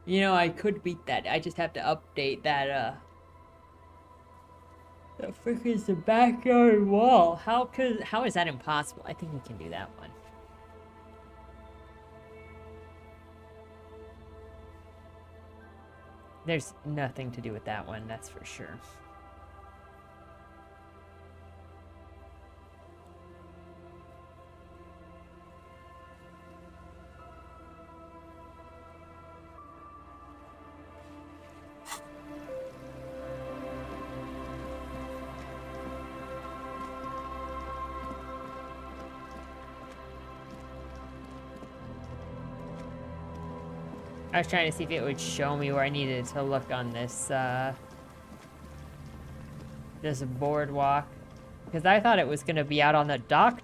You know, I could beat that. I just have to update that, the frick is the backyard wall? How is that impossible? I think we can do that one. There's nothing to do with that one, that's for sure. I was trying to see if it would show me where I needed to look on this, this boardwalk. Because I thought it was going to be out on the dock.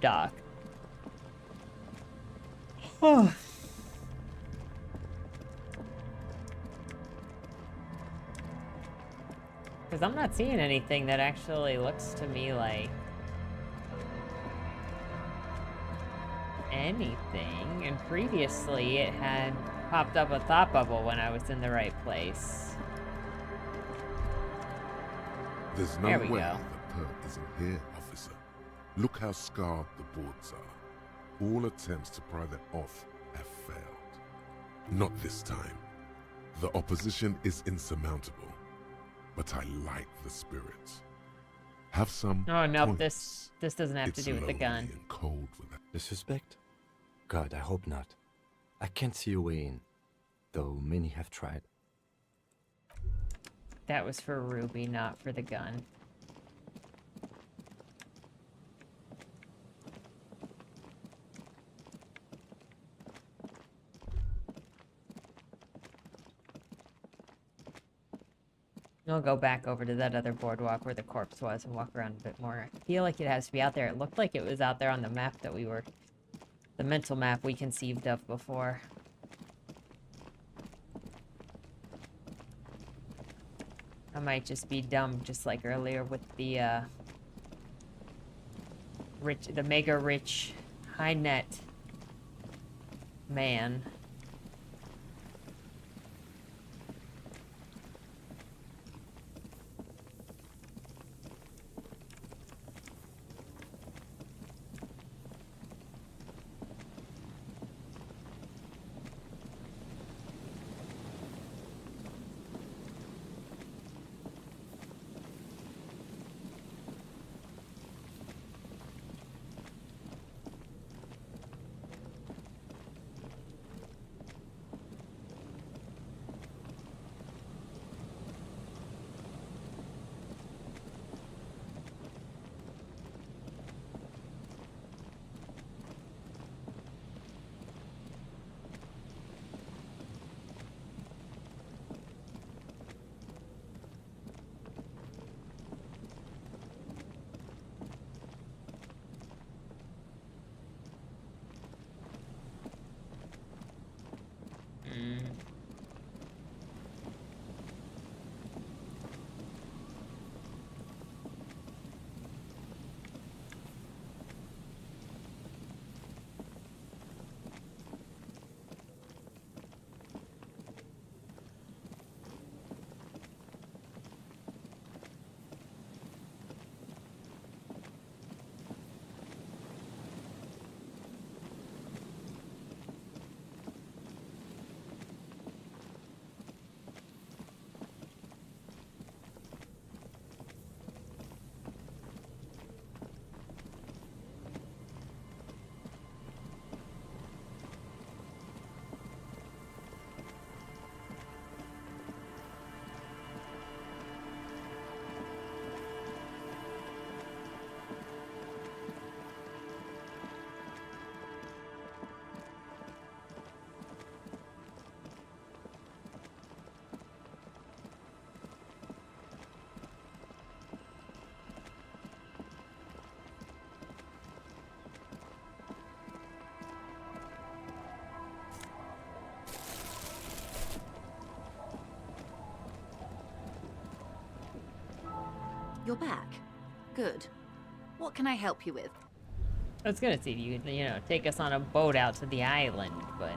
Oh. Because I'm not seeing anything that actually looks to me like anything. And previously it had popped up a thought bubble when I was in the right place. There's no There we way go. the perk isn't here, officer. Look how scarred the boards are. All attempts to pry them off have failed. Not this time. The opposition is insurmountable, but I like the spirit. Have some Oh no, points. this doesn't have to It's do with the lonely gun. and cold without. The suspect? God, I hope not. I can't see a way in, though many have tried. That was for Ruby, not for the gun. I'll go back over to that other boardwalk where the corpse was and walk around a bit more. I feel like it has to be out there. It looked like it was out there on the map that we were... the mental map we conceived of before. I might just be dumb, just like earlier with the, the mega rich, high net man. You're back. Good. What can I help you with? I was gonna see if you could, take us on a boat out to the island, but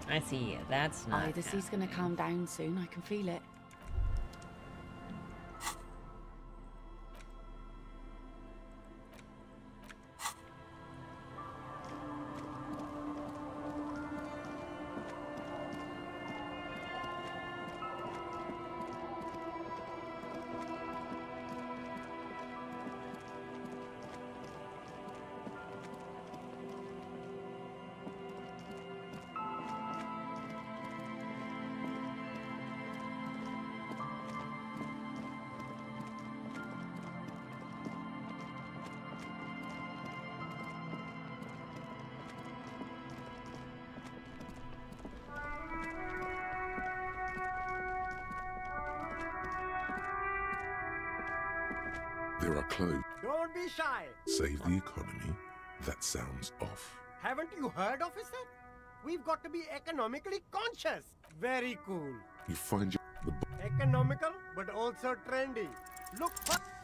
I see that's not. Oh, the sea's gonna calm down soon. I can feel it. There are clothes. Don't be shy. Save the economy. That sounds off. Haven't you heard, officer? We've got to be economically conscious. Very cool. You find Economical, but also trendy. Look.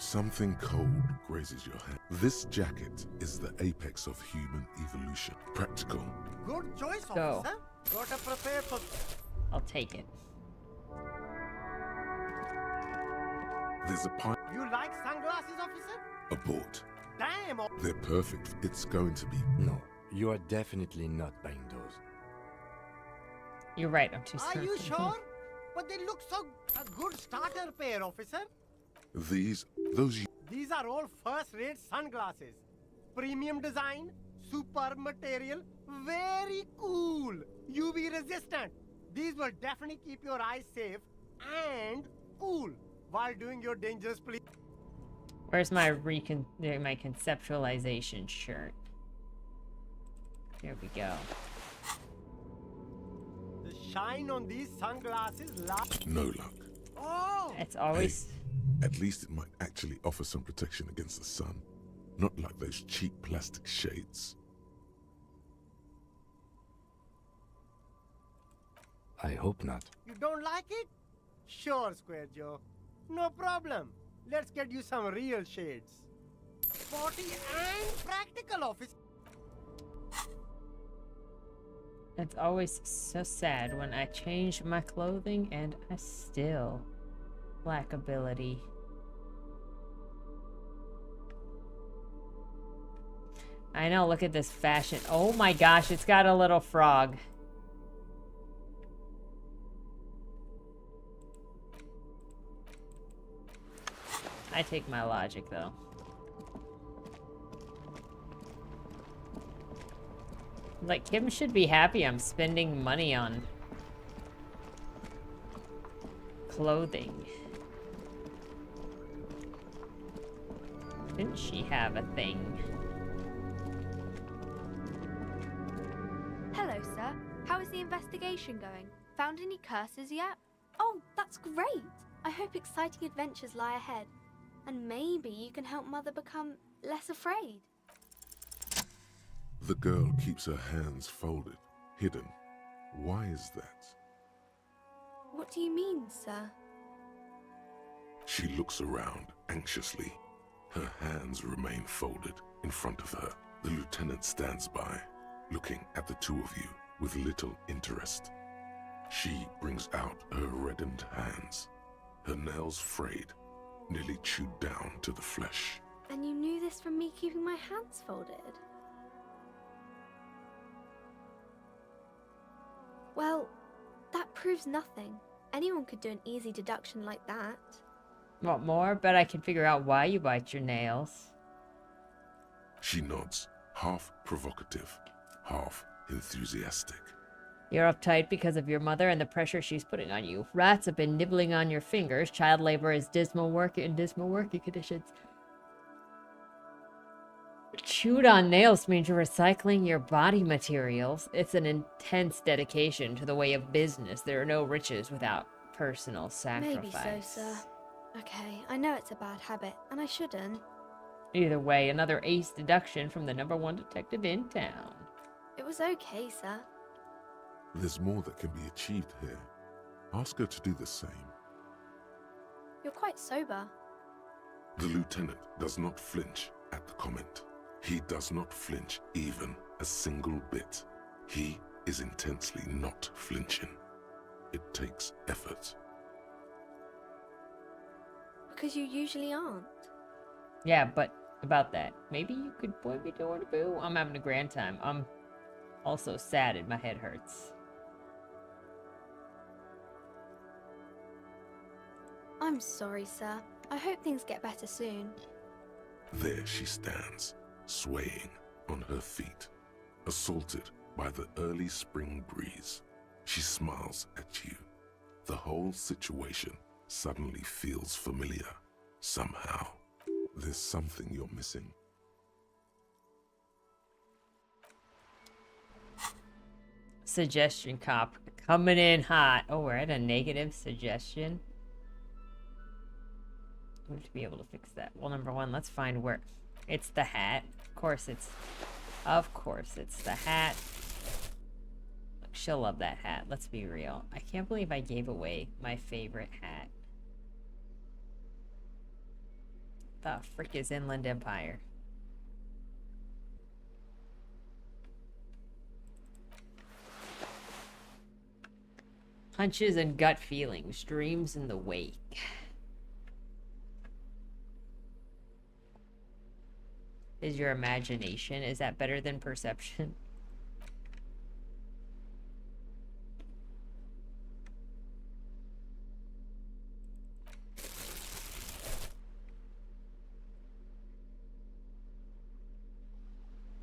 something cold grazes your hand. This jacket is the apex of human evolution. Practical. Good choice, Go. officer. Gotta prepare for. I'll take it. There's a pint. You like sunglasses, officer? Abort. Damn. They're perfect. It's going to be. No, you are definitely not buying those. You're right. I'm too Are certain. you sure? But they look so a good starter pair, officer. Those. These are all first-rate sunglasses. Premium design, superb material, very cool. UV resistant. These will definitely keep your eyes safe and cool while doing your dangerous play. Where's my my conceptualization shirt? There we go. The shine on these sunglasses lasts. No luck. Oh! It's always. Hey, at least it might actually offer some protection against the sun. Not like those cheap plastic shades. I hope not. You don't like it? Sure, Square Joe. No problem. Let's get you some real shades. Sporty and practical, officer. It's always so sad when I change my clothing and I still lack ability. I know, look at this fashion. Oh my gosh, it's got a little frog. I take my logic though. Like, Kim should be happy I'm spending money on clothing. Didn't she have a thing? Hello, sir. How is the investigation going? Found any curses yet? Oh, that's great! I hope exciting adventures lie ahead. And maybe you can help Mother become less afraid. The girl keeps her hands folded, hidden. Why is that? What do you mean, sir? She looks around anxiously. Her hands remain folded in front of her. The lieutenant stands by, looking at the two of you with little interest. She brings out her reddened hands, her nails frayed, nearly chewed down to the flesh. And you knew this from me keeping my hands folded? Well, that proves nothing. Anyone could do an easy deduction like that. Want more? Bet I can figure out why you bite your nails. She nods, half provocative, half enthusiastic. You're uptight because of your mother and the pressure she's putting on you. Rats have been nibbling on your fingers. Child labor is dismal work in dismal working conditions. Chewed on nails means you're recycling your body materials. It's an intense dedication to the way of business. There are no riches without personal sacrifice. Maybe so, sir. Okay, I know it's a bad habit, and I shouldn't. Either way, another ace deduction from the #1 detective in town. It was okay, sir. There's more that can be achieved here. Ask her to do the same. You're quite sober. The lieutenant does not flinch at the comment. He does not flinch even a single bit. He is intensely not flinching. It takes effort. Because you usually aren't. Yeah, but about that, maybe you could point me toward a boo? I'm having a grand time. I'm also sad and my head hurts. I'm sorry, sir. I hope things get better soon. There she stands, swaying on her feet, assaulted by the early spring breeze. She smiles at you. The whole situation suddenly feels familiar. Somehow, there's something you're missing. Suggestion cop coming in hot. Oh, we're at a negative suggestion. We have to be able to fix that. Well, number one, let's find where it's the hat. Of course it's the hat. Look, she'll love that hat. Let's be real. I can't believe I gave away my favorite hat. The frick is Inland Empire? Hunches and gut feelings. Dreams in the wake. Is your imagination? Is that better than perception?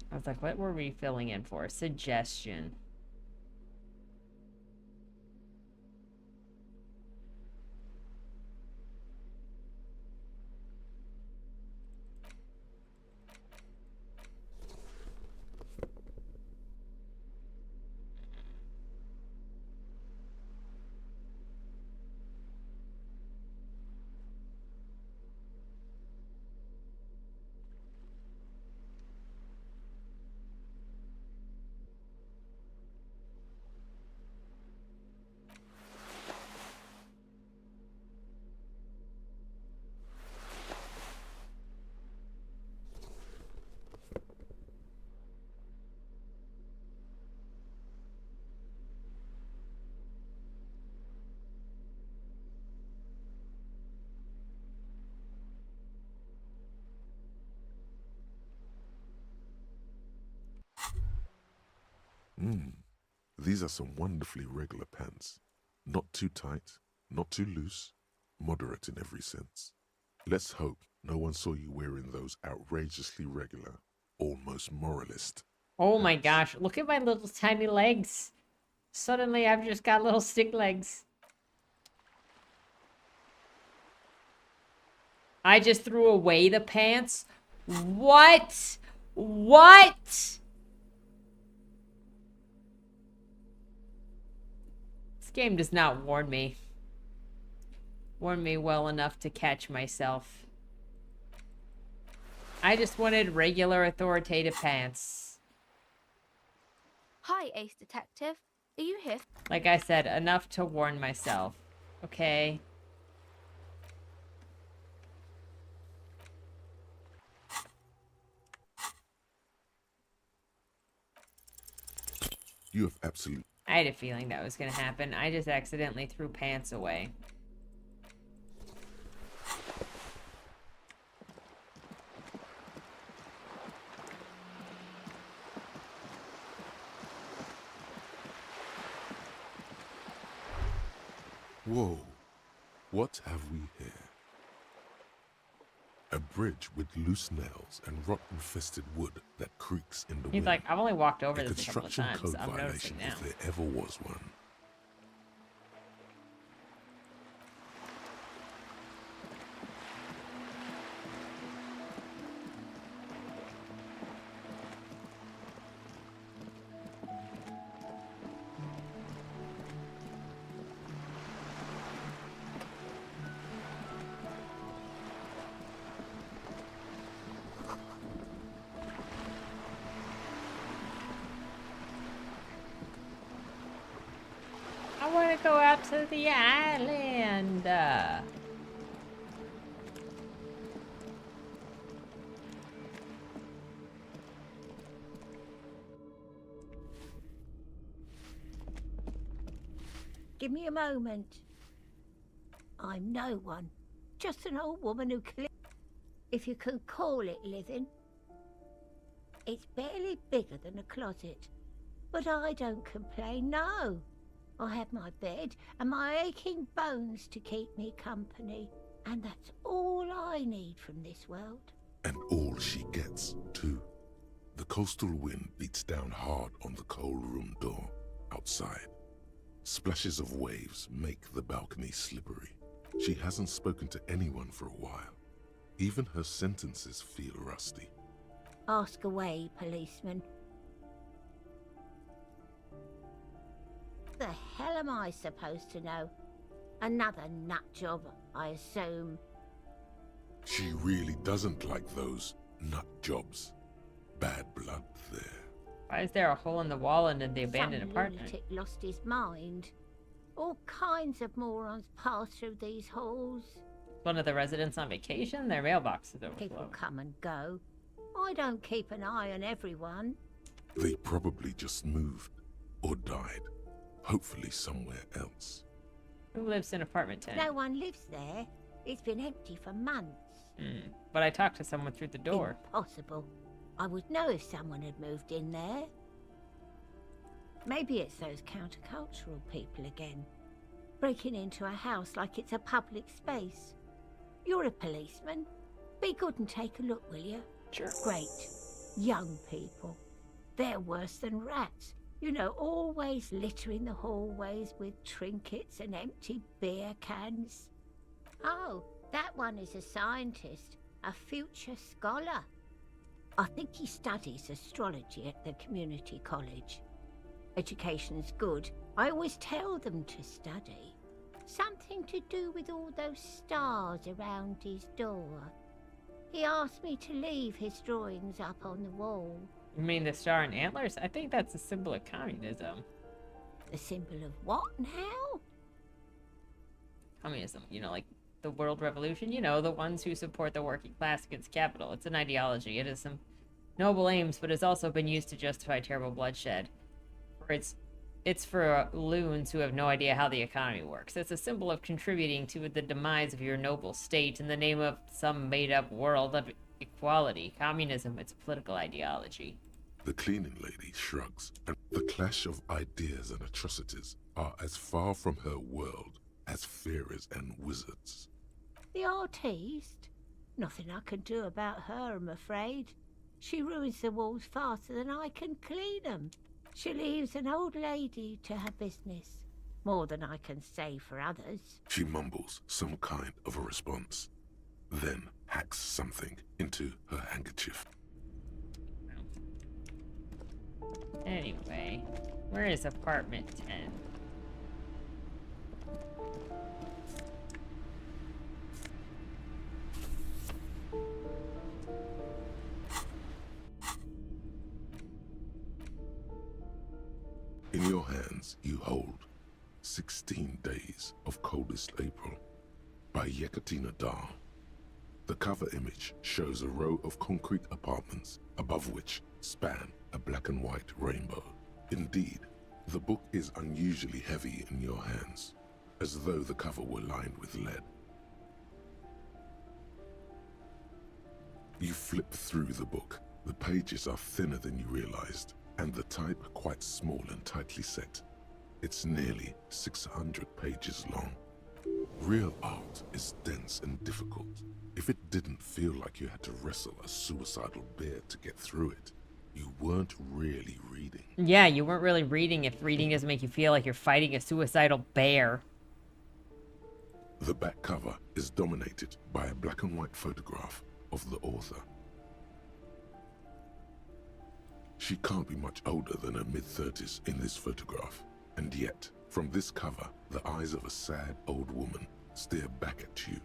I was like, what were we filling in for? Suggestion. These are some wonderfully regular pants. Not too tight, not too loose, moderate in every sense. Let's hope no one saw you wearing those outrageously regular, almost moralist. Oh my gosh, look at my little tiny legs. Suddenly I've just got little stick legs. I just threw away the pants? What? What? This game does not warn me. Warn me well enough to catch myself. I just wanted regular authoritative pants. Hi, Ace Detective. Are you here? Like I said, enough to warn myself. Okay. You have absolute... I had a feeling that was going to happen. I just accidentally threw pants away. Whoa. What have we here? A bridge with loose nails and rot-infested wood that creaks in the wind. He's like, I've only walked over a this a couple of construction times. code I'm violation noticing now. if there ever was one. I want to go out to the island. Give me a moment. I'm no one. Just an old woman who if you can call it living. It's barely bigger than a closet. But I don't complain, no. I have my bed and my aching bones to keep me company. And that's all I need from this world. And all she gets, too. The coastal wind beats down hard on the cold room door outside. Splashes of waves make the balcony slippery. She hasn't spoken to anyone for a while. Even her sentences feel rusty. Ask away, policeman. The hell am I supposed to know? Another nut job, I assume. She really doesn't like those nut jobs. Bad blood there. Why is there a hole in the wall in the abandoned apartment? Lunatic lost his mind. All kinds of morons pass through these halls. One of the residents on vacation? Their mailbox is overflowing. People come and go. I don't keep an eye on everyone. They probably just moved or died. Hopefully somewhere else. Who lives in apartment 10? No one lives there. It's been empty for months. But I talked to someone through the door. Impossible. I would know if someone had moved in there. Maybe it's those countercultural people again. Breaking into a house like it's a public space. You're a policeman. Be good and take a look, will you? Sure. Great. Young people. They're worse than rats. You know, always littering the hallways with trinkets and empty beer cans. Oh, that one is a scientist, a future scholar. I think he studies astrology at the community college. Education's good. I always tell them to study. Something to do with all those stars around his door. He asked me to leave his drawings up on the wall. You mean the star and antlers? I think that's a symbol of communism. The symbol of what now? Communism, you know, like the world revolution, you know, the ones who support the working class against capital. It's an ideology. It has some noble aims, but it's also been used to justify terrible bloodshed. It's for loons who have no idea how the economy works. It's a symbol of contributing to the demise of your noble state in the name of some made-up world of equality. Communism, it's a political ideology. The cleaning lady shrugs, and the clash of ideas and atrocities are as far from her world as fairies and wizards. The artiste? Nothing I can do about her, I'm afraid. She ruins the walls faster than I can clean them. She leaves an old lady to her business. More than I can say for others. She mumbles some kind of a response, then hacks something into her handkerchief. Anyway, where is apartment 10? In your hands, you hold 16 Days of Coldest April by Yekaterina Dahl. The cover image shows a row of concrete apartments above which span a black and white rainbow. Indeed, the book is unusually heavy in your hands, as though the cover were lined with lead. You flip through the book. The pages are thinner than you realized, and the type quite small and tightly set. It's nearly 600 pages long. Real art is dense and difficult. If it didn't feel like you had to wrestle a suicidal bear to get through it, you weren't really reading. Yeah, you weren't really reading if reading doesn't make you feel like you're fighting a suicidal bear. The back cover is dominated by a black and white photograph of the author. She can't be much older than her mid-30s in this photograph, and yet, from this cover, the eyes of a sad old woman stare back at you.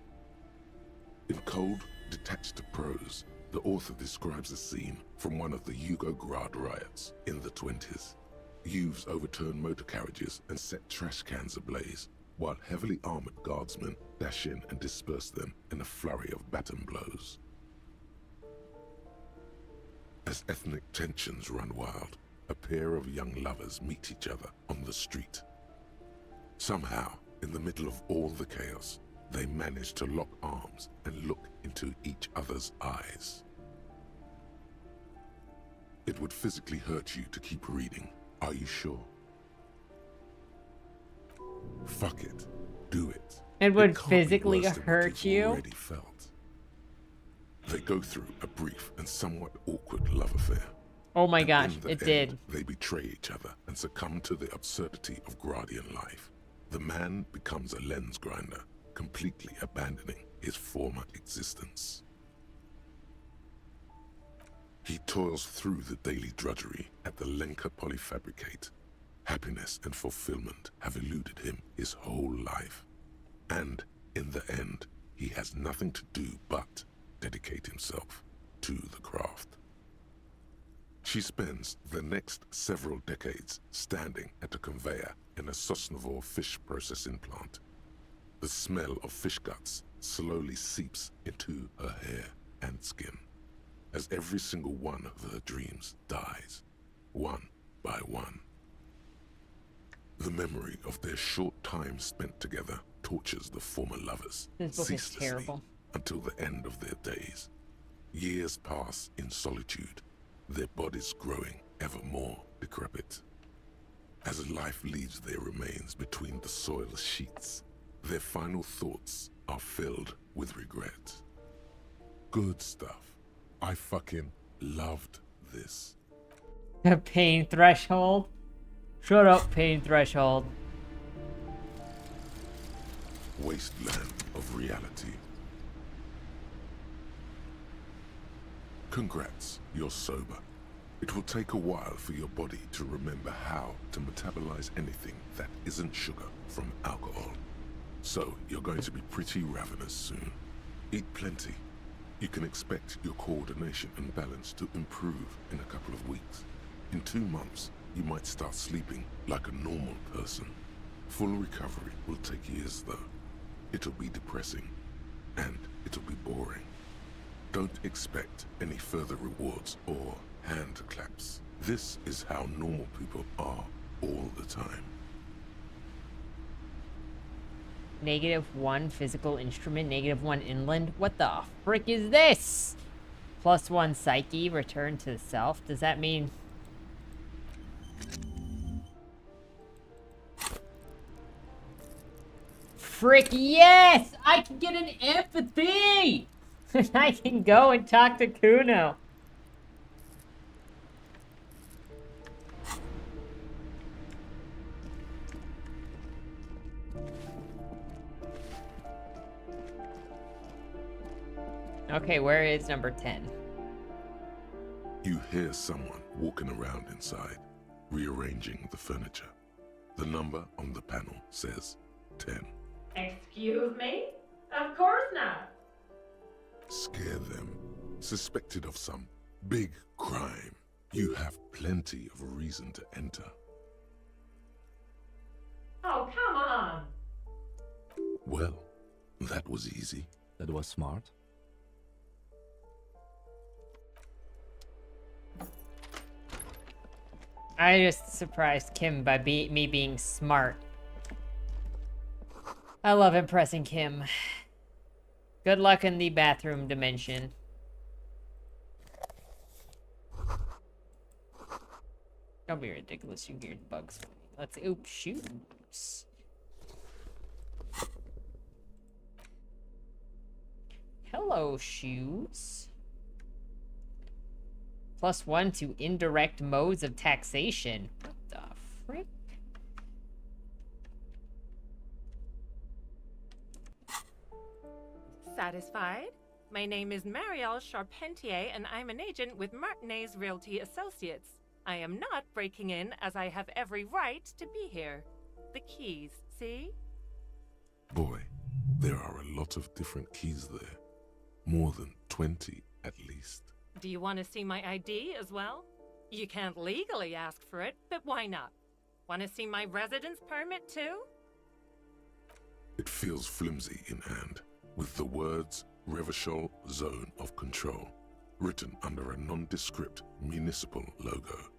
In cold, detached prose, the author describes a scene from one of the Yugoslavia riots in the 20s. Youths overturned motor carriages and set trash cans ablaze, while heavily armored guardsmen dash in and disperse them in a flurry of baton blows. As ethnic tensions run wild, a pair of young lovers meet each other on the street. Somehow, in the middle of all the chaos, they managed to lock arms and look into each other's eyes. It would physically hurt you to keep reading. Are you sure? Fuck it. Do it. It would can't be physically worse than what hurt you've you? already felt. They go through a brief and somewhat awkward love affair. Oh my And gosh, in the it end, did. They betray each other and succumb to the absurdity of Guardian life. The man becomes a lens grinder, completely abandoning his former existence. He toils through the daily drudgery at the Lenka Polyfabricate. Happiness and fulfillment have eluded him his whole life. And in the end, he has nothing to do but dedicate himself to the craft. She spends the next several decades standing at a conveyor in a Sosnovo fish processing plant. The smell of fish guts slowly seeps into her hair and skin, as every single one of her dreams dies, one by one. The memory of their short time spent together tortures the former lovers This book is ceaselessly terrible. until the end of their days. Years pass in solitude, their bodies growing ever more decrepit. As life leaves their remains between the soil sheets, their final thoughts are filled with regret. Good stuff. I fucking loved this. Pain threshold? Shut up, pain threshold. Wasteland of reality. Congrats, you're sober. It will take a while for your body to remember how to metabolize anything that isn't sugar from alcohol. So you're going to be pretty ravenous soon. Eat plenty. You can expect your coordination and balance to improve in a couple of weeks. In 2 months, you might start sleeping like a normal person. Full recovery will take years though. It'll be depressing, and it'll be boring. Don't expect any further rewards or hand claps. This is how normal people are all the time. -1 physical instrument, -1 inland. What the frick is this? +1 psyche, return to self. Does that mean... Frick yes! I can get an empathy! I can go and talk to Kuno. Okay, where is number 10? You hear someone walking around inside, rearranging the furniture. The number on the panel says 10. Excuse me? Of course not. Scare them. Suspected of some big crime. You have plenty of reason to enter. Oh, come on. Well, that was easy. That was smart. I just surprised Kim by me being smart. I love impressing Kim. Good luck in the bathroom dimension. Don't be ridiculous, you weird bugs. Let's oops, shoots. Hello, shoes. +1 to indirect modes of taxation. What the frick? Satisfied? My name is Marielle Charpentier, and I'm an agent with Martinez Realty Associates. I am not breaking in, as I have every right to be here. The keys, see? Boy, there are a lot of different keys there. More than 20 at least. Do you want to see my ID as well? You can't legally ask for it, but why not? Want to see my residence permit too? It feels flimsy in hand, with the words Revachol Zone of Control written under a nondescript municipal logo.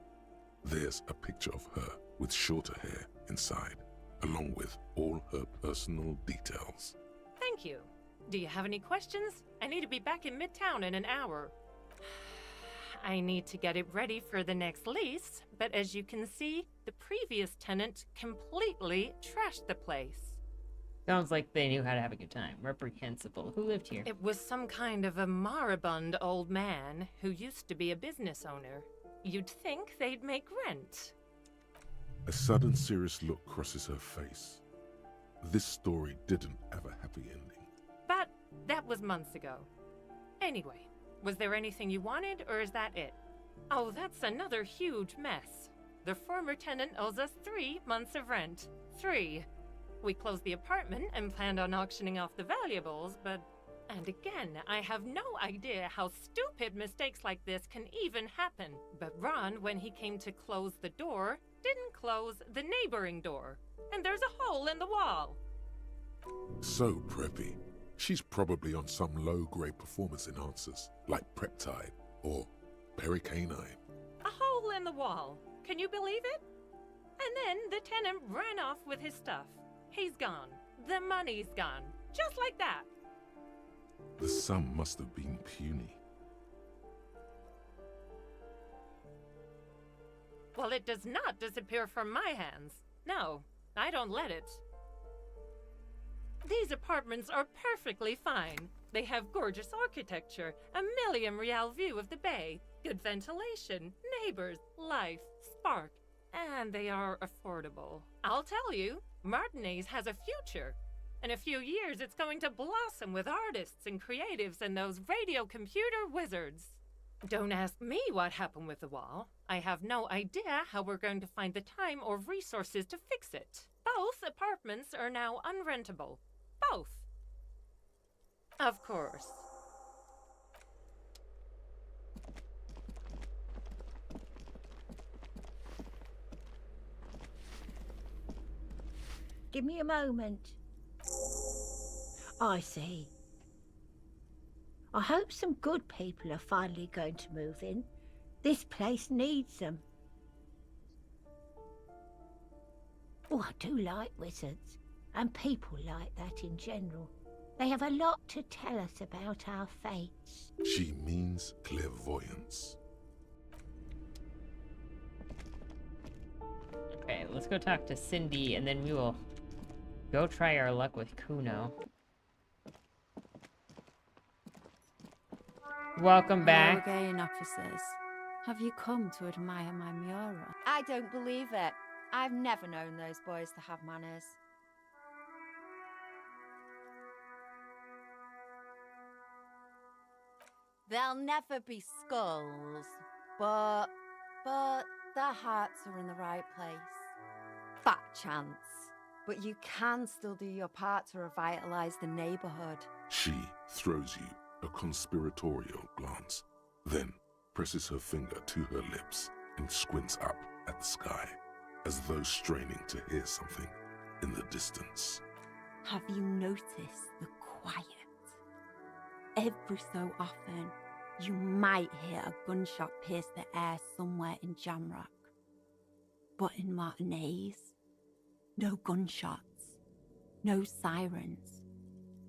There's a picture of her with shorter hair inside, along with all her personal details. Thank you. Do you have any questions? I need to be back in Midtown in an hour. I need to get it ready for the next lease, but as you can see, the previous tenant completely trashed the place. Sounds like they knew how to have a good time. Reprehensible. Who lived here? It was some kind of a moribund old man who used to be a business owner. You'd think they'd make rent. A sudden serious look crosses her face. This story didn't have a happy ending. But that was months ago. Anyway, was there anything you wanted, or is that it? Oh, that's another huge mess. The former tenant owes us 3 months of rent. 3. We closed the apartment and planned on auctioning off the valuables, but... And again, I have no idea how stupid mistakes like this can even happen. But Ron, when he came to close the door, didn't close the neighboring door. And there's a hole in the wall. So preppy. She's probably on some low-grade performance enhancers, like Preptide or Pericanine. A hole in the wall. Can you believe it? And then the tenant ran off with his stuff. He's gone. The money's gone. Just like that. The sum must have been puny. Well, it does not disappear from my hands. No, I don't let it. These apartments are perfectly fine. They have gorgeous architecture, a million-real view of the bay, good ventilation, neighbors, life, spark, and they are affordable. I'll tell you, Martinez has a future. In a few years, it's going to blossom with artists and creatives and those radio computer wizards. Don't ask me what happened with the wall. I have no idea how we're going to find the time or resources to fix it. Both apartments are now unrentable. Both. Of course. Give me a moment. I see. I hope some good people are finally going to move in. This place needs them. Oh, I do like wizards, and people like that in general. They have a lot to tell us about our fates. She means clairvoyance. Okay, let's go talk to Cindy, and then we will go try our luck with Kuno. Welcome back. Hello again, officers. Have you come to admire my mural? I don't believe it. I've never known those boys to have manners. There'll never be skulls, but their hearts are in the right place. Fat chance. But you can still do your part to revitalize the neighborhood. She throws you a conspiratorial glance, then presses her finger to her lips and squints up at the sky, as though straining to hear something in the distance. Have you noticed the quiet? Every so often, you might hear a gunshot pierce the air somewhere in Jamrock. But in Martinez, no gunshots, no sirens.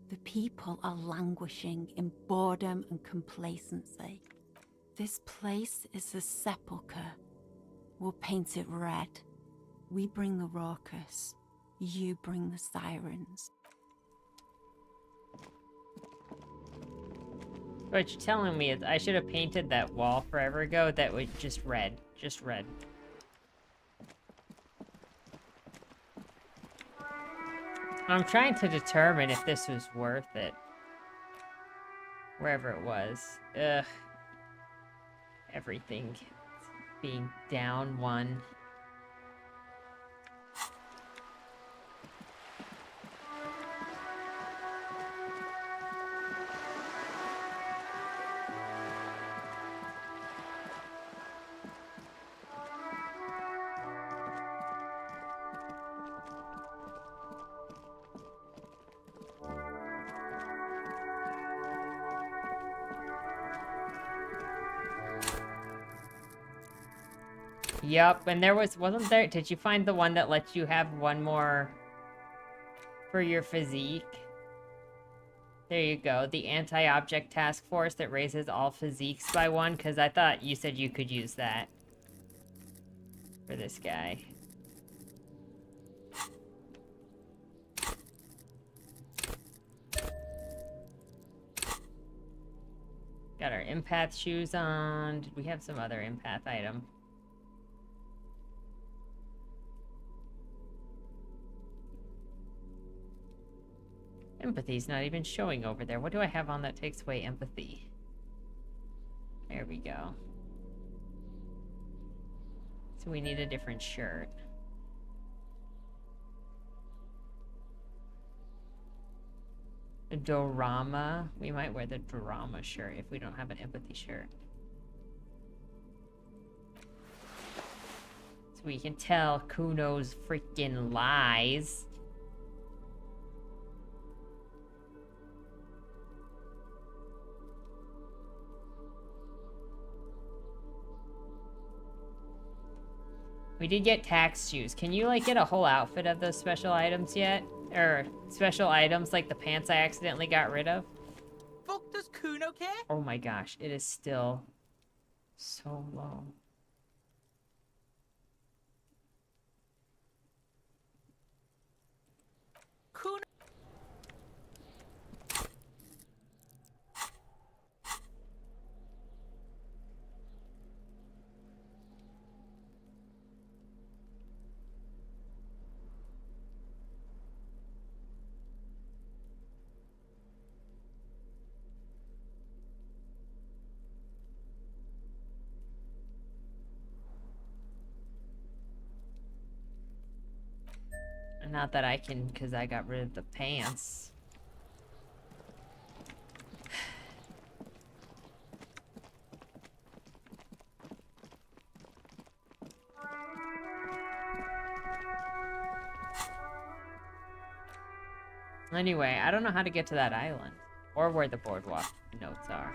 The people are languishing in boredom and complacency. This place is a sepulchre. We'll paint it red. We bring the raucous. You bring the sirens. What you're telling me is I should have painted that wall forever ago that was just red. Just red. I'm trying to determine if this was worth it. Wherever it was. Ugh. Everything being down 1. Yup, and there wasn't there, did you find the one that lets you have one more For your physique. There you go. The anti-object task force that raises all physiques by 1, because I thought you said you could use that. For this guy. Got our empath shoes on. Did we have some other empath item? Empathy's not even showing over there. What do I have on that takes away empathy? There we go. So we need a different shirt. A dorama. We might wear the dorama shirt if we don't have an empathy shirt. So we can tell Kuno's freaking lies. We did get tax shoes. Can you, like, get a whole outfit of those special items yet? Or special items like the pants I accidentally got rid of? Fuck, does Kuno care? Oh my gosh, it is still so low. Kuno. Not that I can, because I got rid of the pants. Anyway, I don't know how to get to that island. Or where the boardwalk notes are.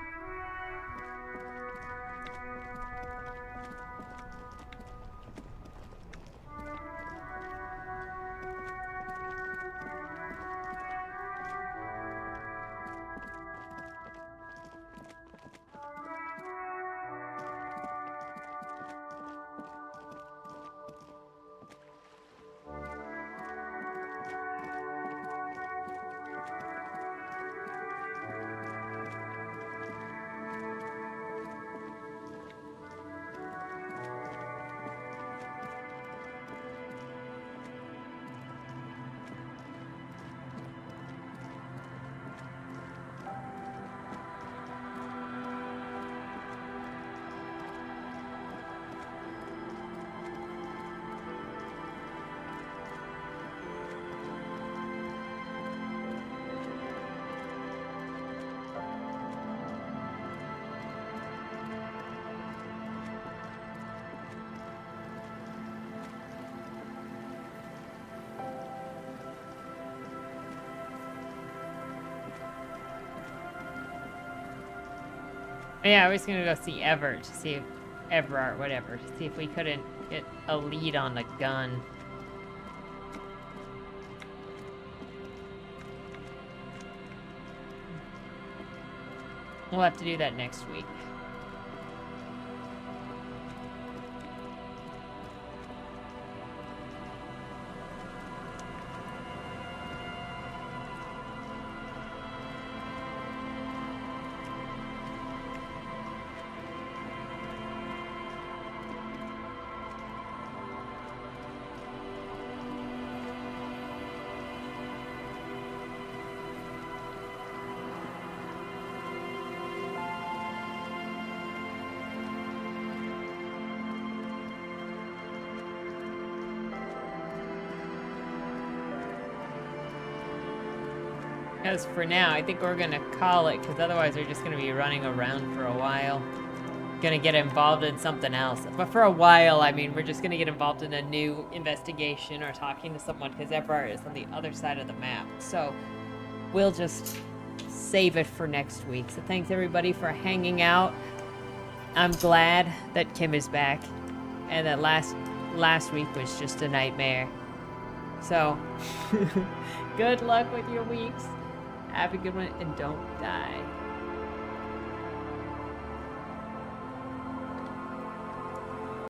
Yeah, I was gonna go see Everett to see if Everard, whatever, to see if we couldn't get a lead on the gun. We'll have to do that next week. Because for now, I think we're going to call it, because otherwise we're just going to be running around for a while. Going to get involved in something else. But for a while, I mean, we're just going to get involved in a new investigation or talking to someone, because Everard is on the other side of the map. So we'll just save it for next week. So thanks everybody for hanging out. I'm glad that Kim is back, and that last week was just a nightmare. So, good luck with your weeks. Have a good one and don't die.